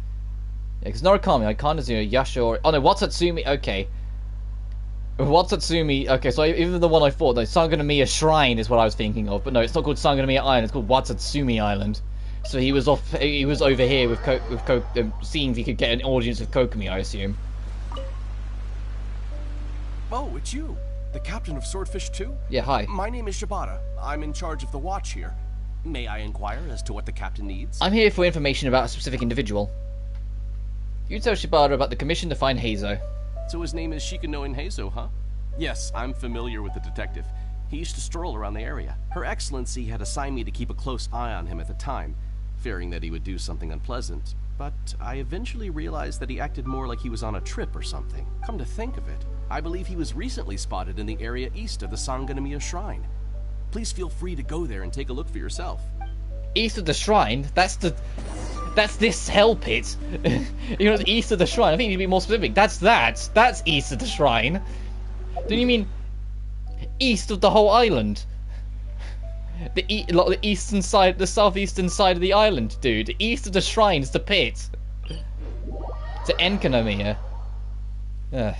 Yeah, because Narukami, Kanazuya, Yasho... Oh no, Watatsumi... Okay. Watatsumi... Okay, so even the one I thought... No, Sangonomiya Shrine is what I was thinking of. But no, it's not called Sangonomiya Island. It's called Watatsumi Island. So he was off... He was over here with seeing if he could get an audience with Kokomi, I assume. Oh, it's you. The captain of Swordfish 2? Yeah, hi. My name is Shibata. I'm in charge of the watch here. May I inquire as to what the captain needs? I'm here for information about a specific individual. You tell Shibata about the commission to find Haizou. So his name is Shikanoin Haizou, huh? Yes, I'm familiar with the detective. He used to stroll around the area. Her Excellency had assigned me to keep a close eye on him at the time, fearing that he would do something unpleasant. But I eventually realized that he acted more like he was on a trip or something. Come to think of it, I believe he was recently spotted in the area east of the Sangonomiya Shrine. Please feel free to go there and take a look for yourself. East of the shrine? That's this hell pit. You know, east of the shrine. I think you need to be more specific. That's east of the shrine. Don't you mean east of the whole island. The eastern side, the southeastern side of the island, dude. East of the shrines, the pit. To Enkanomiya. Ugh.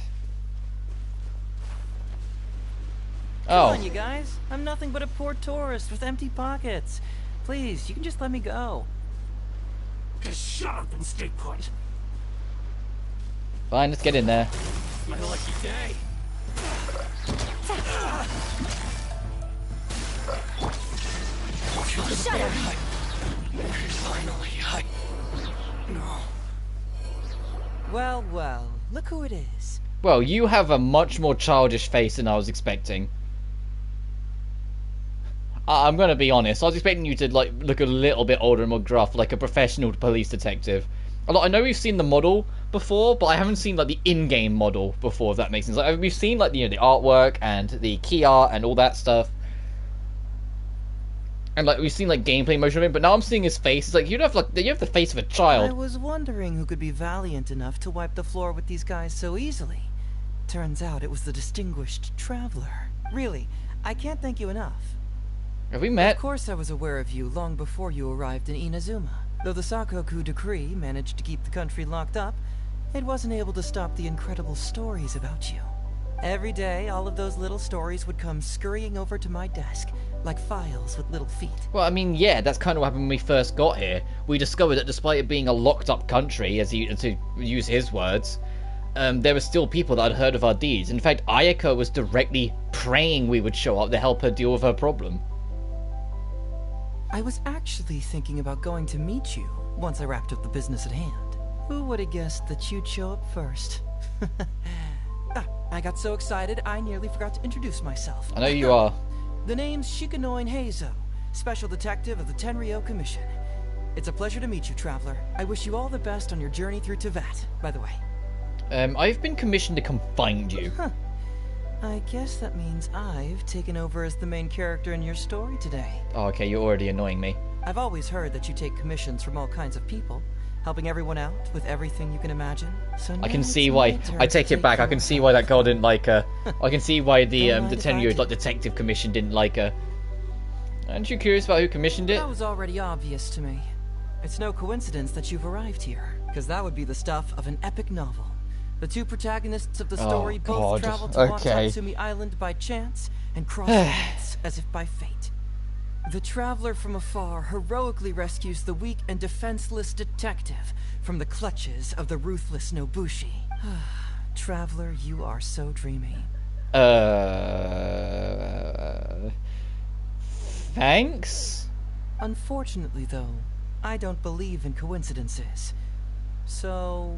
Come on, you guys. I'm nothing but a poor tourist with empty pockets. Please, you can just let me go. Just shut up and stay put. Fine, let's get in there. My lucky day. Shut up. Finally, no. Well, well, look who it is. Well, you have a much more childish face than I was expecting. I'm gonna be honest. I was expecting you to like look a little bit older and more gruff, like a professional police detective. I know we've seen the model before, but I haven't seen like the in-game model before. If that makes sense. Like we've seen like the artwork and the key art and all that stuff, and like we've seen like gameplay motion of him. But now I'm seeing his face. It's like you have the face of a child. I was wondering who could be valiant enough to wipe the floor with these guys so easily. Turns out it was the distinguished traveler. Really, I can't thank you enough. Have we met? Of course I was aware of you long before you arrived in Inazuma. Though the Sakoku decree managed to keep the country locked up, it wasn't able to stop the incredible stories about you. Every day, all of those little stories would come scurrying over to my desk, like files with little feet. Well, I mean, yeah, that's kind of what happened when we first got here. We discovered that despite it being a locked-up country, to use his words, there were still people that had heard of our deeds. In fact, Ayaka was directly praying we would show up to help her deal with her problem. I was actually thinking about going to meet you once I wrapped up the business at hand. Who would have guessed that you'd show up first? I got so excited I nearly forgot to introduce myself. I know you are. The name's Shikanoin Haizou, Special Detective of the Tenryou Commission. It's a pleasure to meet you, Traveler. I wish you all the best on your journey through Teyvat, by the way. I've been commissioned to come find you. Huh. I guess that means I've taken over as the main character in your story today. Oh, okay, you're already annoying me. I've always heard that you take commissions from all kinds of people, helping everyone out with everything you can imagine. So I can see why. I take it back. I can see why that girl didn't like her. I can see why the Tenryou like detective commission didn't like her. Aren't you curious about who commissioned it? That was already obvious to me. It's no coincidence that you've arrived here, because that would be the stuff of an epic novel. The two protagonists of the story both traveled to Watatsumi Island by chance and crossed paths as if by fate. The traveler from afar heroically rescues the weak and defenseless detective from the clutches of the ruthless Nobushi. Traveler, you are so dreamy. Thanks? Unfortunately, though, I don't believe in coincidences. So,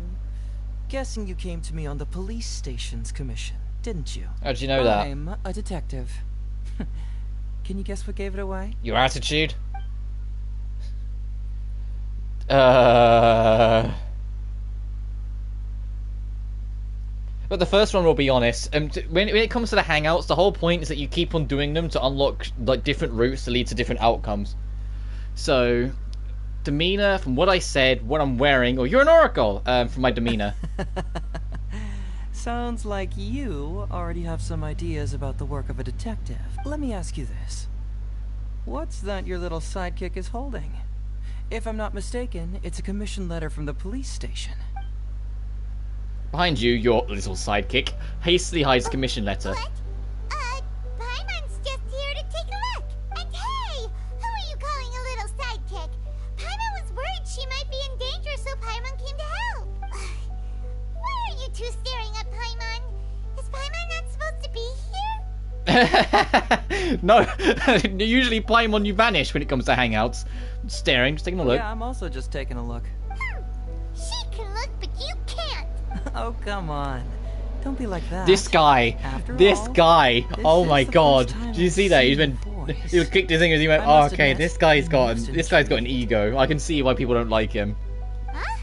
guessing you came to me on the police station's commission, didn't you? How'd you know that? I'm a detective. Can you guess what gave it away? Your attitude? But the first one, we'll be honest, when it comes to the hangouts, the whole point is that you keep on doing them to unlock like different routes to lead to different outcomes. So, demeanor, from what I said, what I'm wearing, or you're an oracle, from my demeanor. Sounds like you already have some ideas about the work of a detective. Let me ask you this. What's that your little sidekick is holding? If I'm not mistaken, it's a commission letter from the police station. Behind you, your little sidekick hastily hides the commission letter. What? Paimon's just here to take a look. And hey, who are you calling a little sidekick? Paimon was worried she might be in danger, so Paimon came to help. Why are you two staring at Paimon? Is Paimon not supposed to be here? No, usually Paimon you vanish when it comes to hangouts. Staring, just taking a look. Yeah, I'm also just taking a look. She can look, but you can't. Oh, come on. Don't be like that. This guy. Oh my god. Did you see that? He kicked his fingers, he went, oh, okay, this guy's got an ego. I can see why people don't like him. Huh?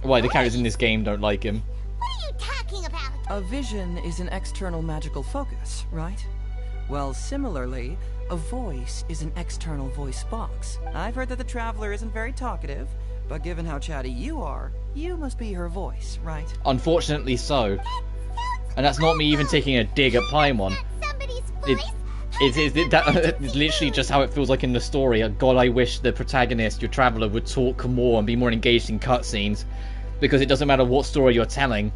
Why the characters in this game don't like him. What are you talking about? A vision is an external magical focus, right? Well, similarly, a voice is an external voice box. I've heard that the Traveler isn't very talkative, but given how chatty you are, you must be her voice, right? Unfortunately so. And that's not me even taking a dig at Paimon. Somebody's boys. It's literally just how it feels like in the story. God, I wish the protagonist, your traveler, would talk more and be more engaged in cutscenes, because it doesn't matter what story you're telling.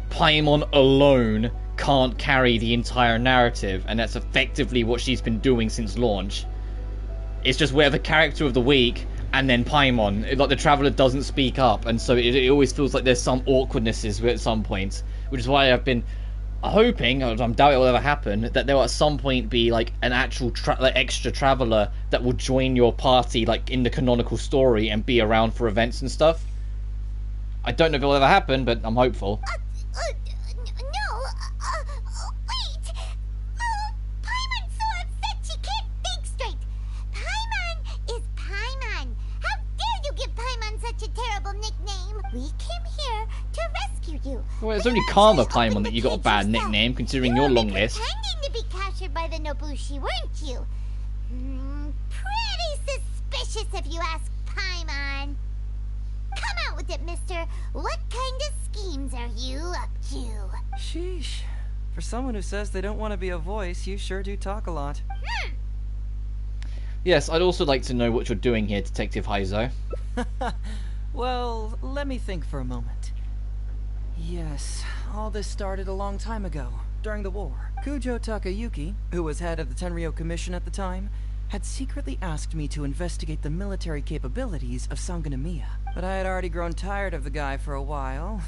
Paimon alone can't carry the entire narrative, and that's effectively what she's been doing since launch. It's just whatever character of the week, and then Paimon. Like, the traveler doesn't speak up, and so it always feels like there's some awkwardnesses at some points, which is why I've been hoping, I doubt it will ever happen, that there will at some point be like an actual extra traveler that will join your party, like in the canonical story, and be around for events and stuff. I don't know if it will ever happen, but I'm hopeful. No, wait! Paimon's so upset she can't think straight. Paimon is Paimon. How dare you give Paimon such a terrible nickname? We came here to rescue you. Well, it's only Karma Paimon that you got a bad nickname, considering your long list. Pretending to be captured by the Nobushi, weren't you? Pretty suspicious if you ask Paimon. Come out with it, mister. What kind of schemes are you up to? Sheesh. For someone who says they don't want to be a voice, you sure do talk a lot. Yes, I'd also like to know what you're doing here, Detective Haizou. Well, let me think for a moment. Yes, all this started a long time ago, during the war. Kujo Takayuki, who was head of the Tenryo Commission at the time, had secretly asked me to investigate the military capabilities of Sangonomiya. But I had already grown tired of the guy for a while,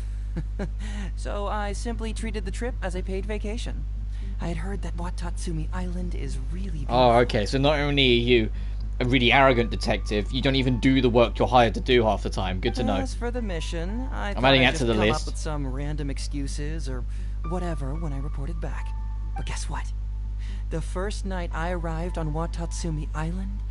so I simply treated the trip as a paid vacation. I had heard that Watatsumi Island is really beautiful. Oh, okay, so not only are you a really arrogant detective, you don't even do the work you're hired to do half the time. Good to know. As for the mission, I'm adding that just to the come list. up with some random excuses or whatever when I reported back. But guess what? The first night I arrived on Watatsumi Island,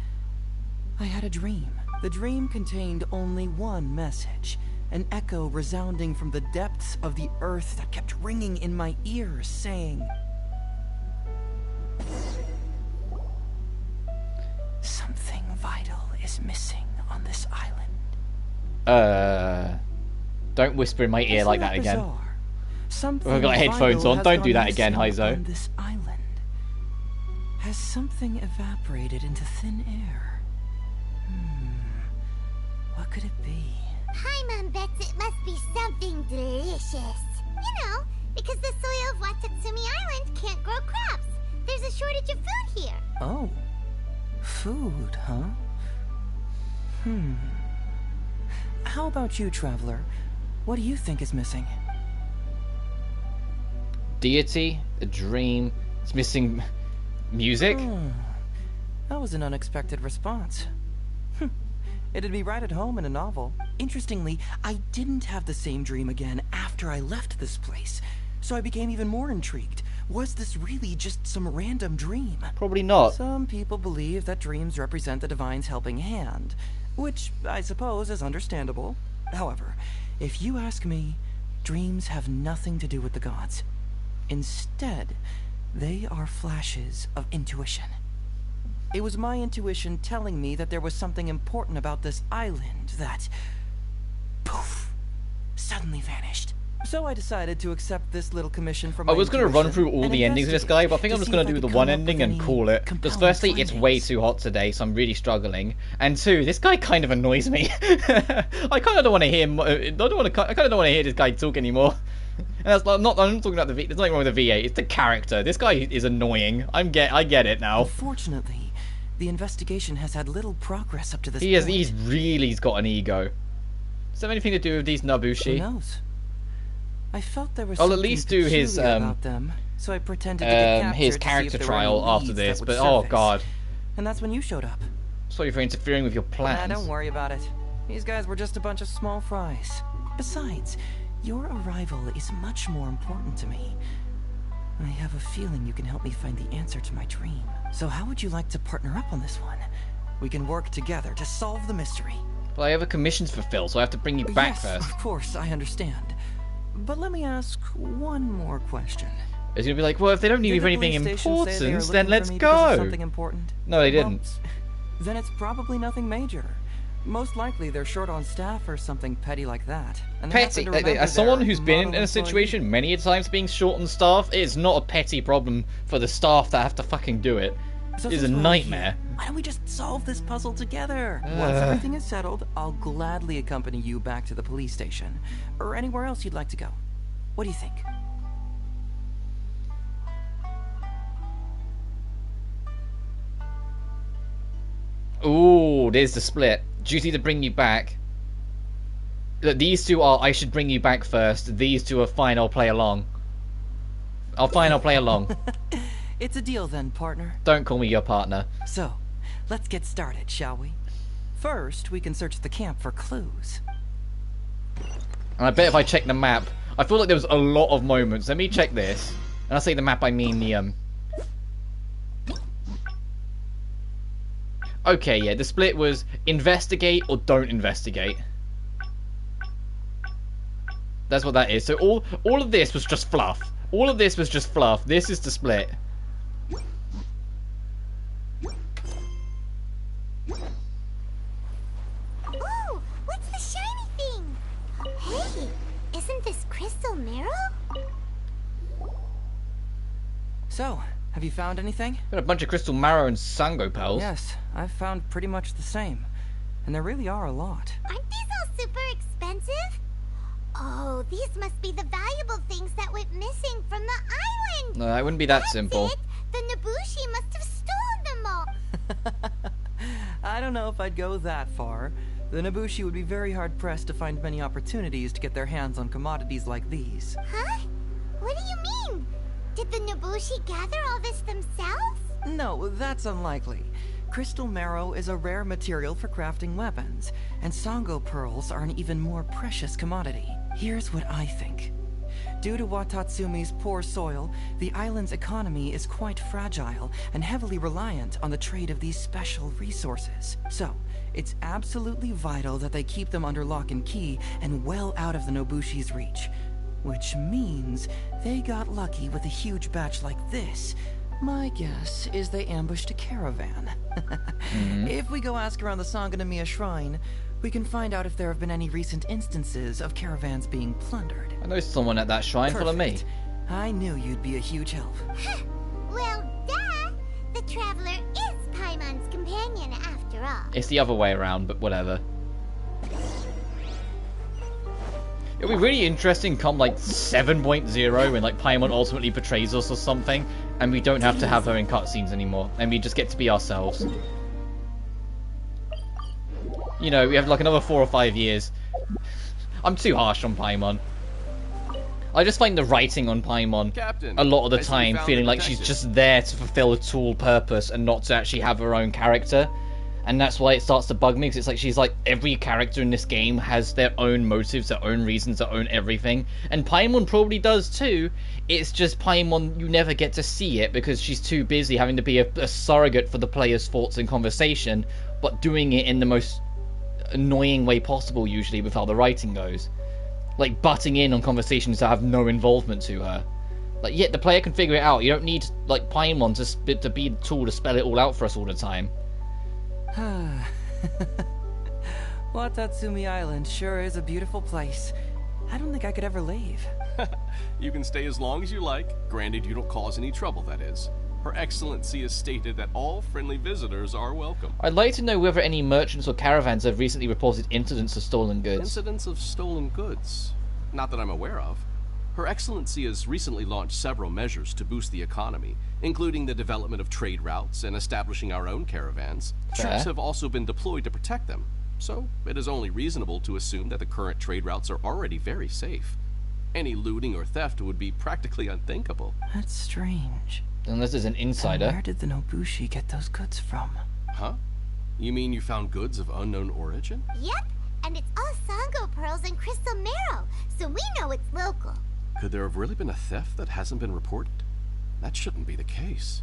I had a dream. The dream contained only one message, an echo resounding from the depths of the earth that kept ringing in my ears, saying, "Something vital is missing on this island." Don't whisper in my ear like that again. Something I've got headphones on. Don't do that again, Haizou. On this island. Has something evaporated into thin air? What could it be? Paimon bets it must be something delicious. You know, because the soil of Watatsumi Island can't grow crops. There's a shortage of food here. Oh. Food, huh? How about you, traveler? What do you think is missing? Deity? A dream? It's missing music? That was an unexpected response. It'd be right at home in a novel. Interestingly, I didn't have the same dream again after I left this place, so I became even more intrigued. Was this really just some random dream? Probably not. Some people believe that dreams represent the divine's helping hand, which I suppose is understandable. However, if you ask me, dreams have nothing to do with the gods. Instead, they are flashes of intuition. It was my intuition telling me that there was something important about this island that, poof, suddenly vanished. So I decided to accept this little commission from my I was going to run through all the endings of this guy, but I think I'm just going to do the one ending and call it. Because firstly, it's way too hot today, so I'm really struggling. And two, this guy kind of annoys me. I kind of don't want to hear. I kind of don't want to hear this guy talk anymore. And that's not. I'm not talking about the V. There's nothing wrong with the V8. It's the character. This guy is annoying. I get it now. Unfortunately, the investigation has had little progress up to this point. He's got an ego. Does that have anything to do with these Nobushi? Who knows? I felt there was I'll something at least do his about them, so I pretended to get captured his to character see if there were trial any after leads this, that but would oh surface. god. And that's when you showed up. Sorry for interfering with your plans. Don't worry about it. These guys were just a bunch of small fries. Besides, your arrival is much more important to me. I have a feeling you can help me find the answer to my dream. So how would you like to partner up on this one? We can work together to solve the mystery. But I have a commission to fulfill, so I have to bring you back Yes, first. Of course, I understand. But let me ask one more question. It's gonna be like, well, if they don't need me for anything important, then let's Something go. important? No, they didn't. Well, then it's probably nothing major. Most likely they're short on staff or something petty like that. And Petty? As someone who's been in a situation many a times being short on staff, it's not a petty problem for the staff that have to fucking do it. So It's a nightmare. Why don't we just solve this puzzle together? Once everything is settled, I'll gladly accompany you back to the police station. Or anywhere else you'd like to go. What do you think? Ooh, there's the split. Duty to bring you back. Look, these two are I should bring you back first. These two are fine, I'll play along. I'll play along. It's a deal then, partner. Don't call me your partner. So, let's get started, shall we? First, we can search the camp for clues. And I bet if I check the map, I feel like there was a lot of moments. Let me check this. And I say the map, I mean the Okay, yeah, the split was investigate or don't investigate. That's what that is. So all of this was just fluff. All of this was just fluff. This is the split. Ooh, what's the shiny thing? Hey, isn't this crystal marrow? So, have you found anything? Got a bunch of crystal marrow and sango pearls. Yes, I've found pretty much the same. And there really are a lot. Aren't these all super expensive? Oh, these must be the valuable things that went missing from the island. No, that wouldn't be that simple. It. The Nobushi must have stolen them all. I don't know if I'd go that far. The Nobushi would be very hard-pressed to find many opportunities to get their hands on commodities like these. Huh? What do you mean? Did the Nobushi gather all this themselves? No, that's unlikely. Crystal marrow is a rare material for crafting weapons, and Sango pearls are an even more precious commodity. Here's what I think. Due to Watatsumi's poor soil, the island's economy is quite fragile and heavily reliant on the trade of these special resources. So, it's absolutely vital that they keep them under lock and key and well out of the Nobushi's reach. Which means they got lucky with a huge batch like this. My guess is they ambushed a caravan. If we go ask around the Sangonomiya Shrine, we can find out if there have been any recent instances of caravans being plundered. I know someone at that shrine. Follow me. I knew you'd be a huge help. Well, duh! The traveler is Paimon's companion after all. It's the other way around, but whatever. It'll be really interesting come like 7.0 when like Paimon ultimately betrays us or something, and we don't have to have her in cutscenes anymore, and we just get to be ourselves. You know, we have like another 4 or 5 years. I'm too harsh on Paimon. I just find the writing on Paimon Captain, a lot of the time feeling like she's just there to fulfill a tool purpose and not to actually have her own character. And that's why it starts to bug me, because it's like she's like every character in this game has their own motives, their own reasons, their own everything. And Paimon probably does too. It's just Paimon, you never get to see it because she's too busy having to be a surrogate for the player's thoughts and conversation, but doing it in the most annoying way possible usually with how the writing goes. Like butting in on conversations that have no involvement to her. Like, yeah, the player can figure it out. You don't need like Paimon to be the tool to spell it all out for us all the time. Watatsumi Island sure is a beautiful place. I don't think I could ever leave. You can stay as long as you like, granted you don't cause any trouble, that is. Her Excellency has stated that all friendly visitors are welcome. I'd like to know whether any merchants or caravans have recently reported incidents of stolen goods. Incidents of stolen goods? Not that I'm aware of. Her Excellency has recently launched several measures to boost the economy, including the development of trade routes and establishing our own caravans. Fair. Troops have also been deployed to protect them, so it is only reasonable to assume that the current trade routes are already very safe. Any looting or theft would be practically unthinkable. That's strange. Unless there's an insider. And where did the Nobushi get those goods from? Huh? You mean you found goods of unknown origin? Yep, and it's all Sango pearls and crystal marrow, so we know it's local. Could there have really been a theft that hasn't been reported? That shouldn't be the case.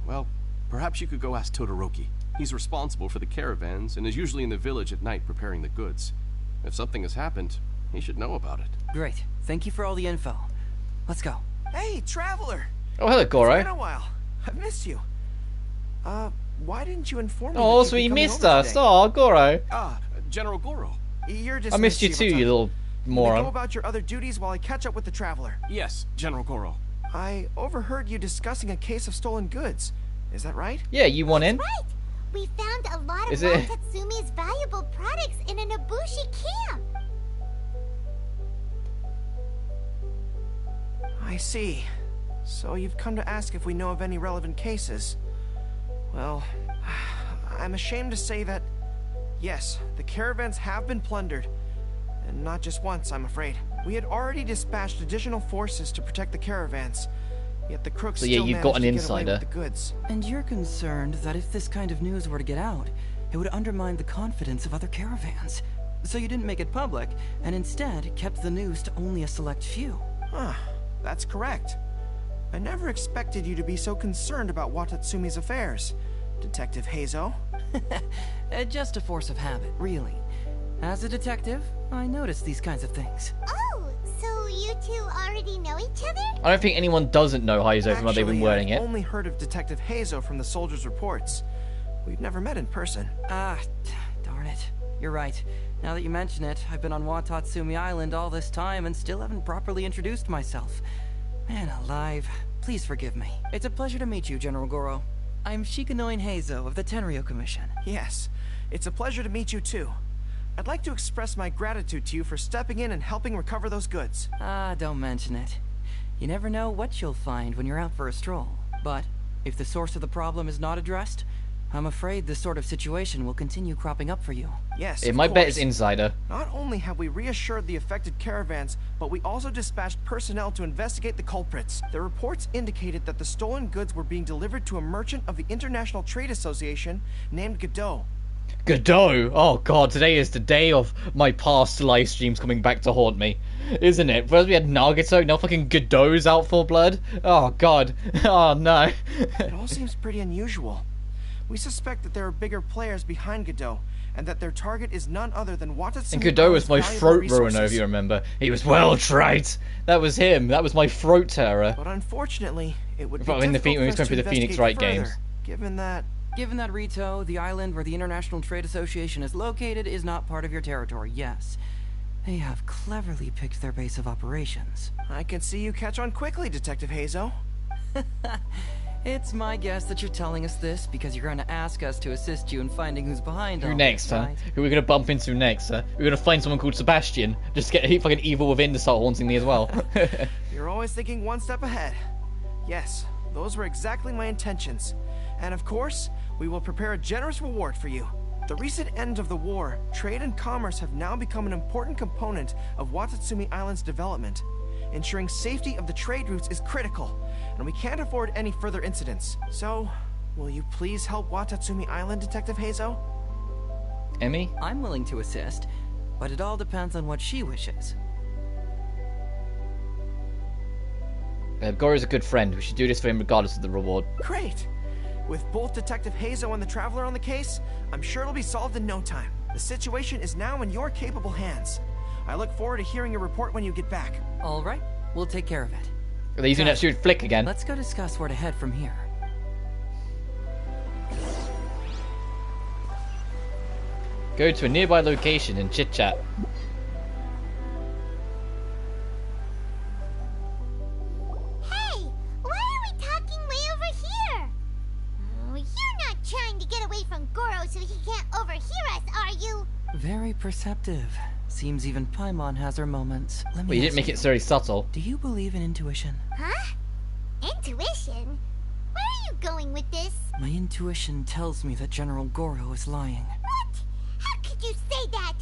Well, perhaps you could go ask Todoroki. He's responsible for the caravans and is usually in the village at night preparing the goods. If something has happened, he should know about it. Great. Thank you for all the info. Let's go. Hey, traveler! Oh, hello, Goro. It's been a while. I've missed you. why didn't you inform me? Oh, so he missed us. Oh, Goro. General Goro. You're I missed you too, you little moron. Go about your other duties while I catch up with the Traveler. Yes, General Goro. I overheard you discussing a case of stolen goods. Is that right? Yeah, you want in? Right. We found a lot of Watatsumi's valuable products in an Ibushi camp. I see. So you've come to ask if we know of any relevant cases. Well, I'm ashamed to say that, yes, the caravans have been plundered. And not just once, I'm afraid. We had already dispatched additional forces to protect the caravans. Yet the crooks still you've got an managed to get away insider. with the goods. And you're concerned that if this kind of news were to get out, it would undermine the confidence of other caravans. So you didn't make it public, and instead kept the news to only a select few. That's correct. I never expected you to be so concerned about Watatsumi's affairs, Detective Haizou. Just a force of habit, really. As a detective, I notice these kinds of things. Oh, so you two already know each other? I don't think anyone doesn't know Haizou from how they've been wording it. I've only heard of Detective Haizou from the soldiers' reports. We've never met in person. Darn it. You're right. Now that you mention it, I've been on Watatsumi Island all this time and still haven't properly introduced myself. Man alive. Please forgive me. It's a pleasure to meet you, General Goro. I'm Shikanoin Haizou of the Tenryo Commission. Yes, it's a pleasure to meet you too. I'd like to express my gratitude to you for stepping in and helping recover those goods. Don't mention it. You never know what you'll find when you're out for a stroll. But if the source of the problem is not addressed, I'm afraid this sort of situation will continue cropping up for you. Yes, my bet is Insider. Not only have we reassured the affected caravans, but we also dispatched personnel to investigate the culprits. The reports indicated that the stolen goods were being delivered to a merchant of the International Trade Association named Godot. Godot! Oh god, today is the day of my past live streams coming back to haunt me. Isn't it? First we had Nagato, now fucking Godot's out for blood. Oh god. Oh no. It all seems pretty unusual. We suspect that there are bigger players behind Godot, and that their target is none other than Watatsumi. And Godot was my throat ruiner, if you remember. He was well tried. That was him. That was my throat terror. But unfortunately, it would be when difficult he for was us going to through the Phoenix investigate Wright further, games. Given that Rito, the island where the International Trade Association is located, is not part of your territory, yes. They have cleverly picked their base of operations. I can see you catch on quickly, Detective Haizou. It's my guess that you're telling us this because you're going to ask us to assist you in finding who's behind all Who next, this, huh? right? Who are we going to bump into next, huh? We're going to find someone called Sebastian. Just get fucking evil within to start haunting me as well. You're always thinking one step ahead. Yes, those were exactly my intentions. And of course, we will prepare a generous reward for you. The recent end of the war, trade and commerce have now become an important component of Watatsumi Island's development. Ensuring safety of the trade routes is critical, and we can't afford any further incidents. So, will you please help Watatsumi Island, Detective Haizou? Emmy? I'm willing to assist, but it all depends on what she wishes. Goro's a good friend. We should do this for him regardless of the reward. Great! With both Detective Haizou and the Traveler on the case, I'm sure it'll be solved in no time. The situation is now in your capable hands. I look forward to hearing your report when you get back. All right, we'll take care of it. Are they using that stupid flick again? Let's go discuss where to head from here. Go to a nearby location and chit-chat. Hey, why are we talking way over here? Oh, you're not trying to get away from Goro so he can't overhear us, are you? Very perceptive. Seems even Paimon has her moments. Let me Well, you didn't make it very subtle. Do you believe in intuition? Huh? Intuition? Where are you going with this? My intuition tells me that General Goro is lying. What? How could you say that?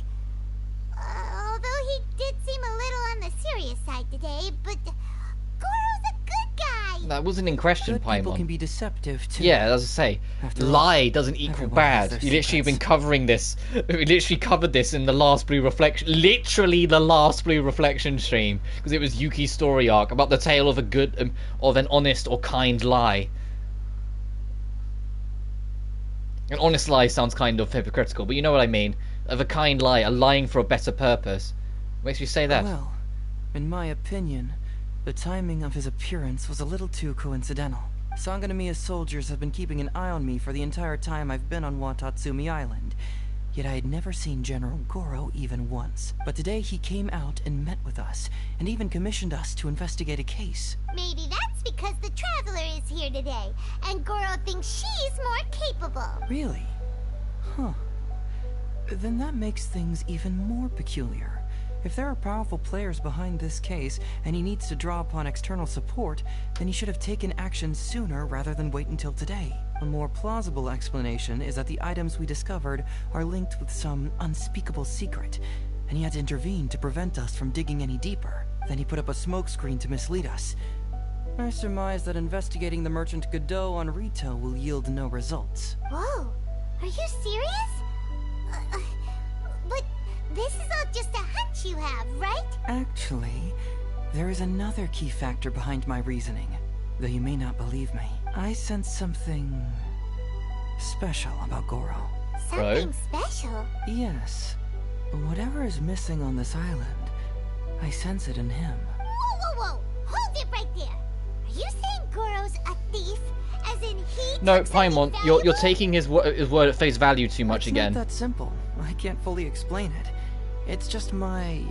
Although he did seem a little on the serious side today, but Goro's a good guy. That wasn't in question, Good people can Paimon. be deceptive too. Yeah, as I say, After all, lie doesn't equal everyone bad. has You their literally have been secrets. covering this. We literally covered this in the last Blue Reflection. Literally the last Blue Reflection stream, because it was Yuki's story arc about the tale of a good, of an honest or kind lie. An honest lie sounds kind of hypocritical, but you know what I mean. Of a kind lie, a lying for a better purpose. What makes you say that? Well, in my opinion, the timing of his appearance was a little too coincidental. Sangonomiya's soldiers have been keeping an eye on me for the entire time I've been on Watatsumi Island. Yet I had never seen General Goro even once. But today he came out and met with us, and even commissioned us to investigate a case. Maybe that's because the Traveler is here today, and Goro thinks she's more capable. Really? Huh. Then that makes things even more peculiar. If there are powerful players behind this case, and he needs to draw upon external support, then he should have taken action sooner rather than wait until today. A more plausible explanation is that the items we discovered are linked with some unspeakable secret, and he had to intervene to prevent us from digging any deeper. Then he put up a smokescreen to mislead us. I surmise that investigating the merchant Godot on Rito will yield no results. Whoa, are you serious? But this is all just a hunch you have, right? Actually, there is another key factor behind my reasoning, though you may not believe me. I sense something special about Goro. Something special? Yes. Whatever is missing on this island, I sense it in him. Whoa! Hold it right there! Are you saying Goro's a thief? As in he... No, Paimon, you're taking his word at face value too much again. It's not that simple. I can't fully explain it. It's just my...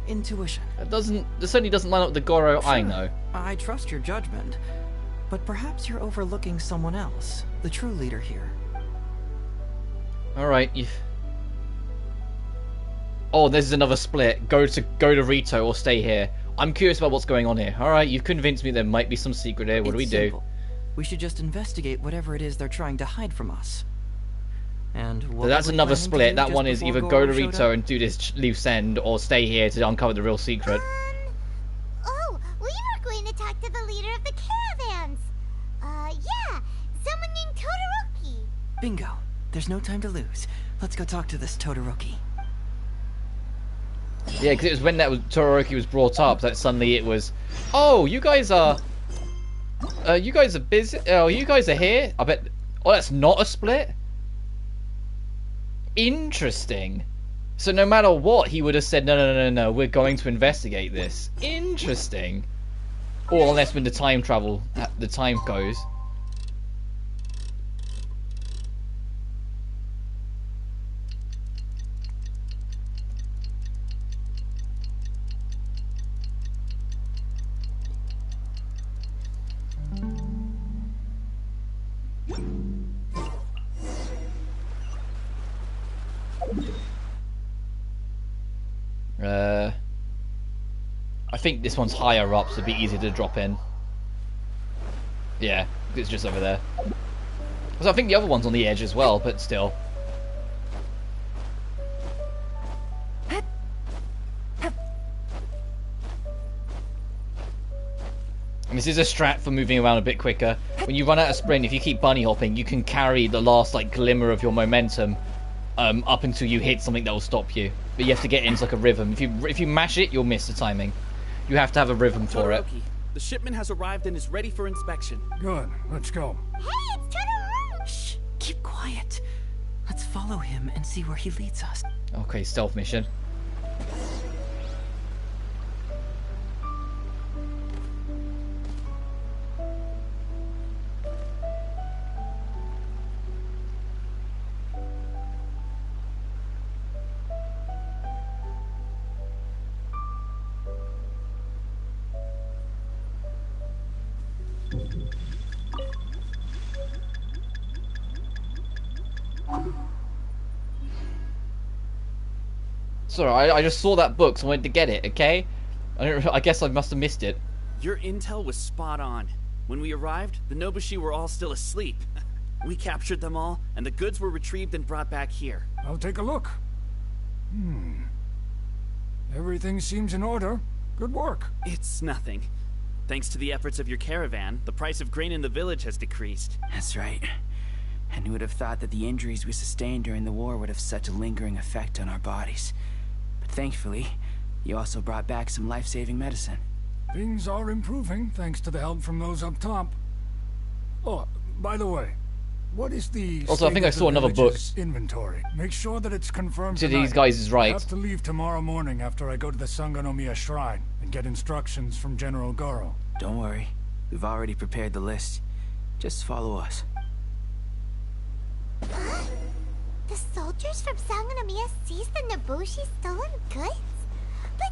intuition. This certainly doesn't line up with the Goro I know. I trust your judgment. But perhaps you're overlooking someone else, the true leader here. Alright, Oh, there's another split. Go to Rito or stay here. I'm curious about what's going on here. Alright, you've convinced me there might be some secret here. What do we do? We should just investigate whatever it is they're trying to hide from us. And but that's another split. That one is either go to Rito and do this loose end, or stay here to uncover the real secret. Oh, we were going to talk to the leader of the caravans. Yeah, someone named Todoroki. Bingo. There's no time to lose. Let's go talk to this Todoroki. Yeah, because it was when Todoroki was brought up that suddenly it was, oh, you guys are busy. Oh, you guys are here. I bet. Oh, that's not a split. Interesting. So no matter what, he would have said, no, we're going to investigate this. Interesting. Or unless when the time goes. I think this one's higher up, so it'd be easier to drop in. Yeah, it's just over there. So I think the other one's on the edge as well, but still. And this is a strat for moving around a bit quicker. When you run out of sprint, if you keep bunny hopping, you can carry the last glimmer of your momentum up until you hit something that will stop you. But you have to get into like a rhythm. If you mash it, you'll miss the timing. You have to have a rhythm for it. The shipment has arrived and is ready for inspection. Good. Let's go. Hey, it's Todoroki! Shh! Keep quiet. Let's follow him and see where he leads us. Okay, stealth mission. Sorry, I just saw that book, so I went to get it, okay? I guess I must have missed it. Your intel was spot on. When we arrived, the Nobushi were all still asleep. We captured them all, and the goods were retrieved and brought back here. I'll take a look. Everything seems in order. Good work. It's nothing. Thanks to the efforts of your caravan, the price of grain in the village has decreased. That's right. And who would have thought that the injuries we sustained during the war would have such a lingering effect on our bodies? But thankfully, you also brought back some life-saving medicine. Things are improving, thanks to the help from those up top. Oh, by the way, what is the also, I think I saw another book. Inventory. Make sure that it's confirmed to tonight. These guys is right. I have to leave tomorrow morning after I go to the Sangonomiya Shrine and get instructions from General Goro. Don't worry. We've already prepared the list. Just follow us. The soldiers from Sangonomiya seized the Nobushi stolen goods? But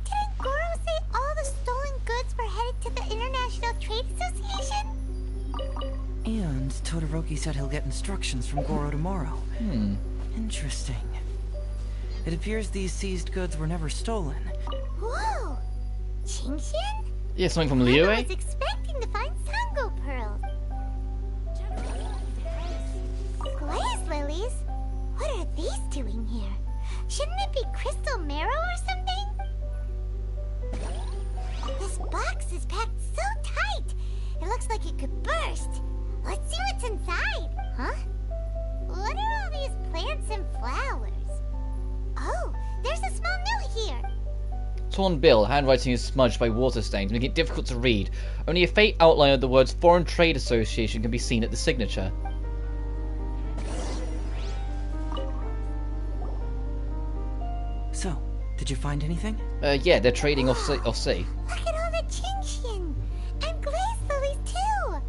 didn't Goro say all the stolen goods were headed to the International Trade Association? And Todoroki said he'll get instructions from Goro tomorrow. Interesting. It appears these seized goods were never stolen. Whoa! Chingshin? Yeah, something from Liyue? I was expecting to find Sango pearls. Glaze lilies? What are these doing here? Shouldn't it be crystal marrow or something? This box is packed so tight. It looks like it could burst. Let's see what's inside. Huh? What are all these plants and flowers? Oh, there's a small note here. Torn bill, handwriting is smudged by water stains, making it difficult to read. Only a faint outline of the words Foreign Trade Association can be seen at the signature. So, did you find anything? Yeah, they're trading off sea. Look at all the Chingshin! And glaze lilies too!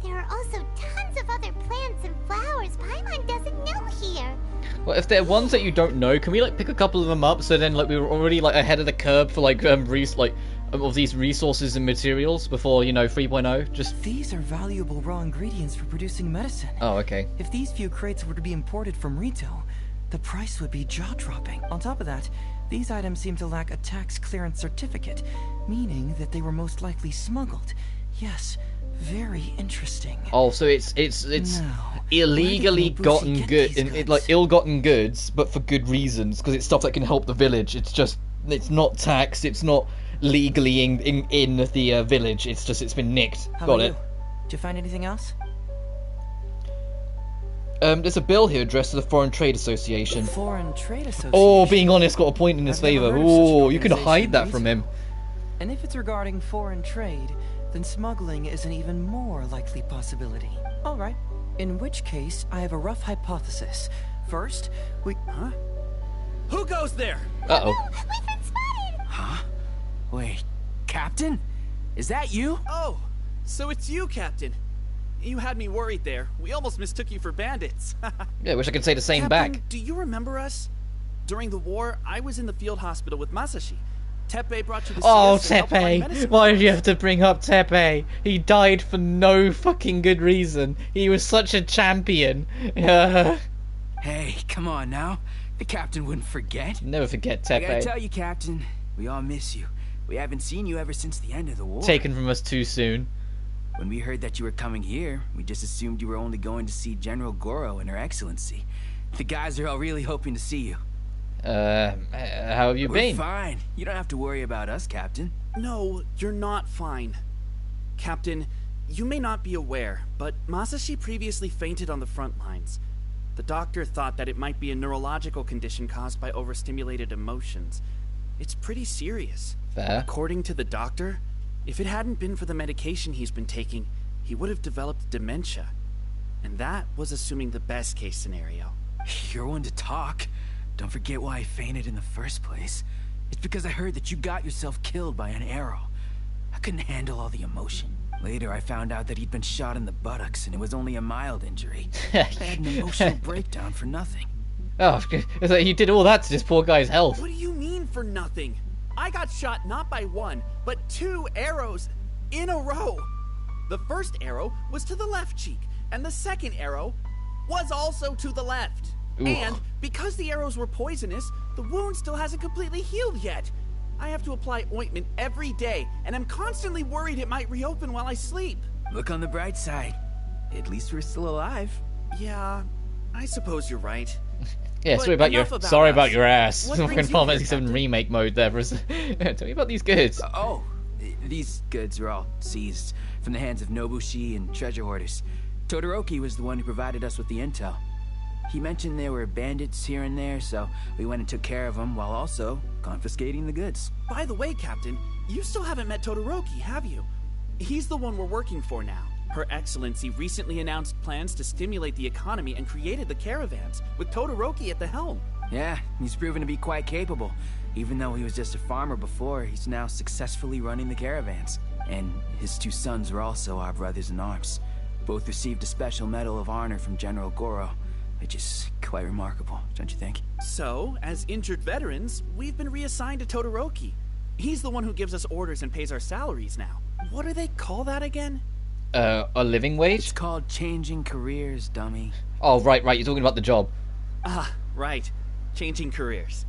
There are also tons of other plants and flowers Paimon doesn't know here. Well, if they're ones that you don't know, can we like pick a couple of them up so then like we were already like ahead of the curve for like of these resources and materials before, you know, 3.0? Just These are valuable raw ingredients for producing medicine. Oh, okay. If these few crates were to be imported from Rito, the price would be jaw-dropping. On top of that, these items seem to lack a tax clearance certificate, meaning that they were most likely smuggled. Yes, very interesting. Oh, so it's now, illegally gotten goods, like ill-gotten goods, but for good reasons, because it's stuff that can help the village. It's not taxed. It's not legally in the village. It's been nicked. Got it. Did you find anything else? There's a bill here addressed to the Foreign Trade Association. Foreign Trade Association? Oh, being honest, got a point in his favor. Oh, you can hide that from him. And if it's regarding foreign trade, then smuggling is an even more likely possibility. All right. In which case, I have a rough hypothesis. First, Huh? Who goes there? Uh-oh. We've been spotted! Huh? Wait, Captain? Is that you? Oh, so it's you, Captain. You had me worried there. We almost mistook you for bandits. Yeah, wish I could say the same Captain, back. Do you remember us? During the war, I was in the field hospital with Masashi. Teppei brought you to see us to help find medicine. Why did you have to bring up Teppei? He died for no fucking good reason. He was such a champion. Hey, come on now. The captain wouldn't forget. Never forget I gotta Teppei. tell you, Captain, we all miss you. We haven't seen you ever since the end of the war. Taken from us too soon. When we heard that you were coming here, we just assumed you were only going to see General Goro and Her Excellency. The guys are all really hoping to see you. How have you been? We're fine. You don't have to worry about us, Captain. No, you're not fine. Captain, you may not be aware, but Masashi previously fainted on the front lines. The doctor thought that it might be a neurological condition caused by overstimulated emotions. It's pretty serious. Fair. According to the doctor, if it hadn't been for the medication he's been taking, he would have developed dementia. And that was assuming the best case scenario. You're one to talk. Don't forget why I fainted in the first place. It's because I heard that you got yourself killed by an arrow. I couldn't handle all the emotion. Later, I found out that he'd been shot in the buttocks and it was only a mild injury. I had an emotional breakdown for nothing. Oh, it's like you did all that to this poor guy's health. What do you mean for nothing? I got shot not by one, but 2 arrows in a row. The first arrow was to the left cheek, and the second arrow was also to the left. Ooh. And because the arrows were poisonous, the wound still hasn't completely healed yet. I have to apply ointment every day, and I'm constantly worried it might reopen while I sleep. Look on the bright side. At least we're still alive. Yeah, I suppose you're right. Yeah, But sorry about your enough sorry us. about your ass. What Fucking brings you Final here, Fantasy 7 Captain? remake mode there. Tell me about these goods. These goods were all seized from the hands of Nobushi and treasure hoarders. Todoroki was the one who provided us with the intel. He mentioned there were bandits here and there, so we went and took care of them while also confiscating the goods. By the way, Captain, you still haven't met Todoroki, have you? He's the one we're working for now. Her Excellency recently announced plans to stimulate the economy and created the caravans, with Todoroki at the helm. Yeah, he's proven to be quite capable. Even though he was just a farmer before, he's now successfully running the caravans. And his 2 sons are also our brothers in arms. Both received a special medal of honor from General Goro, which is quite remarkable, don't you think? So, as injured veterans, we've been reassigned to Todoroki. He's the one who gives us orders and pays our salaries now. What do they call that again? A living wage? It's called changing careers, dummy. Oh, right, you're talking about the job. Ah, right. Changing careers.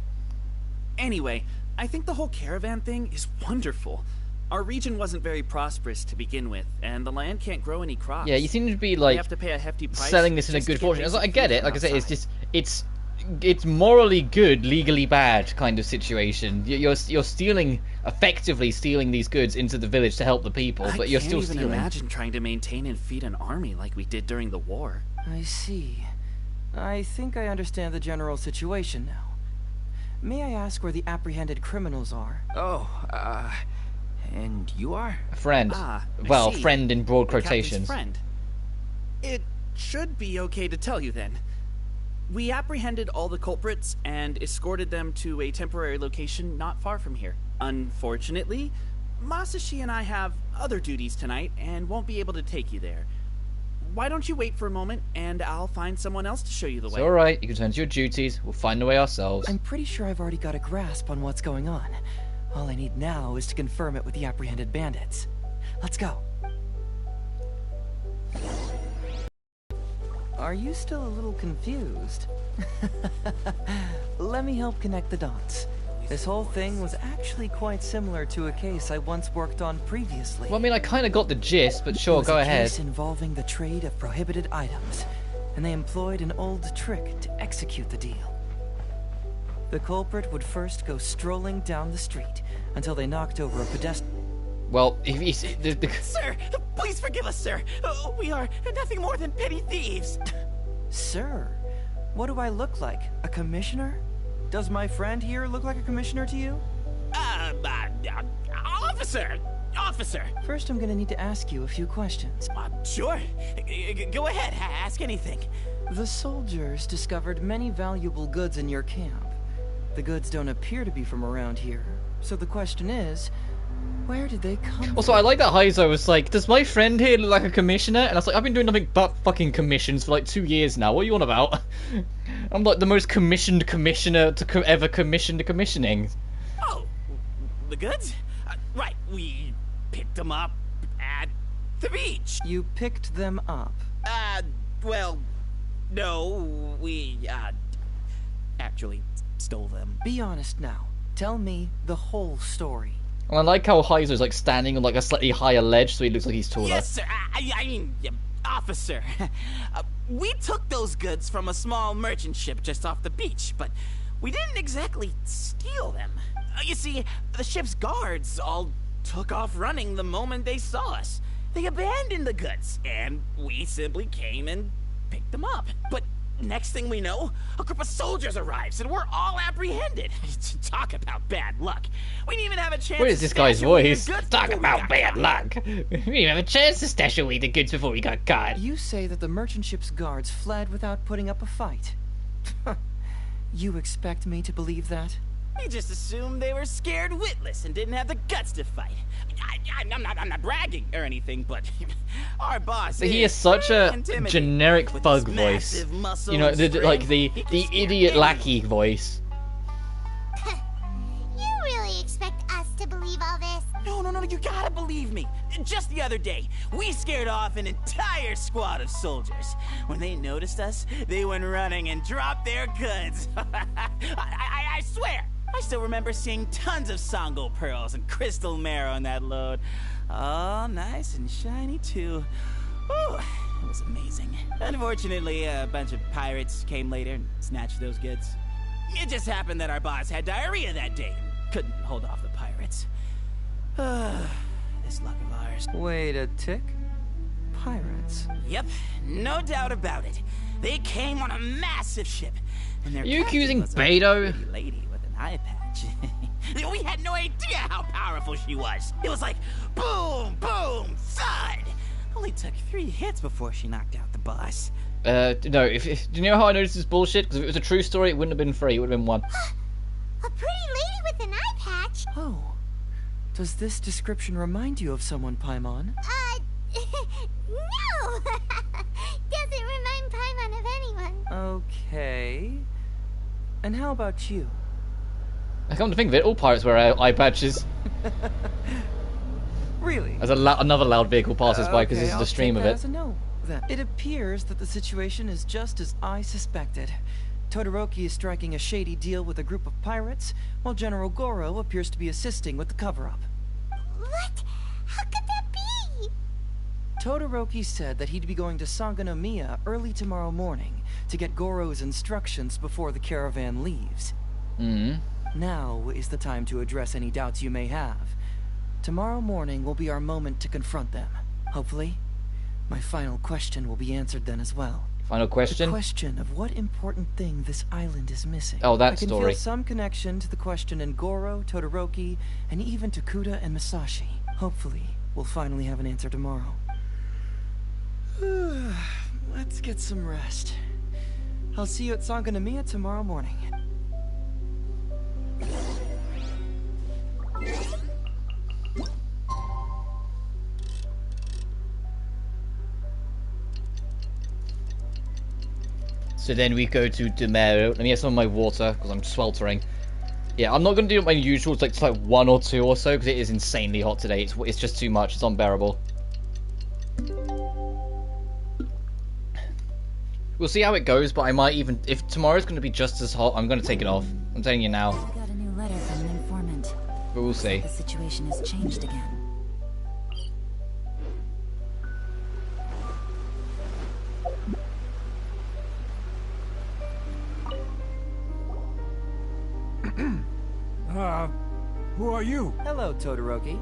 Anyway, I think the whole caravan thing is wonderful. Our region wasn't very prosperous to begin with, and the land can't grow any crops. Yeah, you seem to be like we have to pay a hefty price selling this in a good fortune. I get it. Like I say, it's morally good, legally bad kind of situation. You're effectively stealing these goods into the village to help the people, but you're still stealing. I can't even imagine trying to maintain and feed an army like we did during the war. I see. I think I understand the general situation now. May I ask where the apprehended criminals are? Oh, and you are? A friend. Well, friend in broad quotations. Friend. It should be okay to tell you then. We apprehended all the culprits and escorted them to a temporary location not far from here. Unfortunately, Masashi and I have other duties tonight and won't be able to take you there. Why don't you wait for a moment and I'll find someone else to show you the way. It's alright, you can turn to your duties, we'll find the way ourselves. I'm pretty sure I've already got a grasp on what's going on. All I need now is to confirm it with the apprehended bandits. Let's go. Are you still a little confused? Let me help connect the dots. This whole thing was actually quite similar to a case I once worked on previously. Well, I mean, I kind of got the gist, but sure, go ahead. It was a case involving the trade of prohibited items, and they employed an old trick to execute the deal. The culprit would first go strolling down the street until they knocked over a pedestrian. Well, if he's... Sir, please forgive us, sir. We are nothing more than petty thieves. Sir, what do I look like? A commissioner? Does my friend here look like a commissioner to you? Officer! First, I'm gonna need to ask you a few questions. Sure. Go ahead, ask anything. The soldiers discovered many valuable goods in your camp. The goods don't appear to be from around here. So the question is, where did they come Also, from? I like that Haizou was like, does my friend here look like a commissioner? And I was like, I've been doing nothing but fucking commissions for like 2 years now. What are you on about? I'm like the most commissioned commissioner to ever commission the commissioning. Oh, the goods? Right, we picked them up at the beach. You picked them up? Well, no, we, actually stole them. Be honest now. Tell me the whole story. And I like how Haizou's like standing on like a slightly higher ledge, so he looks like he's taller. Yes, sir. I mean, officer. We took those goods from a small merchant ship just off the beach, but we didn't exactly steal them. You see, the ship's guards all took off running the moment they saw us. They abandoned the goods, and we simply came and picked them up. But next thing we know, a group of soldiers arrives, and we're all apprehended. Talk about bad luck. We didn't even have a chance. What is this guy's voice? Talk about bad luck. We didn't even have a chance to stash away the goods before we got caught. You say that the merchant ship's guards fled without putting up a fight. You expect me to believe that? We just assumed they were scared witless and didn't have the guts to fight. I'm not bragging or anything, but our boss. He has such a generic thug voice. You know, like the idiot lackey voice. You really expect us to believe all this? No, you gotta believe me. Just the other day, we scared off an entire squad of soldiers. When they noticed us, they went running and dropped their goods. I swear, I still remember seeing tons of Sango pearls and crystal marrow in that load. All nice and shiny, too. Ooh, it was amazing. Unfortunately, a bunch of pirates came later and snatched those goods. It just happened that our boss had diarrhea that day and couldn't hold off the pirates. This luck of ours. Wait a tick. Pirates? Yep, no doubt about it. They came on a massive ship. And their you accusing was Beto? A pretty lady with an eye patch. We had no idea how powerful she was. It was like boom, boom, thud. Only took 3 hits before she knocked out the boss. No, do you know how I noticed this bullshit? Because if it was a true story, it wouldn't have been 3, it would have been 1. A pretty lady with an eye patch? Oh. Does this description remind you of someone, Paimon? No! Doesn't remind Paimon of anyone. Okay. And how about you? I come to think of it, all pirates wear eye patches. Really? As another loud vehicle passes by, because this is the stream of it. As a no, then. It appears that the situation is just as I suspected. Todoroki is striking a shady deal with a group of pirates, while General Goro appears to be assisting with the cover-up. What? How could that be? Todoroki said that he'd be going to Sangonomiya early tomorrow morning to get Goro's instructions before the caravan leaves. Now is the time to address any doubts you may have. Tomorrow morning will be our moment to confront them. Hopefully, my final question will be answered then as well. Final question? The question of what important thing this island is missing. Oh, that I can story. feel some connection to the question in Goro, Todoroki, and even to Kuda and Masashi. Hopefully, we'll finally have an answer tomorrow. Let's get some rest. I'll see you at Sangonomiya tomorrow morning. So then we go to Demero. Let me get some of my water, because I'm sweltering. Yeah, I'm not going to do my usual, it's like 1 or 2 or so, because it is insanely hot today. It's just too much, it's unbearable. We'll see how it goes, but I might even... If tomorrow's going to be just as hot, I'm going to take it off. I'm telling you now. I got a new letter from an informant. But we'll see. The situation has changed again. Who are you? Hello, Todoroki.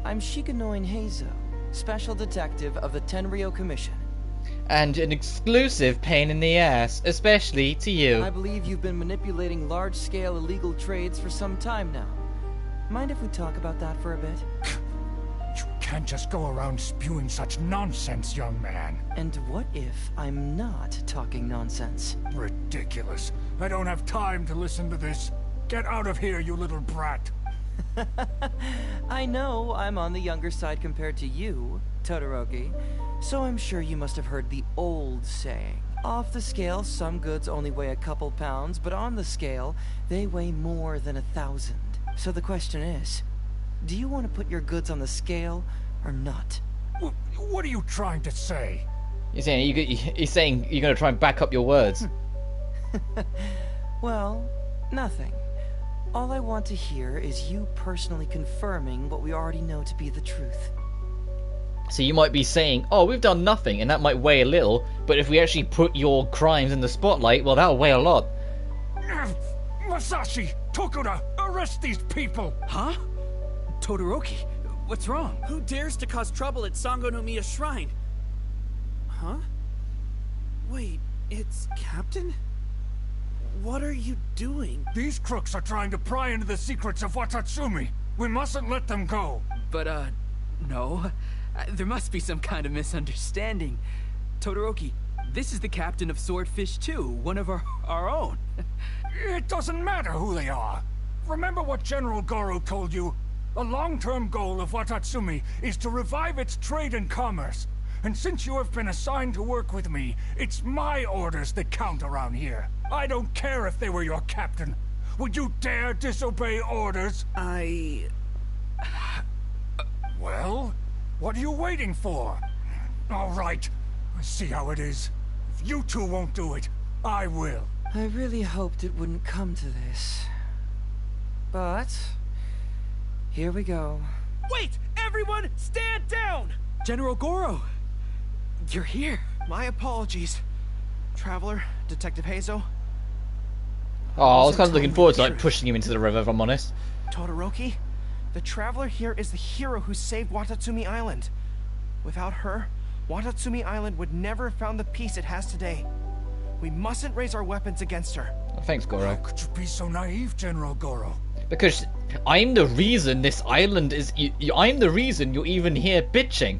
I'm Shikanoin Haizou, Special Detective of the Tenryou Commission. And an exclusive pain in the ass, especially to you. I believe you've been manipulating large-scale illegal trades for some time now. Mind if we talk about that for a bit? You can't just go around spewing such nonsense, young man. And what if I'm not talking nonsense? Ridiculous. I don't have time to listen to this. Get out of here, you little brat. I know I'm on the younger side compared to you, Todoroki, so I'm sure you must have heard the old saying. Off the scale, some goods only weigh a couple pounds, but on the scale, they weigh more than 1,000. So the question is, do you want to put your goods on the scale or not? What are you trying to say? He's saying you're going to try and back up your words. Well, nothing. All I want to hear is you personally confirming what we already know to be the truth. So you might be saying, oh, we've done nothing, and that might weigh a little, but if we actually put your crimes in the spotlight, well, that'll weigh a lot. Masashi! Tokuda! Arrest these people! Huh? Todoroki, what's wrong? Who dares to cause trouble at Sangonomiya Shrine? Huh? Wait, it's Captain? What are you doing? These crooks are trying to pry into the secrets of Watatsumi. We mustn't let them go. But, no. There must be some kind of misunderstanding. Todoroki, this is the captain of Swordfish 2, one of our own. It doesn't matter who they are. Remember what General Goro told you? The long-term goal of Watatsumi is to revive its trade and commerce. And since you have been assigned to work with me, it's my orders that count around here. I don't care if they were your captain. Would you dare disobey orders? Well, what are you waiting for? All right, I see how it is. If you two won't do it, I will. I really hoped it wouldn't come to this. But here we go. Wait! Everyone, stand down! General Goro! You're here. My apologies. Traveler, Detective Haizou. Oh, I was kind of looking forward to like pushing him into the river, if I'm honest. Todoroki, the Traveler here is the hero who saved Watatsumi Island. Without her, Watatsumi Island would never have found the peace it has today. We mustn't raise our weapons against her. Oh, thanks, Goro. How could you be so naive, General Goro? Because I'm the reason this island is... I'm the reason you're even here bitching.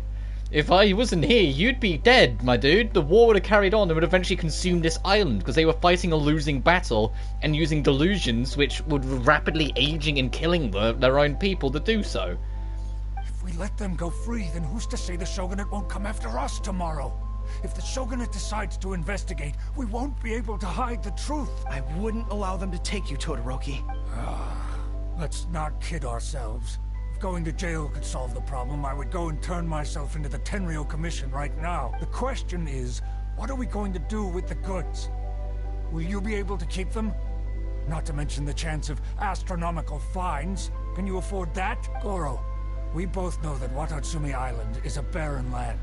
If I wasn't here, you'd be dead, my dude. The war would have carried on and would eventually consume this island because they were fighting a losing battle and using delusions which would rapidly aging and killing their own people to do so. If If we let them go free, then who's to say the Shogunate won't come after us tomorrow? If the Shogunate decides to investigate, we won't be able to hide the truth. I wouldn't allow them to take you, Todoroki. Let's not kid ourselves. If going to jail could solve the problem, I would go and turn myself into the Tenryou Commission right now. The question is, what are we going to do with the goods? Will you be able to keep them? Not to mention the chance of astronomical fines. Can you afford that? Goro, we both know that Watatsumi Island is a barren land.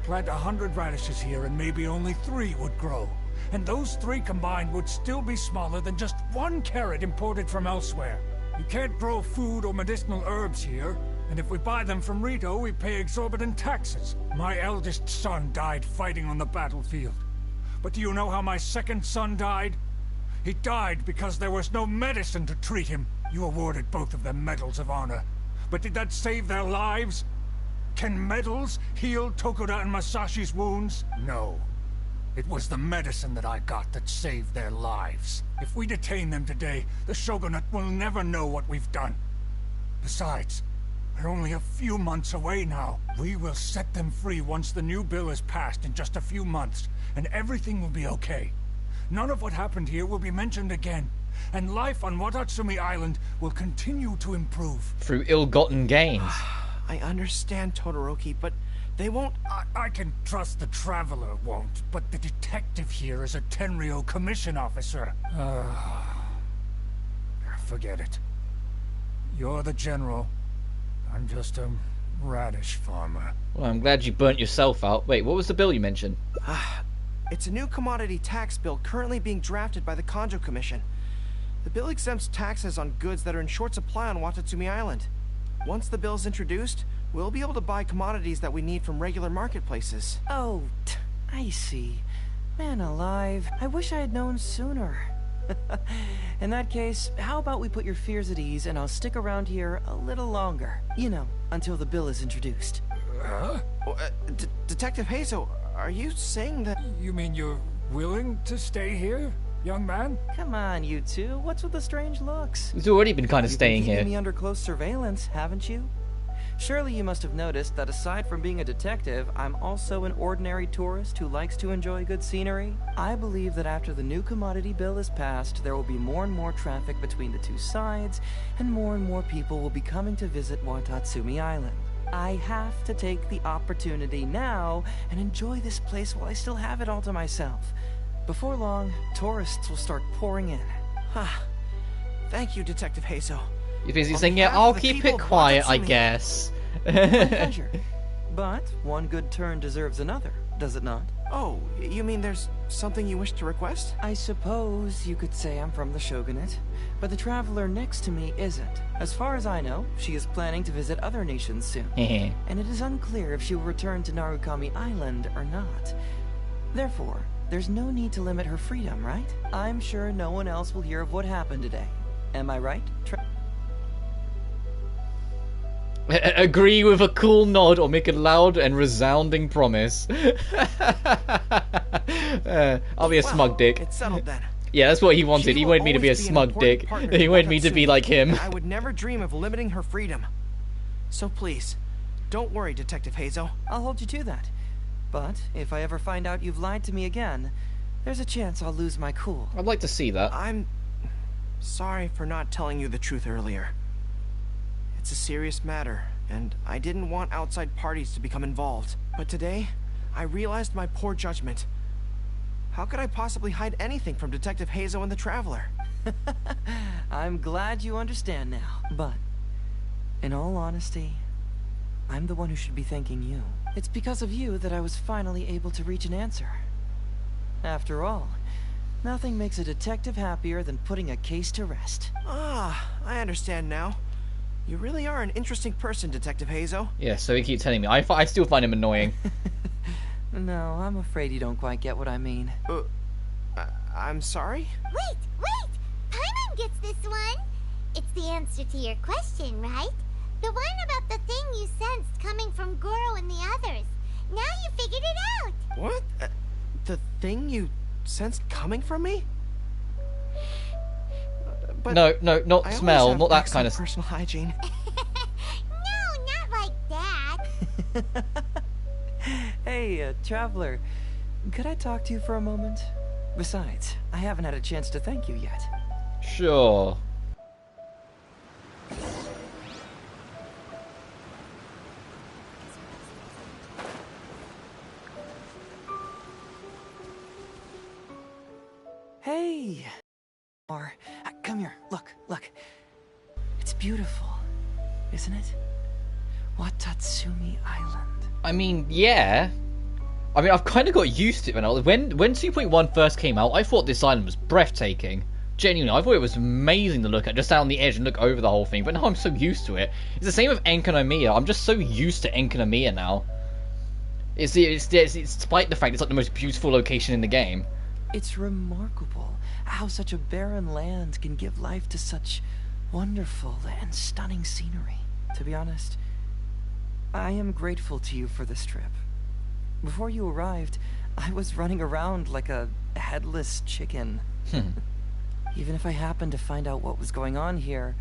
Plant 100 radishes here and maybe only 3 would grow. And those 3 combined would still be smaller than just 1 carrot imported from elsewhere. You can't grow food or medicinal herbs here, and if we buy them from Rito, we pay exorbitant taxes. My eldest son died fighting on the battlefield. But do you know how my second son died? He died because there was no medicine to treat him. You awarded both of them medals of honor. But did that save their lives? Can medals heal Tokuda and Masashi's wounds? No. It was the medicine that I got that saved their lives. If we detain them today, the Shogunate will never know what we've done. Besides, we're only a few months away now. We will set them free once the new bill is passed in just a few months, and everything will be okay. None of what happened here will be mentioned again, and life on Watatsumi Island will continue to improve. Through ill-gotten gains. I understand, Todoroki, but they won't... I can trust the Traveler won't, but the detective here is a Tenryou Commission officer. Forget it. You're the general. I'm just a radish farmer. Well, I'm glad you burnt yourself out. Wait, what was the bill you mentioned? It's a new commodity tax bill currently being drafted by the Kanjo Commission. The bill exempts taxes on goods that are in short supply on Watatsumi Island. Once the bill's introduced, we'll be able to buy commodities that we need from regular marketplaces. Oh, I see. Man alive, I wish I had known sooner. In that case, how about we put your fears at ease and I'll stick around here a little longer. You know, until the bill is introduced. Detective Haizou, are you saying that... You mean you're willing to stay here, young man? Come on, you two. What's with the strange looks? He's already been kind of staying You've been here. keeping me under close surveillance, haven't you? Surely you must have noticed that aside from being a detective, I'm also an ordinary tourist who likes to enjoy good scenery. I believe that after the new commodity bill is passed, there will be more and more traffic between the two sides, and more people will be coming to visit Watatsumi Island. I have to take the opportunity now and enjoy this place while I still have it all to myself. Before long, tourists will start pouring in. Thank you, Detective Haizou. He's saying, yeah, I'll keep it quiet, I guess. My pleasure. But one good turn deserves another, does it not? Oh, you mean there's something you wish to request? I suppose you could say I'm from the Shogunate, but the traveler next to me isn't. As far as I know, she is planning to visit other nations soon. And it is unclear if she will return to Narukami Island or not. Therefore, there's no need to limit her freedom, right? I'm sure no one else will hear of what happened today. Am I right? Agree with a cool nod or make a loud and resounding promise. I'll be a smug dick. It's settled then. Yeah, that's what he wanted. He wanted me to be a smug dick. He wanted me to be like him. I would never dream of limiting her freedom. So please, don't worry, Detective Haizou. I'll hold you to that. But if I ever find out you've lied to me again, there's a chance I'll lose my cool. I'd like to see that. I'm sorry for not telling you the truth earlier. It's a serious matter, and I didn't want outside parties to become involved. But today, I realized my poor judgment. How could I possibly hide anything from Detective Haizou and the Traveler? I'm glad you understand now. But, in all honesty, I'm the one who should be thanking you. It's because of you that I was finally able to reach an answer. After all, nothing makes a detective happier than putting a case to rest. I understand now. You really are an interesting person, Detective Haizou. Yeah, so he keeps telling me. I still find him annoying. No, I'm afraid you don't quite get what I mean. I'm sorry? Wait! Paimon gets this one! It's the answer to your question, right? The one about the thing you sensed coming from Goro and the others. Now you figured it out! What? The thing you sensed coming from me? But no, not smell, not that kind of... personal hygiene. No, not like that. Hey, traveler. Could I talk to you for a moment? Besides, I haven't had a chance to thank you yet. Sure. Hey! Come here. Look. It's beautiful, isn't it? Watatsumi Island. I mean, yeah. I mean, I've kind of got used to it when 2.1 first came out. I thought this island was breathtaking. Genuinely, I thought it was amazing to look at, just out on the edge and look over the whole thing. But now I'm so used to it. It's the same with Enkanomiya. I'm just so used to Enkanomiya now. It's despite the fact it's like the most beautiful location in the game. It's remarkable how such a barren land can give life to such wonderful and stunning scenery. To be honest, I am grateful to you for this trip. Before you arrived, I was running around like a headless chicken. Even if I happened to find out what was going on here,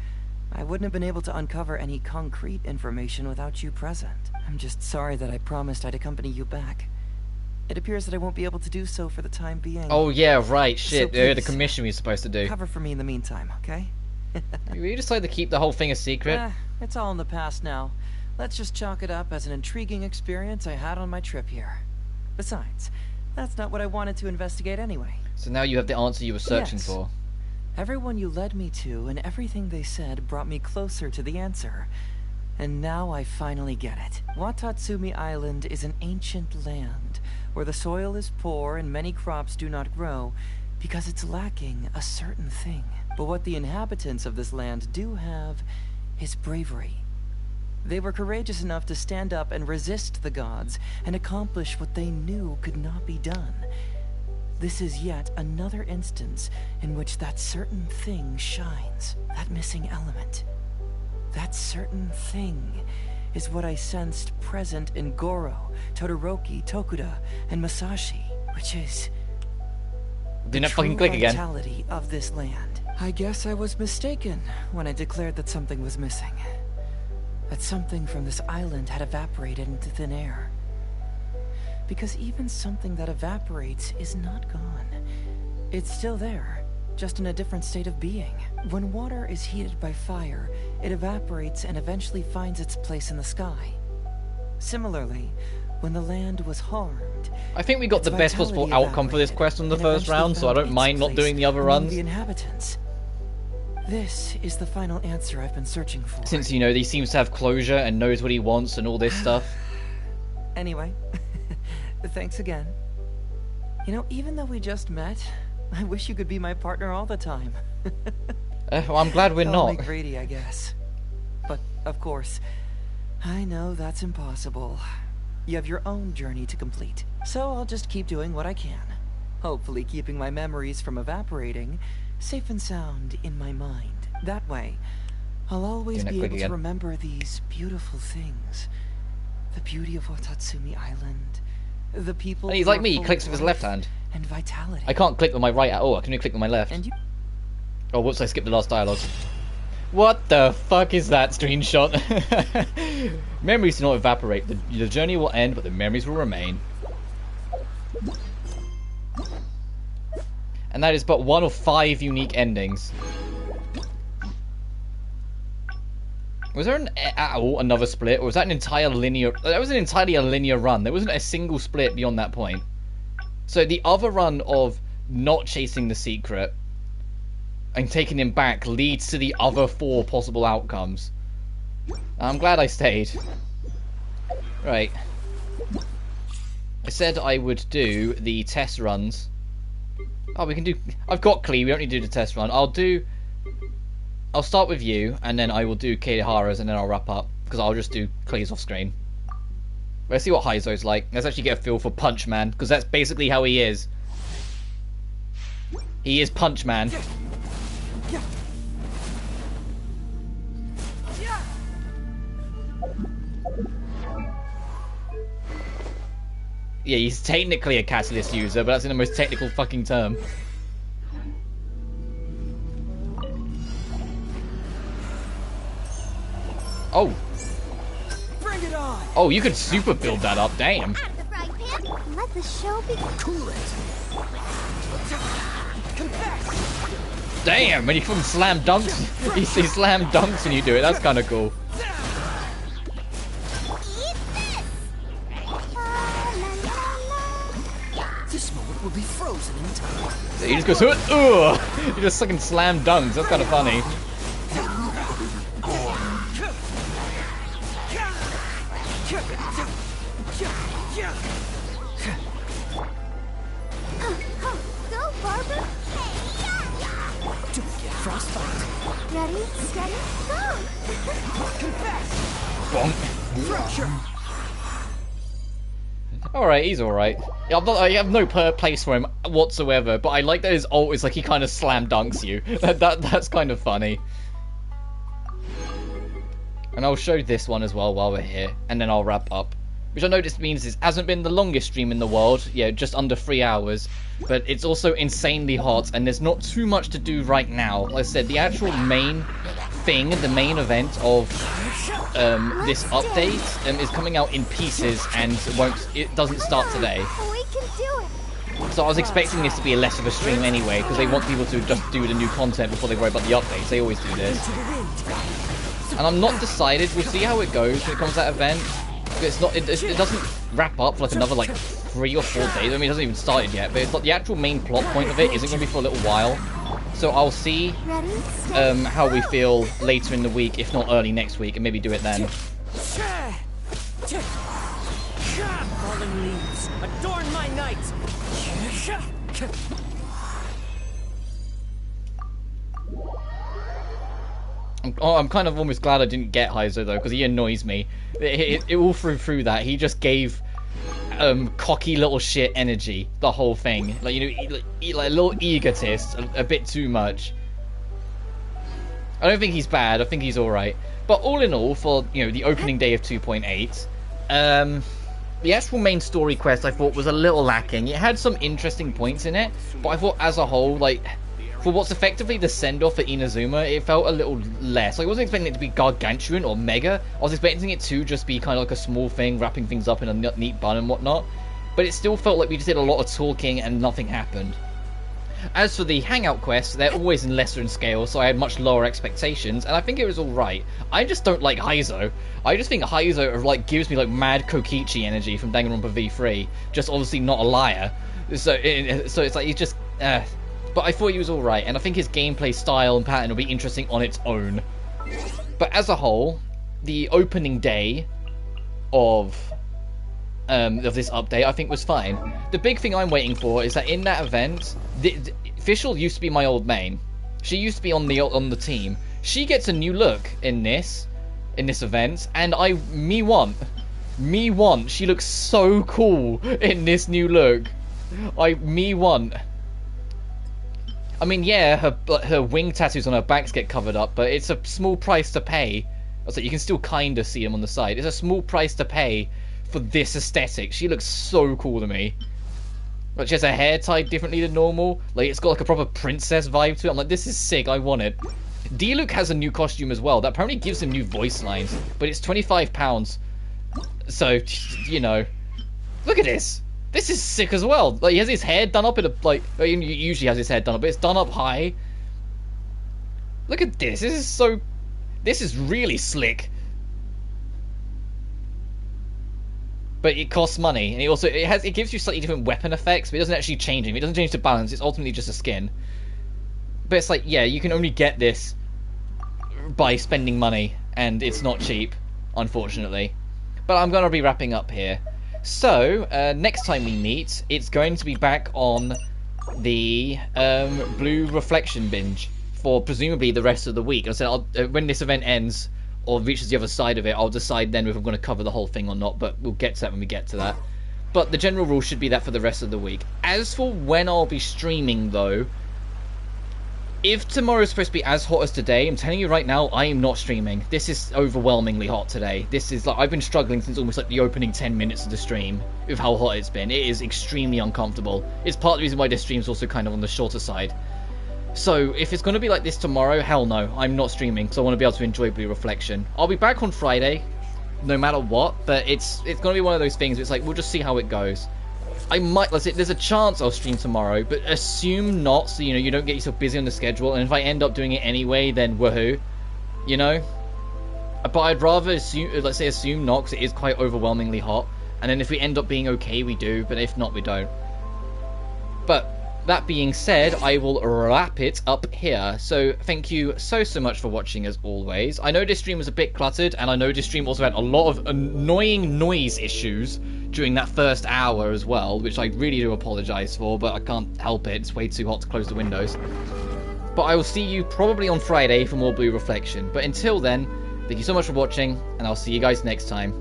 I wouldn't have been able to uncover any concrete information without you present. I'm just sorry that I promised I'd accompany you back. It appears that I won't be able to do so for the time being. Oh yeah, right, shit. So The commission we were supposed to do. Cover for me in the meantime, okay? We decided to keep the whole thing a secret. It's all in the past now. Let's just chalk it up as an intriguing experience I had on my trip here. Besides, that's not what I wanted to investigate anyway. So now you have the answer you were searching Yes. for. Everyone you led me to and everything they said brought me closer to the answer. And now I finally get it. Watatsumi Island is an ancient land where the soil is poor and many crops do not grow because it's lacking a certain thing. But what the inhabitants of this land do have is bravery. They were courageous enough to stand up and resist the gods and accomplish what they knew could not be done. This is yet another instance in which that certain thing shines, that missing element. That certain thing is what I sensed present in Goro, Todoroki, Tokuda, and Masashi, which is Did not the fucking true click again. vitality of this land. I guess I was mistaken when I declared that something was missing. That something from this island had evaporated into thin air. Because even something that evaporates is not gone. It's still there, just in a different state of being. When water is heated by fire, it evaporates and eventually finds its place in the sky. Similarly, when the land was harmed, I think we got the best possible vitality outcome for this quest on the and first eventually round, so I found don't mind its not place doing the other among runs. the inhabitants. This is the final answer I've been searching for. Since, you know, he seems to have closure and knows what he wants and all this stuff. Anyway, thanks again. You know, even though we just met, I wish you could be my partner all the time. Well, I'm glad we're Call not. me greedy, I guess. But, of course, I know that's impossible. You have your own journey to complete. So I'll just keep doing what I can. Hopefully keeping my memories from evaporating safe and sound in my mind. That way, I'll always be able to remember these beautiful things. The beauty of Watatsumi Island. The people. And he's like me, he clicks with his left hand. And vitality. I can't click with my right at all, I can only click with my left. And you... Oh, whoops, I skipped the last dialogue. What the fuck is that screenshot? Memories do not evaporate. The journey will end, but the memories will remain. And that is but one of 5 unique endings. Was there at all another split, or was that an entire linear... That was entirely a linear run. There wasn't a single split beyond that point. So the other run of not chasing the secret and taking him back leads to the other 4 possible outcomes. I'm glad I stayed. Right. I said I would do the test runs. Oh, we can do... I've got Klee, we don't need to do the test run. I'll start with you, and then I will do Kaihara's, and then I'll wrap up. Because I'll just do Klee's off screen. Let's see what Haizou's like. Let's actually get a feel for Punch Man, because that's basically how he is. He is Punch Man. Yeah, he's technically a catalyst user, but that's in the most technical fucking term. Oh. Bring Oh, you could super build that up, damn. Let the show be cool. Damn, when you from slam dunks, you see slam dunks when you do it. That's kind of cool. This moment will be frozen in time. So you just go, ugh! You just fucking slam dunks. That's kind of funny. Go, Barber. Don't get frostbite. Ready, steady, go. Bonk. Alright, he's alright. I have no place for him whatsoever, but I like that his ult is like he kind of slam dunks you. That's kind of funny. And I'll show this one as well while we're here, and then I'll wrap up. Which I know this means this hasn't been the longest stream in the world, yeah, just under 3 hours, but it's also insanely hot, and there's not too much to do right now. Like I said, the actual main thing, the main event of this update is coming out in pieces, and it doesn't start today. We can do it. So I was expecting this to be less of a stream anyway, because they want people to just do the new content before they worry about the updates. They always do this. And I'm not decided. We'll see how it goes when it comes to that event. It's not. It doesn't wrap up for like another like 3 or 4 days. I mean, it hasn't even started yet. But it's like the actual main plot point of it isn't going to be for a little while. So I'll see how we feel later in the week, if not early next week, and maybe do it then. Fallen leaves, adorn my night. I'm kind of almost glad I didn't get Haizou though, because he annoys me. It all through that, he just gave cocky little shit energy the whole thing. Like, you know, like a little egotist, a bit too much. I don't think he's bad. I think he's all right. But all in all, for the opening day of 2.8, the actual main story quest I thought was a little lacking. It had some interesting points in it, but I thought as a whole, like, for what's effectively the send-off for Inazuma, it felt a little less. Like, I wasn't expecting it to be gargantuan or mega. I was expecting it to just be kind of like a small thing, wrapping things up in a neat bun and whatnot. But it still felt like we just did a lot of talking and nothing happened. As for the hangout quests, they're always in lesser in scale, so I had much lower expectations, and I think it was alright. I just don't like Haizou. I just think Haizou like gives me like mad Kokichi energy from Danganronpa V3, just obviously not a liar. So it's like he's just but I thought he was alright, and I think his gameplay style and pattern will be interesting on its own. But as a whole, the opening day of this update I think was fine. The big thing I'm waiting for is that in that event, Fischl used to be my old main. She used to be on the team. She gets a new look in this event, and me want. She looks so cool in this new look. Me want. I mean, yeah, her wing tattoos on her backs get covered up, but it's a small price to pay. So you can still kind of see them on the side. It's a small price to pay for this aesthetic. She looks so cool to me. Like, she has her hair tied differently than normal. Like, it's got like a proper princess vibe to it. I'm like, this is sick. I want it. D-Luke has a new costume as well. That apparently gives him new voice lines, but it's £25. So, you know, look at this. This is sick as well. Like, he has his hair done up in a, like, he usually has his hair done up, but it's done up high. Look at this. This is really slick. But it costs money, and it gives you slightly different weapon effects, but it doesn't actually change them. It doesn't change the balance. It's ultimately just a skin. But it's like, yeah, you can only get this by spending money, and it's not cheap, unfortunately. But I'm gonna be wrapping up here. So, next time we meet, it's going to be back on the Blue Reflection binge for presumably the rest of the week. So when this event ends or reaches the other side of it, I'll decide then if I'm going to cover the whole thing or not, but we'll get to that when we get to that. But the general rule should be that for the rest of the week. As for when I'll be streaming, though, if tomorrow's supposed to be as hot as today, I'm telling you right now, I am not streaming. This is overwhelmingly hot today. This is like, I've been struggling since almost like the opening 10 minutes of the stream with how hot it's been. It is extremely uncomfortable. It's part of the reason why this stream's also kind of on the shorter side. So, if it's going to be like this tomorrow, hell no, I'm not streaming, because I want to be able to enjoy Blue Reflection. I'll be back on Friday, no matter what, but it's gonna be one of those things where it's like, we'll just see how it goes. I might, let's say, there's a chance I'll stream tomorrow, but assume not, so, you know, you don't get yourself busy on the schedule, and if I end up doing it anyway, then woohoo, you know? But I'd rather assume, let's say, assume not, because it is quite overwhelmingly hot, and then if we end up being okay, we do, but if not, we don't. But that being said, I will wrap it up here. So thank you so much for watching as always. I know this stream was a bit cluttered, and I know this stream also had a lot of annoying noise issues during that first hour as well, which I really do apologize for, but I can't help it. It's way too hot to close the windows. But I will see you probably on Friday for more Blue Reflection. But until then, thank you so much for watching, and I'll see you guys next time.